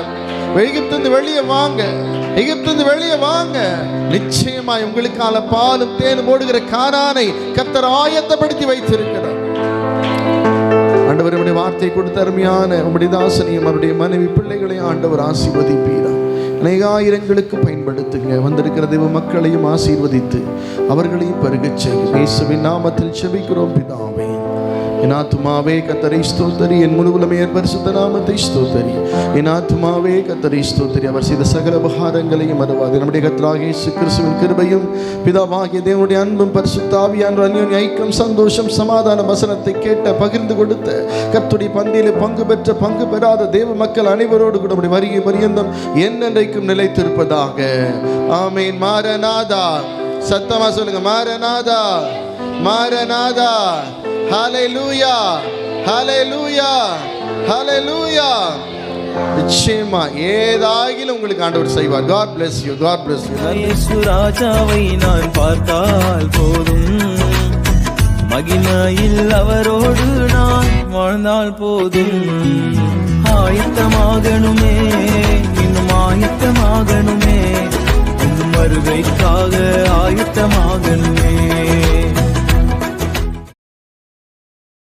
எகிப்திலிருந்து வெளியே வாங்க, எகிப்திலிருந்து வெளியே வாங்க. நிச்சயமா உங்களுக்கான பாலும் தேனும் ஓடுகிற கானானை கர்த்தர் ஆயத்தப்படுத்தி வைத்திருக்கிறார். ஆண்டவர் உம்முடைய வார்த்தை கொடுத்த அருமையான உம்முடைய தாசனையும் அவருடைய மனைவி பிள்ளைகளை ஆண்டவர் ஆசீர்வதிப்பீரா. அநேகாயிரங்களுக்கு பயன்படுத்துங்க. வந்திருக்கிற தெய்வ மக்களையும் ஆசீர்வதித்து அவர்களையும் பெருகச் செய்யும். இயேசுவின் நாமத்தில் ஜெபிக்கிறோம் பிதாவே. என் ஆத்துமாவே கர்த்தரை ஸ்தோத்திரி, என் முழு உலகமே பரிசுத்த நாமத்தை ஸ்தோத்திரி. என் ஆத்துமாவே கர்த்தரை ஸ்தோத்திரி, அவர் செய்த சகல உபகாரங்களையும் மறவாது. நம்முடைய கர்த்தராகிய இயேசு கிறிஸ்துவின் கிருபையும் பிதாவாகிய தேவனுடைய அன்பும் பரிசுத்த ஆவியானவர் அந்யோன்ய ஐக்கியம் சந்தோஷம் சமாதான வசனத்தை கேட்ட பகிர்ந்து கொடுத்த கர்த்தருடைய பந்தியிலே பங்கு பெற்ற பங்கு பெறாத தேவ மக்கள் அனைவரோடு கூட நம்முடைய வருகை பரியந்தம் என்னென்றைக்கும் நிலைத்திருப்பதாக. ஆமீன். மாரநாதா. சத்தமா சொல்லுங்க. மாரநாதா, மாரநாதா. ஹல்லேலூயா, ஹல்லேலூயா, ஹல்லேலூயா. நிச்சயமா ஏதாகிலும் உங்களுக்கு ஆண்டவர் செய்வார். God bless you, God bless you. இயேசு ராஜாவை நான் பார்த்தால் போதும், மகிமையில் அவரோடு நான் வாழ்ந்தால் போதும். ஆயத்தமாகணுமே, இன்னும் ஆயத்தமாகணுமே, வருகைக்காக ஆயத்தமாகணுமே.